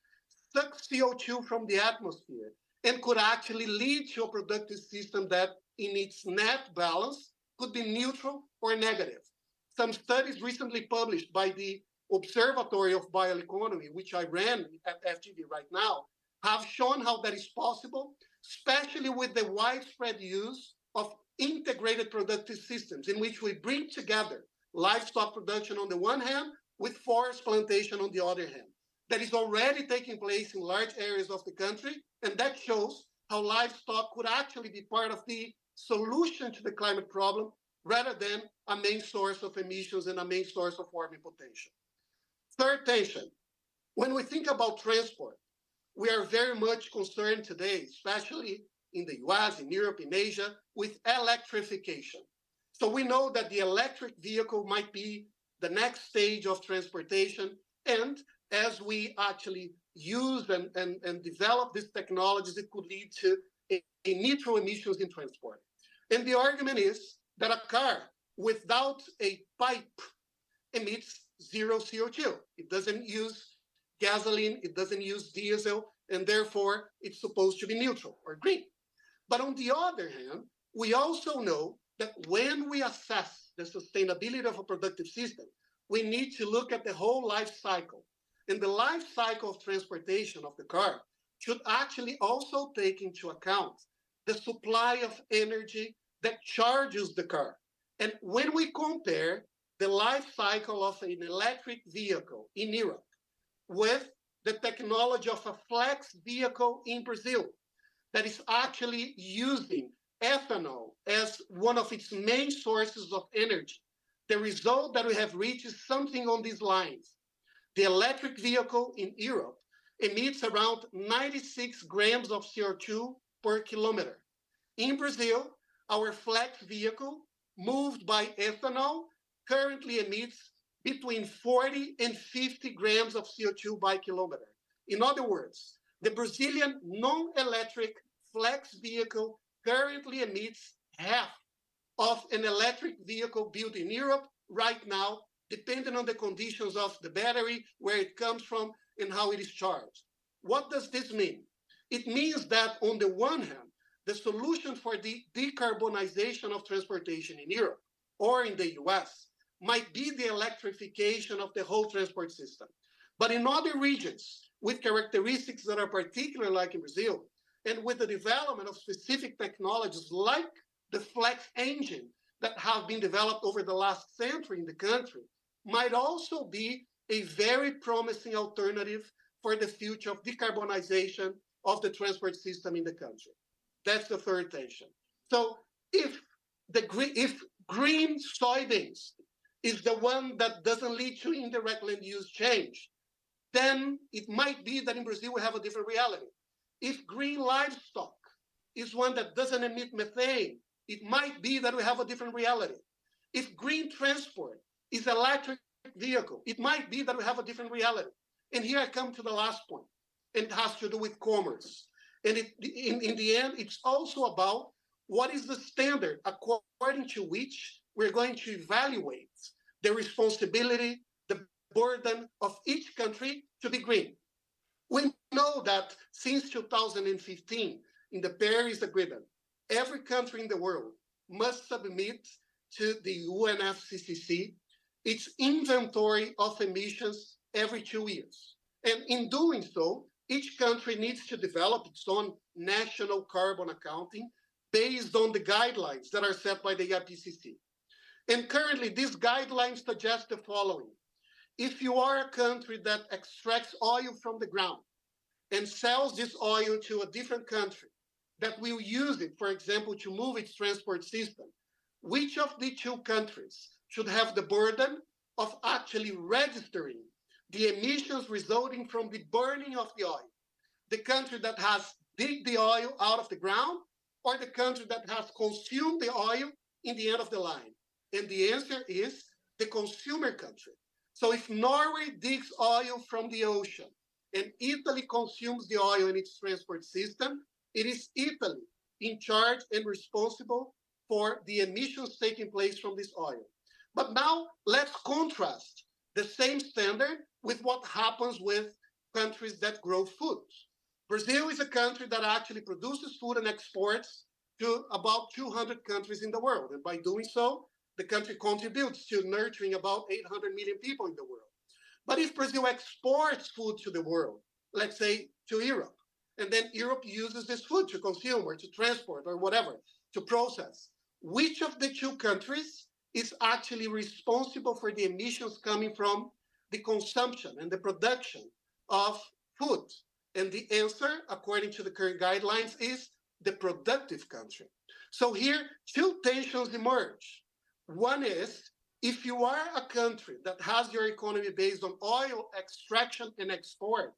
suck CO2 from the atmosphere and could actually lead to a productive system that in its net balance could be neutral or negative. Some studies recently published by the Observatory of Bioeconomy, which I ran at FGV right now, have shown how that is possible, especially with the widespread use of integrated productive systems in which we bring together livestock production on the one hand with forest plantation on the other hand. That is already taking place in large areas of the country, and that shows how livestock could actually be part of the solution to the climate problem rather than a main source of emissions and a main source of warming potential. Third tension, when we think about transport, we are very much concerned today, especially in the US, in Europe, in Asia, with electrification. So we know that the electric vehicle might be the next stage of transportation. And as we actually use and develop these technologies, it could lead to a neutral emissions in transport. And the argument is that a car without a pipe emits zero CO2. It doesn't use gasoline, it doesn't use diesel, and therefore it's supposed to be neutral or green. But on the other hand, we also know that when we assess the sustainability of a productive system, we need to look at the whole life cycle. And the life cycle of transportation of the car should actually also take into account the supply of energy that charges the car. And when we compare the life cycle of an electric vehicle in Europe with the technology of a flex vehicle in Brazil that is actually using ethanol as one of its main sources of energy, the result that we have reached is something on these lines. The electric vehicle in Europe emits around 96 grams of CO2 per kilometer. In Brazil, our flex vehicle moved by ethanol currently emits between 40 and 50 grams of CO2 by kilometer. In other words, the Brazilian non-electric flex vehicle currently emits half of an electric vehicle built in Europe right now, depending on the conditions of the battery, where it comes from, and how it is charged. What does this mean? It means that on the one hand, the solution for the decarbonization of transportation in Europe or in the US might be the electrification of the whole transport system. But in other regions with characteristics that are particular, like in Brazil, and with the development of specific technologies like the flex engine that have been developed over the last century in the country, might also be a very promising alternative for the future of decarbonization of the transport system in the country. That's the third tension. So if green soybeans is the one that doesn't lead to indirect land use change, then it might be that in Brazil we have a different reality. If green livestock is one that doesn't emit methane, it might be that we have a different reality. If green transport is electric vehicle, it might be that we have a different reality. And here I come to the last point, and it has to do with commerce. And in the end, it's also about what is the standard according to which we're going to evaluate the responsibility, the burden of each country to be green. We know that since 2015, in the Paris Agreement, every country in the world must submit to the UNFCCC its inventory of emissions every 2 years. And in doing so, each country needs to develop its own national carbon accounting based on the guidelines that are set by the IPCC. And currently, these guidelines suggest the following. If you are a country that extracts oil from the ground and sells this oil to a different country that will use it, for example, to move its transport system, which of the two countries should have the burden of actually registering the emissions resulting from the burning of the oil? The country that has digged the oil out of the ground, or the country that has consumed the oil in the end of the line? And the answer is the consumer country. So if Norway digs oil from the ocean and Italy consumes the oil in its transport system, it is Italy in charge and responsible for the emissions taking place from this oil. But now let's contrast the same standard with what happens with
countries that grow food. Brazil is a country that actually produces food and exports to about 200 countries in the world. And by doing so, the country contributes to nurturing about 800 million people in the world. But if Brazil exports food to the world, let's say to Europe, and then Europe uses this food to consume or to transport or whatever, to process, which of the two countries is actually responsible for the emissions coming from the consumption and the production of food? And the answer, according to the current guidelines, is the productive country. So here, two tensions emerge. One is, if you are a country that has your economy based on oil extraction and export,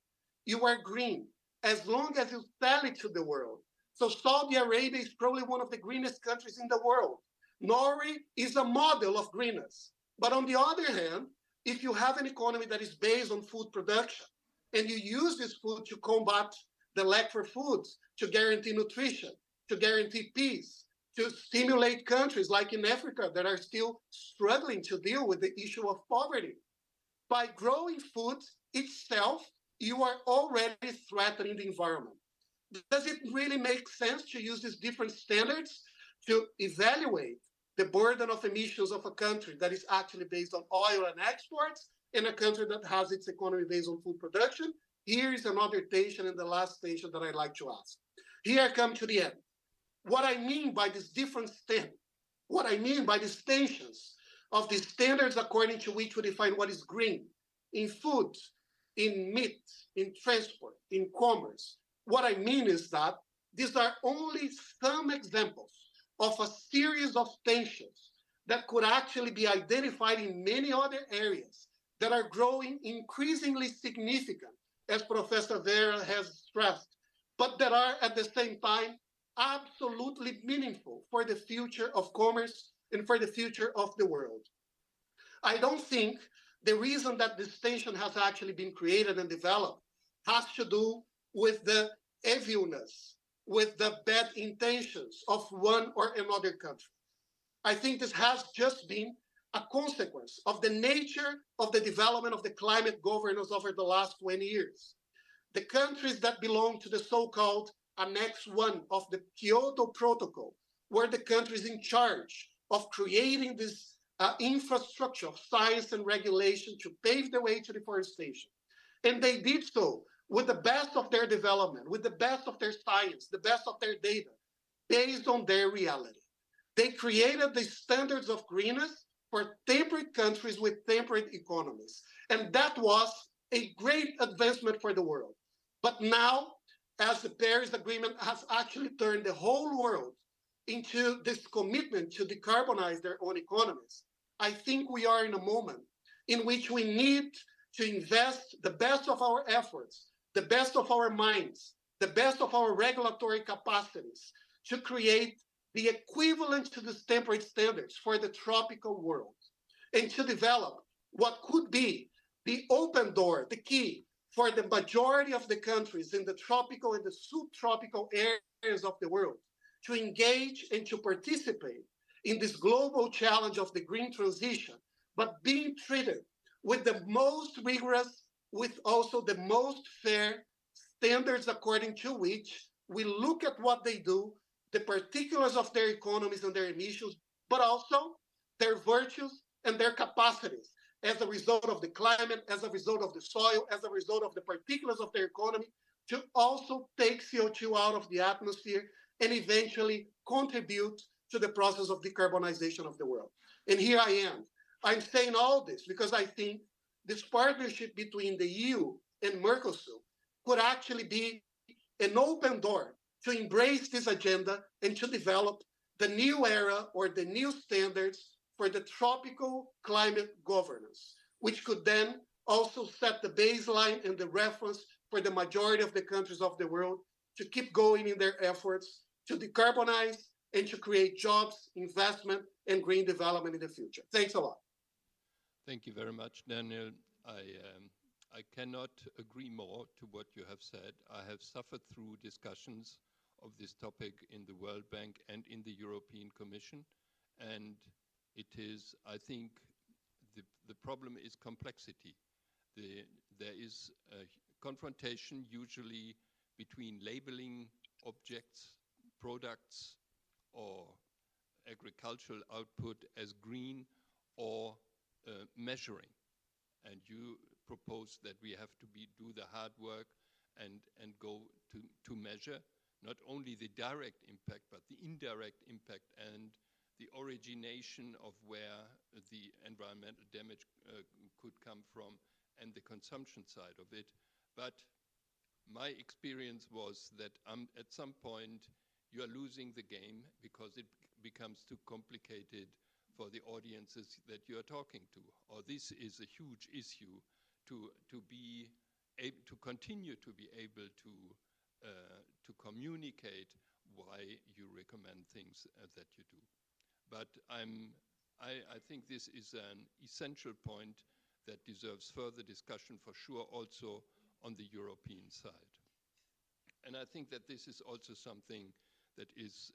you are green, as long as you sell it to the world. So Saudi Arabia is probably one of the greenest countries in the world. Norway is a model of greenness. But on the other hand, if you have an economy that is based on food production, and you use this food to combat the lack for foods, to guarantee nutrition, to guarantee peace, to stimulate countries like in Africa that are still struggling to deal with the issue of poverty. By growing food itself, you are already threatening the environment. Does it really make sense to use these different standards to evaluate the burden of emissions of a country that is actually based on oil and exports and a country that has its economy based on food production? Here is another tension and the last station that I'd like to ask. Here I come to the end. What I mean by this different standard, what I mean by these tensions of the standards according to which we define what is green in food, in meat, in transport, in commerce. What I mean is that these are only some examples of a series of tensions that could actually be identified in many other areas that are growing increasingly significant, as Professor Vera has stressed, but that are at the same time absolutely meaningful for the future of commerce and for the future of the world. I don't think the reason that this tension has actually been created and developed has to do with the evilness, with the bad intentions of one or another country. I think this has just been a consequence of the nature of the development of the climate governance over the last 20 years. The countries that belong to the so-called Annex 1 of the Kyoto Protocol were the countries in charge of creating this infrastructure of science and regulation to pave the way to deforestation. And they did so with the best of their development, with the best of their science, the best of their data, based on their reality. They created the standards of greenness for temperate countries with temperate economies. And that was a great advancement for the world. But now, as the Paris Agreement has actually turned the whole world into this commitment to decarbonize their own economies, I think we are in a moment in which we need to invest the best of our efforts, the best of our minds, the best of our regulatory capacities to create the equivalent to these temperate standards for the tropical world, and to develop what could be the open door, the key for the majority of the countries in the tropical and the subtropical areas of the world to engage and to participate in this global challenge of the green transition, but being treated with the most rigorous, with also the most fair standards according to which we look at what they do, the particulars of their economies and their emissions, but also their virtues and their capacities as a result of the climate, as a result of the soil, as a result of the particulars of their economy, to also take CO2 out of the atmosphere and eventually contribute to the process of decarbonization of the world. And here I am. I'm saying all this because I think this partnership between the EU and Mercosur could actually be an open door to embrace this agenda and to develop the new era or the new standards for the tropical climate governance, which could then also set the baseline and the reference for the majority of the countries of the world to keep going in their efforts to decarbonize and to create jobs, investment, and green development in the future. Thanks a lot.
Thank you very much, Daniel. I cannot agree more to what you have said. I have suffered through discussions of this topic in the World Bank and in the European Commission, and it is, I think, the problem is complexity. There is confrontation usually between labeling objects, products, or agricultural output as green, or measuring. And you propose that we have to do the hard work and go to measure not only the direct impact, but the indirect impact and the origination of where the environmental damage could come from and the consumption side of it. But my experience was that at some point you are losing the game because it becomes too complicated for the audiences that you are talking to. Or this is a huge issue to continue to be able to communicate why you recommend things that you do. But I think this is an essential point that deserves further discussion for sure, also on the European side. And I think that this is also something that is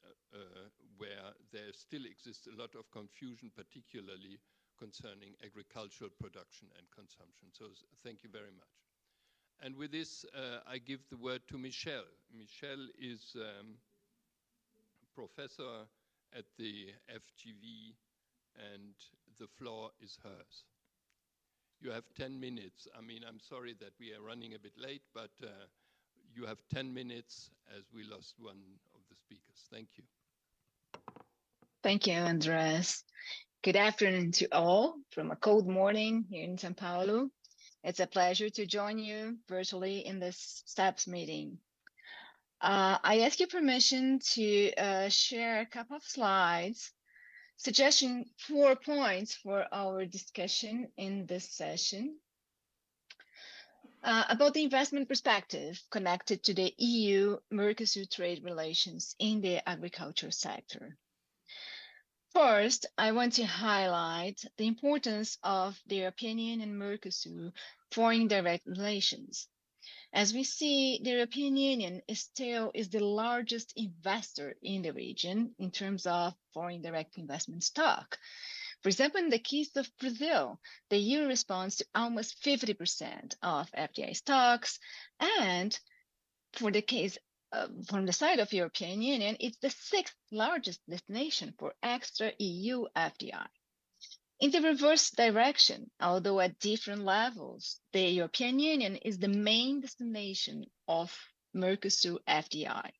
where there still exists a lot of confusion, particularly concerning agricultural production and consumption. So thank you very much. And with this, I give the word to Michelle. Michelle is professor at the FGV, and the floor is hers. You have 10 minutes. I mean, I'm sorry that we are running a bit late, but you have 10 minutes as we lost one of the speakers. Thank you.
Thank you, Andres. Good afternoon to all from a cold morning here in São Paulo. It's a pleasure to join you virtually in this STEPS meeting. I ask your permission to share a couple of slides, suggesting 4 points for our discussion in this session. About the investment perspective connected to the EU-Mercosur trade relations in the agriculture sector. First, I want to highlight the importance of the European Union and Mercosur foreign direct relations. As we see, the European Union is the largest investor in the region in terms of foreign direct investment stock. For example, in the case of Brazil, the EU responds to almost 50% of FDI stocks, and for the case from the side of European Union, it's the 6th largest destination for extra EU FDI. In the reverse direction, although at different levels, the European Union is the main destination of Mercosur FDI.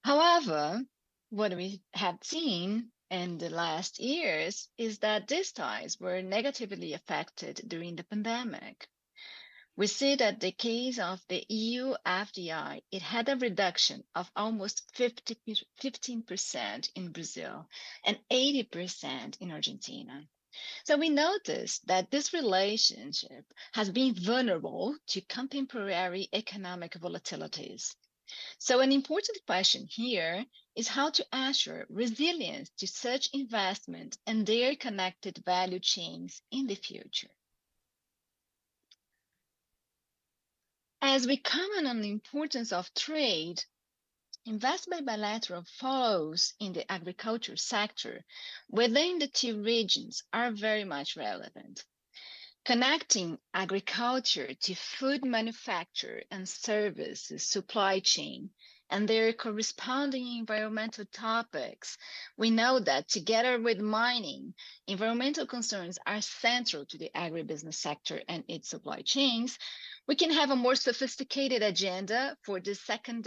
However, what we have seen in the last years is that these ties were negatively affected during the pandemic. We see that the case of the EU FDI, it had a reduction of almost 15% in Brazil and 80% in Argentina. So we notice that this relationship has been vulnerable to contemporary economic volatilities. So an important question here is how to assure resilience to such investment and their connected value chains in the future. As we comment on the importance of trade, investment bilateral flows in the agriculture sector within the two regions are very much relevant. Connecting agriculture to food manufacture and services supply chain and their corresponding environmental topics, we know that together with mining, environmental concerns are central to the agribusiness sector and its supply chains. We can have a more sophisticated agenda for the second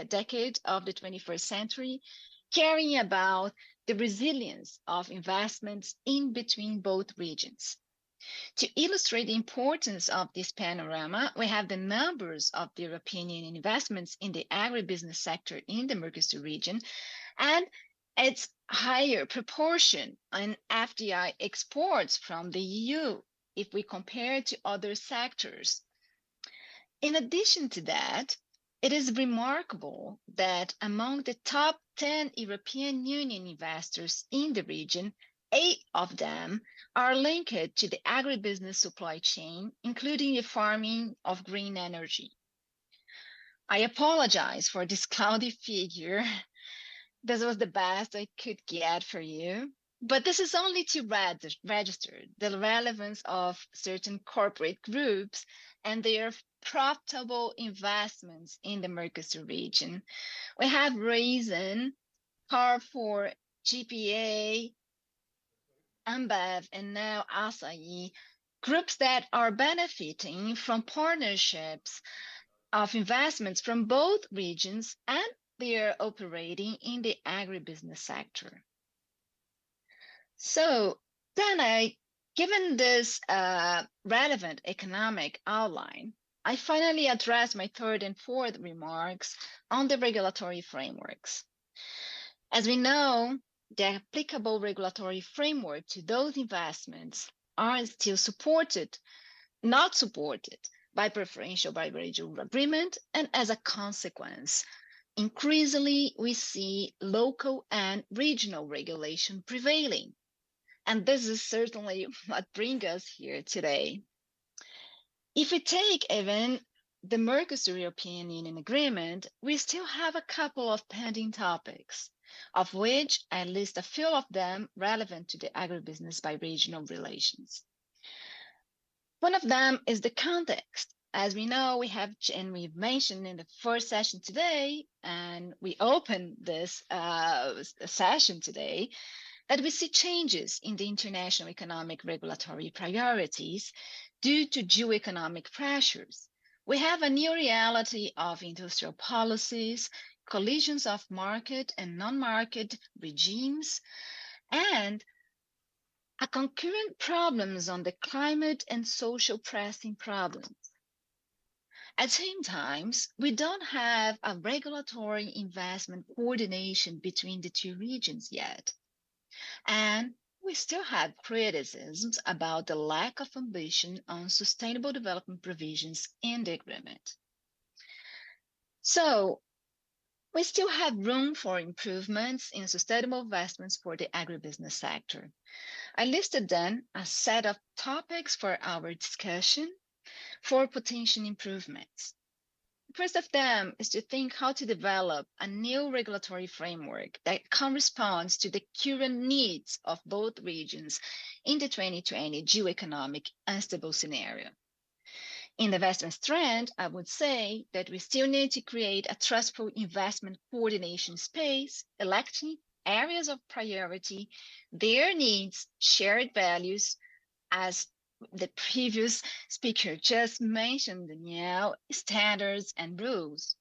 decade of the 21st century, caring about the resilience of investments in between both regions. To illustrate the importance of this panorama, we have the numbers of the European Union investments in the agribusiness sector in the Mercosur region and its higher proportion in FDI exports from the EU if we compare to other sectors. In addition to that, it is remarkable that among the top 10 European Union investors in the region, 8 of them are linked to the agribusiness supply chain, including the farming of green energy. I apologize for this cloudy figure. This was the best I could get for you. But this is only to register the relevance of certain corporate groups and their profitable investments in the Mercosur region. We have Raisin, Carrefour, GPA, Ambev, and now Asahi, groups that are benefiting from partnerships of investments from both regions, and they are operating in the agribusiness sector. So then given this relevant economic outline, I finally address my third and fourth remarks on the regulatory frameworks. As we know, the applicable regulatory framework to those investments are still not supported by preferential bilateral agreement, and as a consequence, increasingly we see local and regional regulation prevailing. And this is certainly what brings us here today. If we take even the Mercosur European Union Agreement, we still have a couple of pending topics, of which I list a few of them relevant to the agribusiness bi-regional relations. One of them is the context. As we know, we've mentioned in the first session today, and we opened this session today, that we see changes in the international economic regulatory priorities due to geoeconomic pressures. We have a new reality of industrial policies, collisions of market and non-market regimes, and a concurrent problems on the climate and social pressing problems. At the same time, we don't have a regulatory investment coordination between the two regions yet. And we still have criticisms about the lack of ambition on sustainable development provisions in the agreement. So we still have room for improvements in sustainable investments for the agribusiness sector. I listed then a set of topics for our discussion for potential improvements. First of them is to think how to develop a new regulatory framework that corresponds to the current needs of both regions in the 2020 geoeconomic unstable scenario. In the investment trend, I would say that we still need to create a trustful investment coordination space, electing areas of priority, their needs, shared values, as the previous speaker just mentioned, Danielle, standards and rules.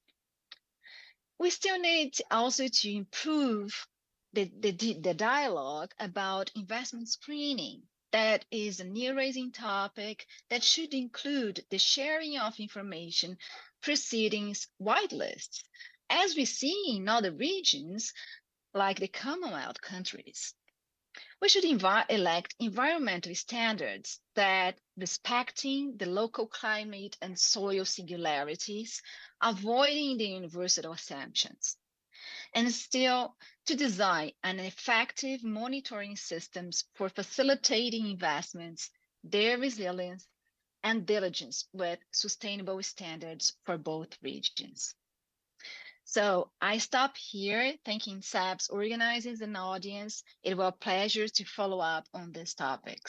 We still need also to improve the dialogue about investment screening. That is a new raising topic that should include the sharing of information preceding whitelists, as we see in other regions like the Commonwealth countries. We should elect environmental standards that respecting the local climate and soil singularities, avoiding the universal assumptions, and still to design an effective monitoring systems for facilitating investments, their resilience and diligence with sustainable standards for both regions. So I stop here, thanking SAB's organizers and audience. It was a pleasure to follow up on this topic.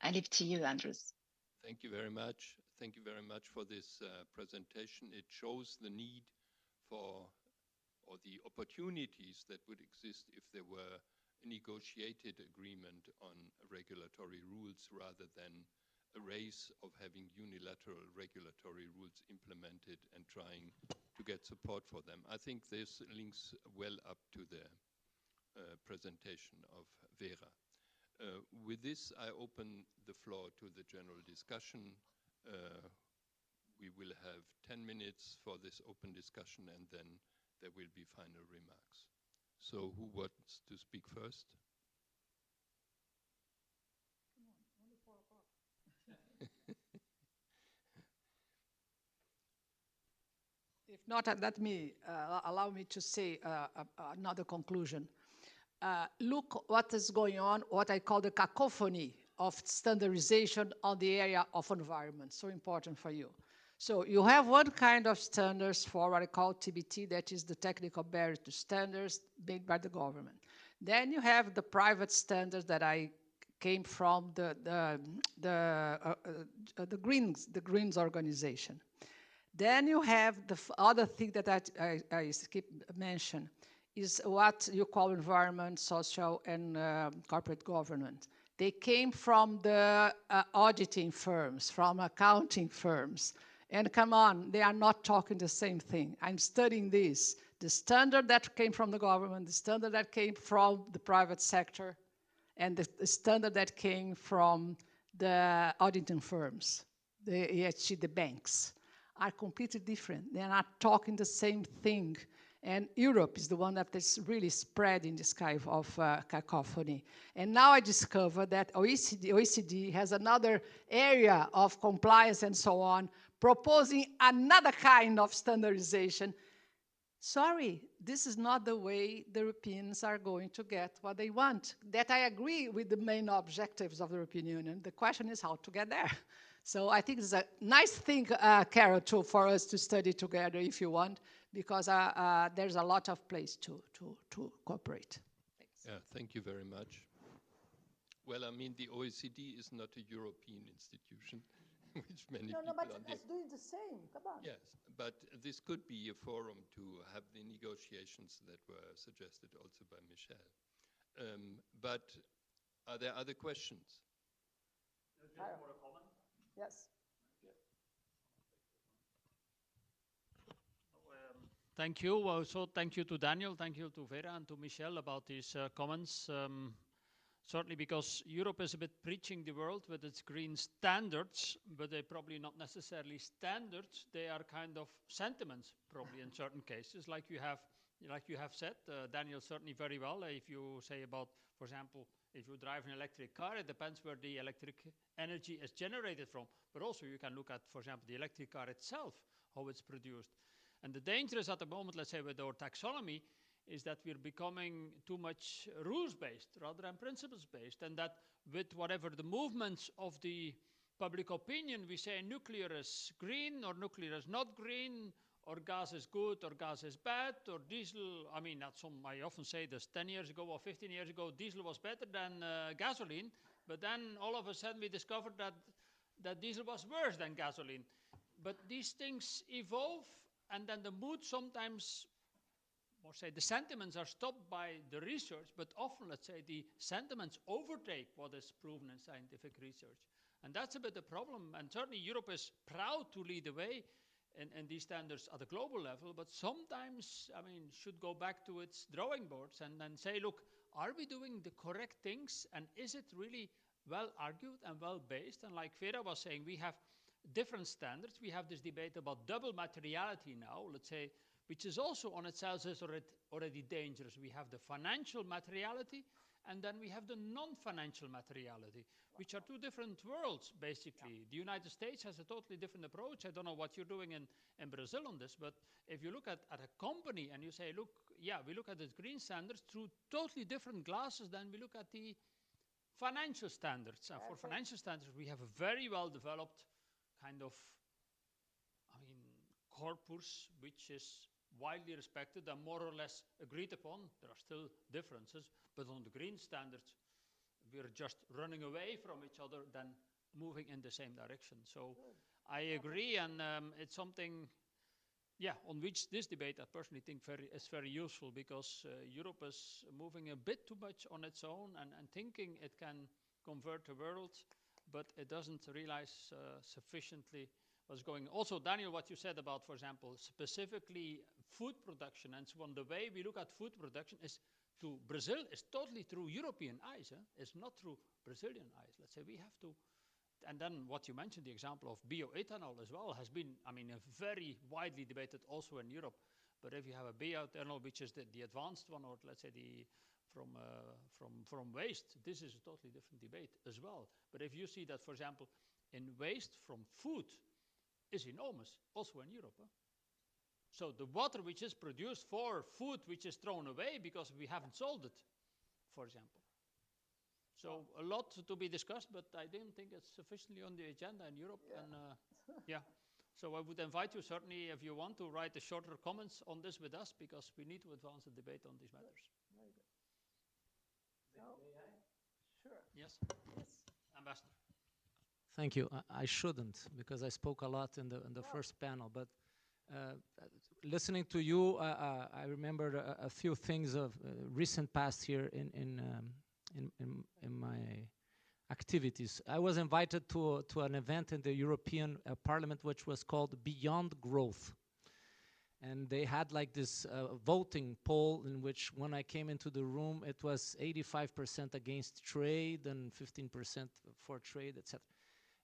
I leave to you, Andres.
Thank you very much. Thank you very much for this presentation. It shows the need for, or the opportunities that would exist if there were a negotiated agreement on regulatory rules rather than a race of having unilateral regulatory rules implemented and trying to get support for them. I think this links well up to the presentation of Vera. With this, I open the floor to the general discussion. We will have 10 minutes for this open discussion, and then there will be final remarks. So who wants to speak first?
If not, let me allow me to say another conclusion. Look what is going on, what I call the cacophony of standardization on the area of environment, so important for you. So you have one kind of standards for what I call TBT, that is the technical barrier to standards made by the government. Then you have the private standards that I came from the Greens organization. Then you have the other thing that I skip mention is what you call environment, social, and corporate governance. They came from the auditing firms, from accounting firms. And come on, they are not talking the same thing. I'm studying this. The standard that came from the government, the standard that came from the private sector, and the standard that came from the auditing firms, the banks, are completely different. They are not talking the same thing. And Europe is the one that is really spreading this kind of cacophony. And now I discover that OECD has another area of compliance and so on, proposing another kind of standardization. Sorry, this is not the way the Europeans are going to get what they want. That I agree with the main objectives of the European Union. The question is how to get there. So I think it's a nice thing, Carol, for us to study together if you want, because there's a lot of place to cooperate. Thanks.
Yeah, thank you very much. Well, I mean, the OECD is not a European institution, which many people
but it's doing the same. Come on.
Yes, but this could be a forum to have the negotiations that were suggested also by Michel. But are there other questions?
Just for a comment.
Yes.
Thank you. Also, thank you to Daniel, thank you to Vera and to Michel about these comments. Certainly because Europe is a bit preaching the world with its green standards, but they're probably not necessarily standards. They are kind of sentiments, probably in certain cases, like you have said, Daniel, certainly very well. If you say about, for example, if you drive an electric car, it depends where the electric energy is generated from. But also you can look at, for example, the electric car itself, how it's produced. And the danger is at the moment, let's say, with our taxonomy, is that we're becoming too much rules-based rather than principles-based, and that with whatever the movements of the public opinion, we say nuclear is green or nuclear is not green, or gas is good or gas is bad, or diesel, I mean, I often say this, 10 years ago or 15 years ago, diesel was better than gasoline, but then all of a sudden we discovered that diesel was worse than gasoline. But these things evolve, and then the mood sometimes, or say the sentiments are stopped by the research, but often, let's say, the sentiments overtake what is proven in scientific research. And that's a bit the problem, and certainly Europe is proud to lead the way in these standards at a global level, but sometimes, I mean, should go back to its drawing boards and then say, look, are we doing the correct things, and is it really well argued and well based? And like Vera was saying, we have different standards. We have this debate about double materiality now, let's say, which is also on itself is already dangerous. We have the financial materiality, and then we have the non-financial materiality, which are two different worlds, basically. The United States has a totally different approach. I don't know what you're doing in Brazil on this, but if you look at a company and you say, look, yeah, we look at the green standards through totally different glasses than we look at the financial standards. And for financial standards, we have a very well-developed kind of, corpus, which is widely respected and more or less agreed upon. There are still differences, but on the green standards, we're just running away from each other than moving in the same direction. So I agree, and it's something, on which this debate I personally think is very useful, because Europe is moving a bit too much on its own and thinking it can convert the world, but it doesn't realize sufficiently what's going on. Also, Daniel, what you said about, for example, specifically food production and so on, the way we look at food production is to Brazil is totally through European eyes. It's not through Brazilian eyes. Let's say we have to, and then what you mentioned, the example of bioethanol as well has been, a very widely debated also in Europe. But if you have a bioethanol, which is the advanced one, or let's say from waste, this is a totally different debate as well. But if you see that, for example, in waste from food is enormous, also in Europe. So the water which is produced for food which is thrown away because we haven't sold it, for example. So a lot to be discussed, but I didn't think it's sufficiently on the agenda in Europe. Yeah. And so I would invite you, certainly, if you want to write a shorter comments on this with us, because we need to advance the debate on these matters.
Very good. Sure.
Yes. Ambassador.
Thank you. I shouldn't, because I spoke a lot in the first panel, but listening to you, I remembered a few things of recent past here in my activities. I was invited to an event in the European Parliament which was called Beyond Growth. And they had like this voting poll in which when I came into the room, it was 85% against trade and 15% for trade, etc.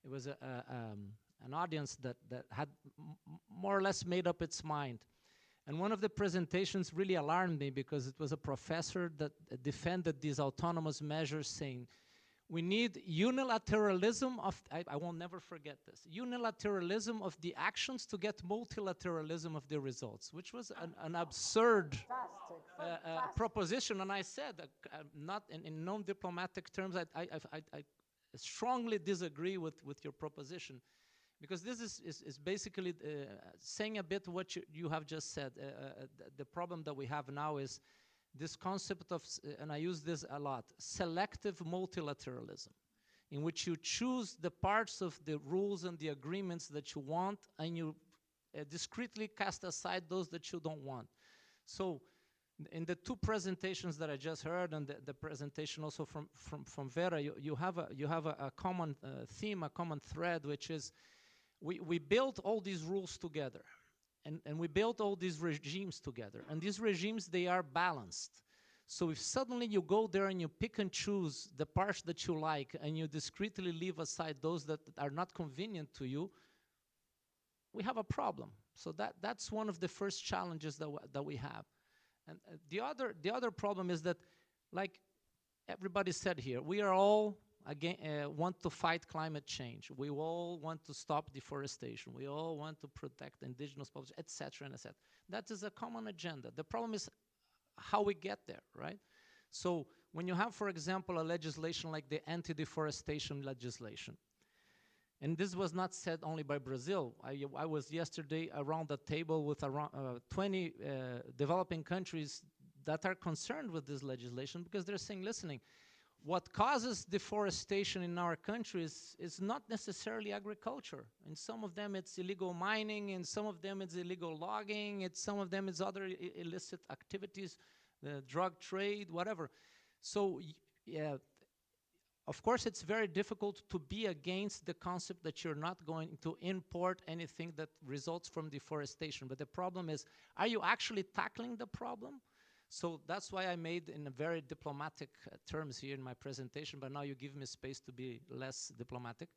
It was an audience that had more or less made up its mind. And one of the presentations really alarmed me because it was a professor that defended these autonomous measures, saying, we need unilateralism of, I will never forget this, unilateralism of the actions to get multilateralism of the results, which was an absurd proposition. And I said, not in non-diplomatic terms, I strongly disagree with your proposition, because this is basically saying a bit what you have just said. The problem that we have now is this concept of, and I use this a lot, selective multilateralism, in which you choose the parts of the rules and the agreements that you want, and you discreetly cast aside those that you don't want. So in the two presentations that I just heard, and the presentation also from Vera, you have a common theme, a common thread, which is we built all these rules together. And we built all these regimes together. And these regimes, they are balanced. So if suddenly you go there and you pick and choose the parts that you like, and you discreetly leave aside those that are not convenient to you, we have a problem. So that's one of the first challenges that we have. And the other problem is that, like everybody said here, we are all again, want to fight climate change. We all want to stop deforestation. We all want to protect indigenous populations, etc., and etc. That is a common agenda. The problem is how we get there, right? So when you have, for example, a legislation like the anti-deforestation legislation, and this was not said only by Brazil. I was yesterday around the table with around 20 developing countries that are concerned with this legislation, because they're saying, listening, what causes deforestation in our countries is not necessarily agriculture. In some of them it's illegal mining, in some of them it's illegal logging, some of them it's other illicit activities, drug trade, whatever. So yeah, of course it's very difficult to be against the concept that you're not going to import anything that results from deforestation. But the problem is, are you actually tackling the problem? So that's why I made in a very diplomatic terms here in my presentation, but now you give me space to be less diplomatic,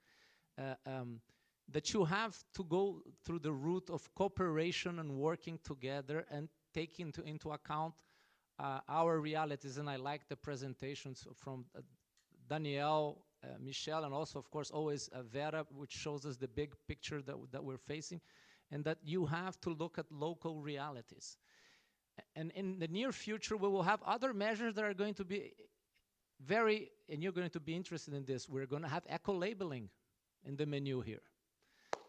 that you have to go through the route of cooperation and working together and take into account our realities. And I like the presentations from Danielle, Michelle, and also, of course, always Vera, which shows us the big picture that we're facing, and that you have to look at local realities. And in the near future, we will have other measures that are going to be very, and you're going to be interested in this, we're going to have eco-labeling in the menu here.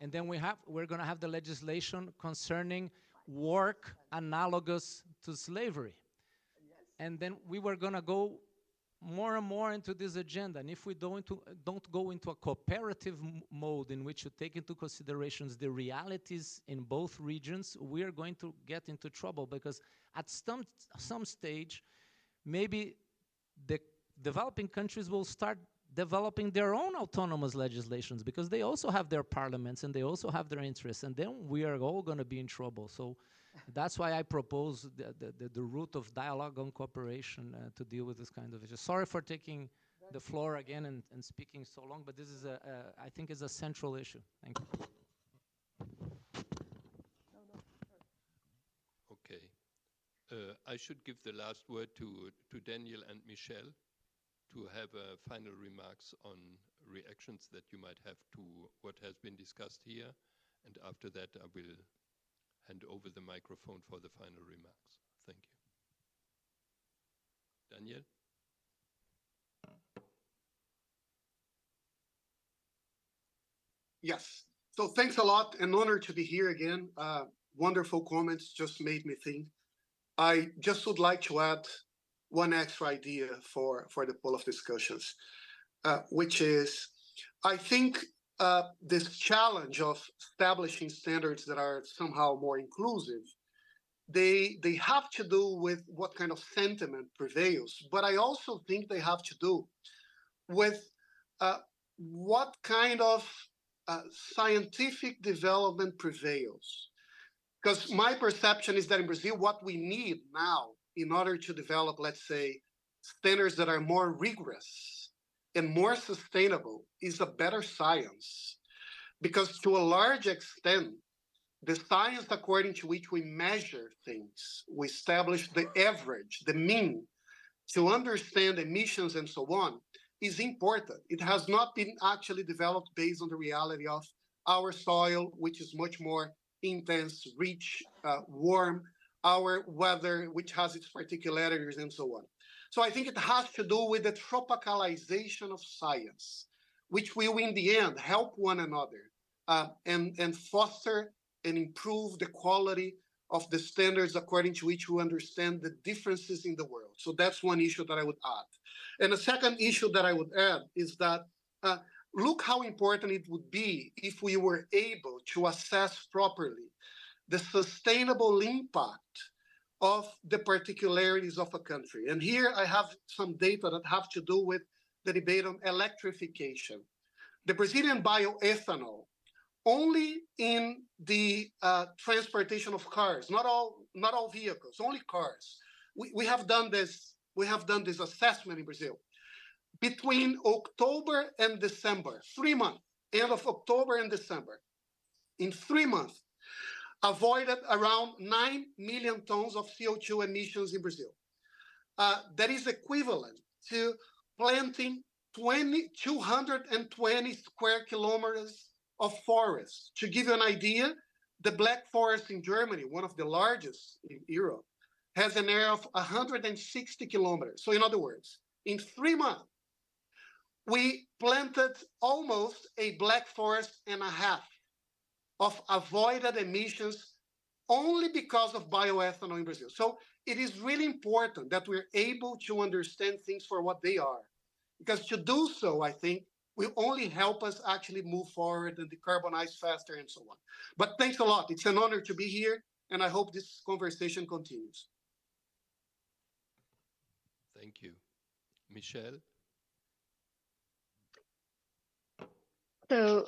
And then we're going to have the legislation concerning work analogous to slavery. And then we were going to go more and more into this agenda. And if we don't go into a cooperative mode in which you take into considerations the realities in both regions, we are going to get into trouble, because at some stage, maybe the developing countries will start developing their own autonomous legislations, because they also have their parliaments and they also have their interests, and then we are all going to be in trouble. So that's why I propose the route of dialogue and cooperation to deal with this kind of issue. Sorry for taking the floor again and speaking so long, but this is, I think, is a central issue. Thank you.
Okay. I should give the last word to Daniel and Michelle to have final remarks on reactions that you might have to what has been discussed here. And after that, I will hand over the microphone for the final remarks. Thank you. Daniel?
Yes. So thanks a lot. An honor to be here again. Wonderful comments just made me think. I just would like to add
one extra idea for the pool of discussions, which is, I think this challenge of establishing standards that are somehow more inclusive, they have to do with what kind of sentiment prevails, but I also think they have to do with what kind of scientific development prevails. Because my perception is that in Brazil, what we need now in order to develop, let's say, standards that are more rigorous and more sustainable is a better science. Because to a large extent, the science according to which we measure things, we establish the average, the mean, to understand emissions and so on, is important. It has not been actually developed based on the reality of our soil, which is much more intense, rich, warm, our weather, which has its particularities and so on. So I think it has to do with the tropicalization of science, which will in the end help one another and foster and improve the quality of the standards according to which we understand the differences in the world. So that's one issue that I would add. And the second issue that I would add is that look how important it would be if we were able to assess properly the sustainable impact of the particularities of a country. And here I have some data that have to do with the debate on electrification. The Brazilian bioethanol, only in the transportation of cars, not all vehicles, only cars. We have done this assessment in Brazil. Between October and December, 3 months, end of October and December, in 3 months, avoided around 9 million tons of CO2 emissions in Brazil. That is equivalent to planting 220 square kilometers of forest. To give you an idea, the Black Forest in Germany, one of the largest in Europe, has an area of 160 kilometers. So in other words, in 3 months, we planted almost a Black Forest and a half of avoided emissions only because of bioethanol in Brazil. So it is really important that we're able to understand things for what they are. Because to do so, I think, will only help us actually move forward and decarbonize faster and so on. But thanks a lot. It's an honor to be here, and I hope this conversation continues.
Thank you. Michelle?
So,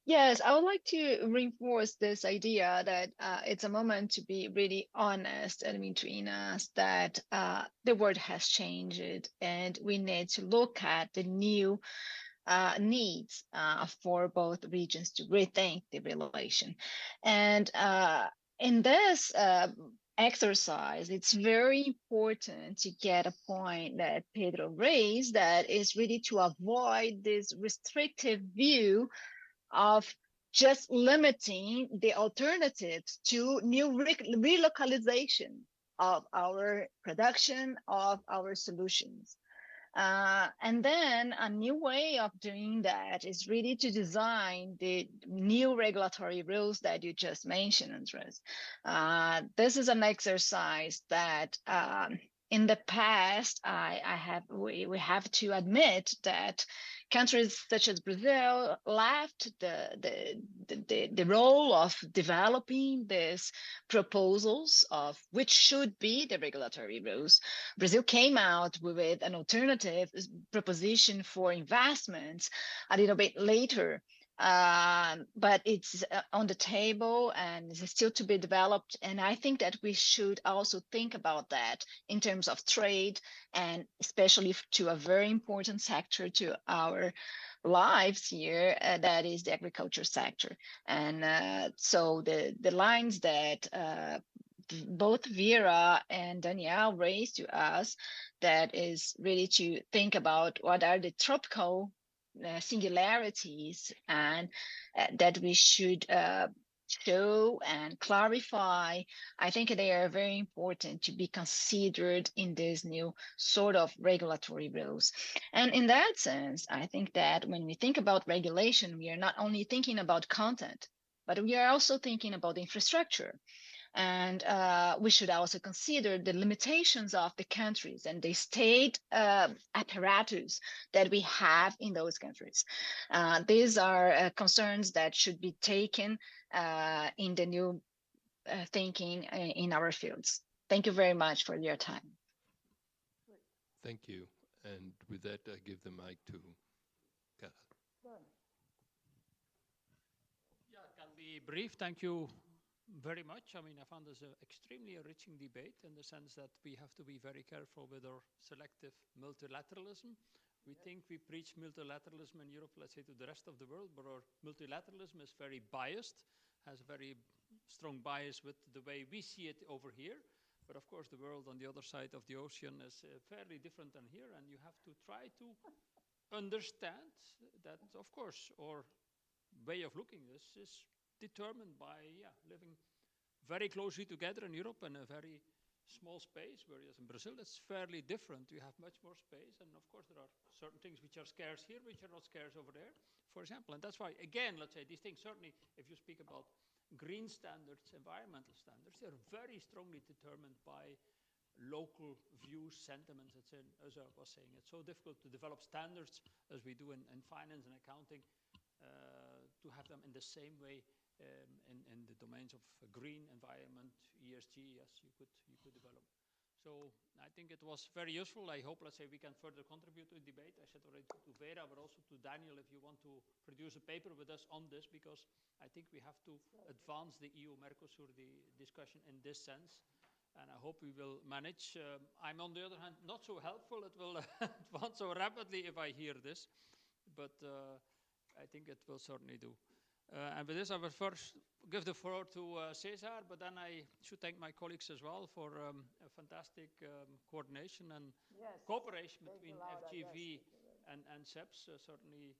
yes, I would like to reinforce this idea that it's a moment to be really honest between us, that the world has changed and we need to look at the new needs for both regions to rethink the relation. And in this exercise, it's very important to get a point that Pedro raised, that is really to avoid this restrictive view of just limiting the alternatives to new relocalization of our production, of our solutions. And then a new way of doing that is really to design the new regulatory rules that you just mentioned, Andres. This is an exercise that in the past, we have to admit that countries such as Brazil left the role of developing these proposals of which should be the regulatory rules. Brazil came out with an alternative proposition for investments a little bit later. But it's on the table and is still to be developed. And I think that we should also think about that in terms of trade, and especially to a very important sector to our lives here, that is the agriculture sector. And so the lines that both Vera and Danielle raised to us, that is really to think about what are the tropical singularities, and that we should show and clarify. I think they are very important to be considered in this new sort of regulatory rules. And in that sense, I think that when we think about regulation, we are not only thinking about content, but we are also thinking about infrastructure. And we should also consider the limitations of the countries and the state apparatus that we have in those countries. These are concerns that should be taken in the new thinking in our fields. Thank you very much for your time.
Thank you. And with that, I give the mic to Gerhard.
Yeah, it can be brief. Thank you very much. I mean, I found this an extremely enriching debate in the sense that we have to be very careful with our selective multilateralism. We think we preach multilateralism in Europe, let's say, to the rest of the world, but our multilateralism is very biased, has a very strong bias with the way we see it over here. But of course, the world on the other side of the ocean is fairly different than here, and you have to try to understand that, of course, our way of looking at this is determined by living very closely together in Europe in a very small space, whereas in Brazil it's fairly different. You have much more space, and of course there are certain things which are scarce here, which are not scarce over there, for example. And that's why, again, let's say these things, certainly if you speak about green standards, environmental standards, they're very strongly determined by local views, sentiments, as I was saying. It's so difficult to develop standards as we do in finance and accounting, to have them in the same way in the domains of green environment, ESG, yes, you could develop. So I think it was very useful. I hope, let's say, we can further contribute to the debate. I said already to Vera, but also to Daniel, if you want to produce a paper with us on this, because I think we have to advance the EU-Mercosur discussion in this sense. And I hope we will manage. I'm, on the other hand, not so helpful. It will advance so rapidly if I hear this, but I think it will certainly do. And with this, I will first give the floor to Cesar, but then I should thank my colleagues as well for a fantastic coordination and cooperation between FGV and CEPS, certainly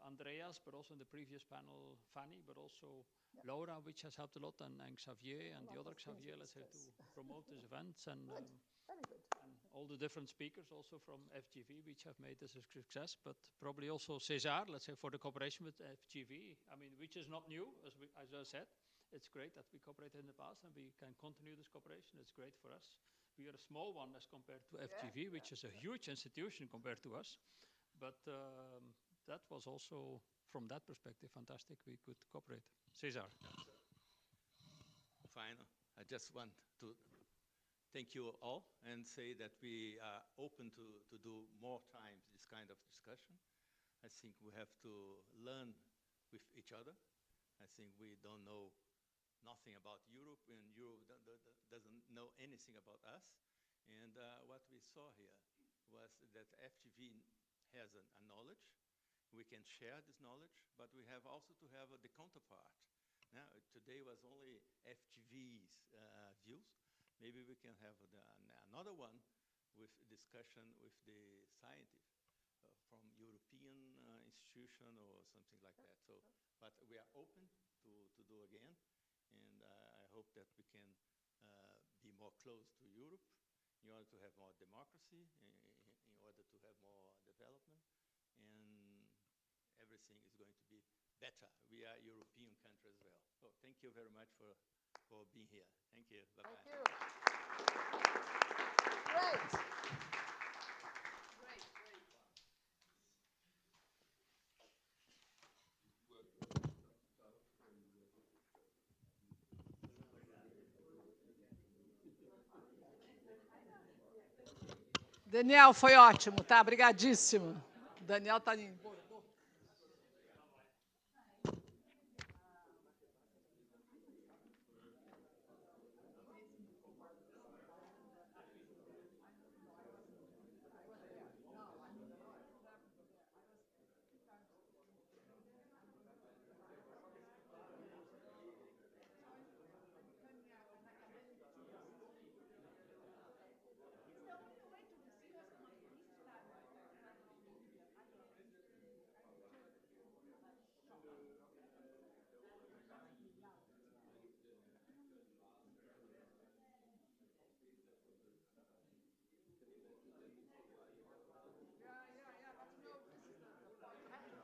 Andreas, but also in the previous panel, Fanny, but also Laura, which has helped a lot, and Xavier and the other Xavier, let's say, to promote this event, and all the different speakers also from FGV, which have made this a success, but probably also Cesar, let's say, for the cooperation with FGV, I mean, which is not new, as I said. It's great that we cooperated in the past and we can continue this cooperation. It's great for us. We are a small one as compared to FGV, which is a huge institution compared to us, but that was also, from that perspective, fantastic. We could cooperate. Cesar.
Fine. I just want to thank you all and say that we are open to do more times this kind of discussion. I think we have to learn with each other. I think we don't know nothing about Europe, and Europe doesn't know anything about us. And what we saw here was that FGV has a knowledge. We can share this knowledge, but we have also to have the counterpart. Now, today was only FGV's views. Maybe we can have another one with discussion with the scientists from European institution or something like that. So, but we are open to do again, and I hope that we can be more close to Europe in order to have more democracy, in order to have more development, and everything is going to be better. We are a European country as well. So thank you very much for being here. Thank you. Bye-bye.
Thank you. Great. Great. Daniel, foi ótimo, tá? Obrigadíssimo. Daniel tá em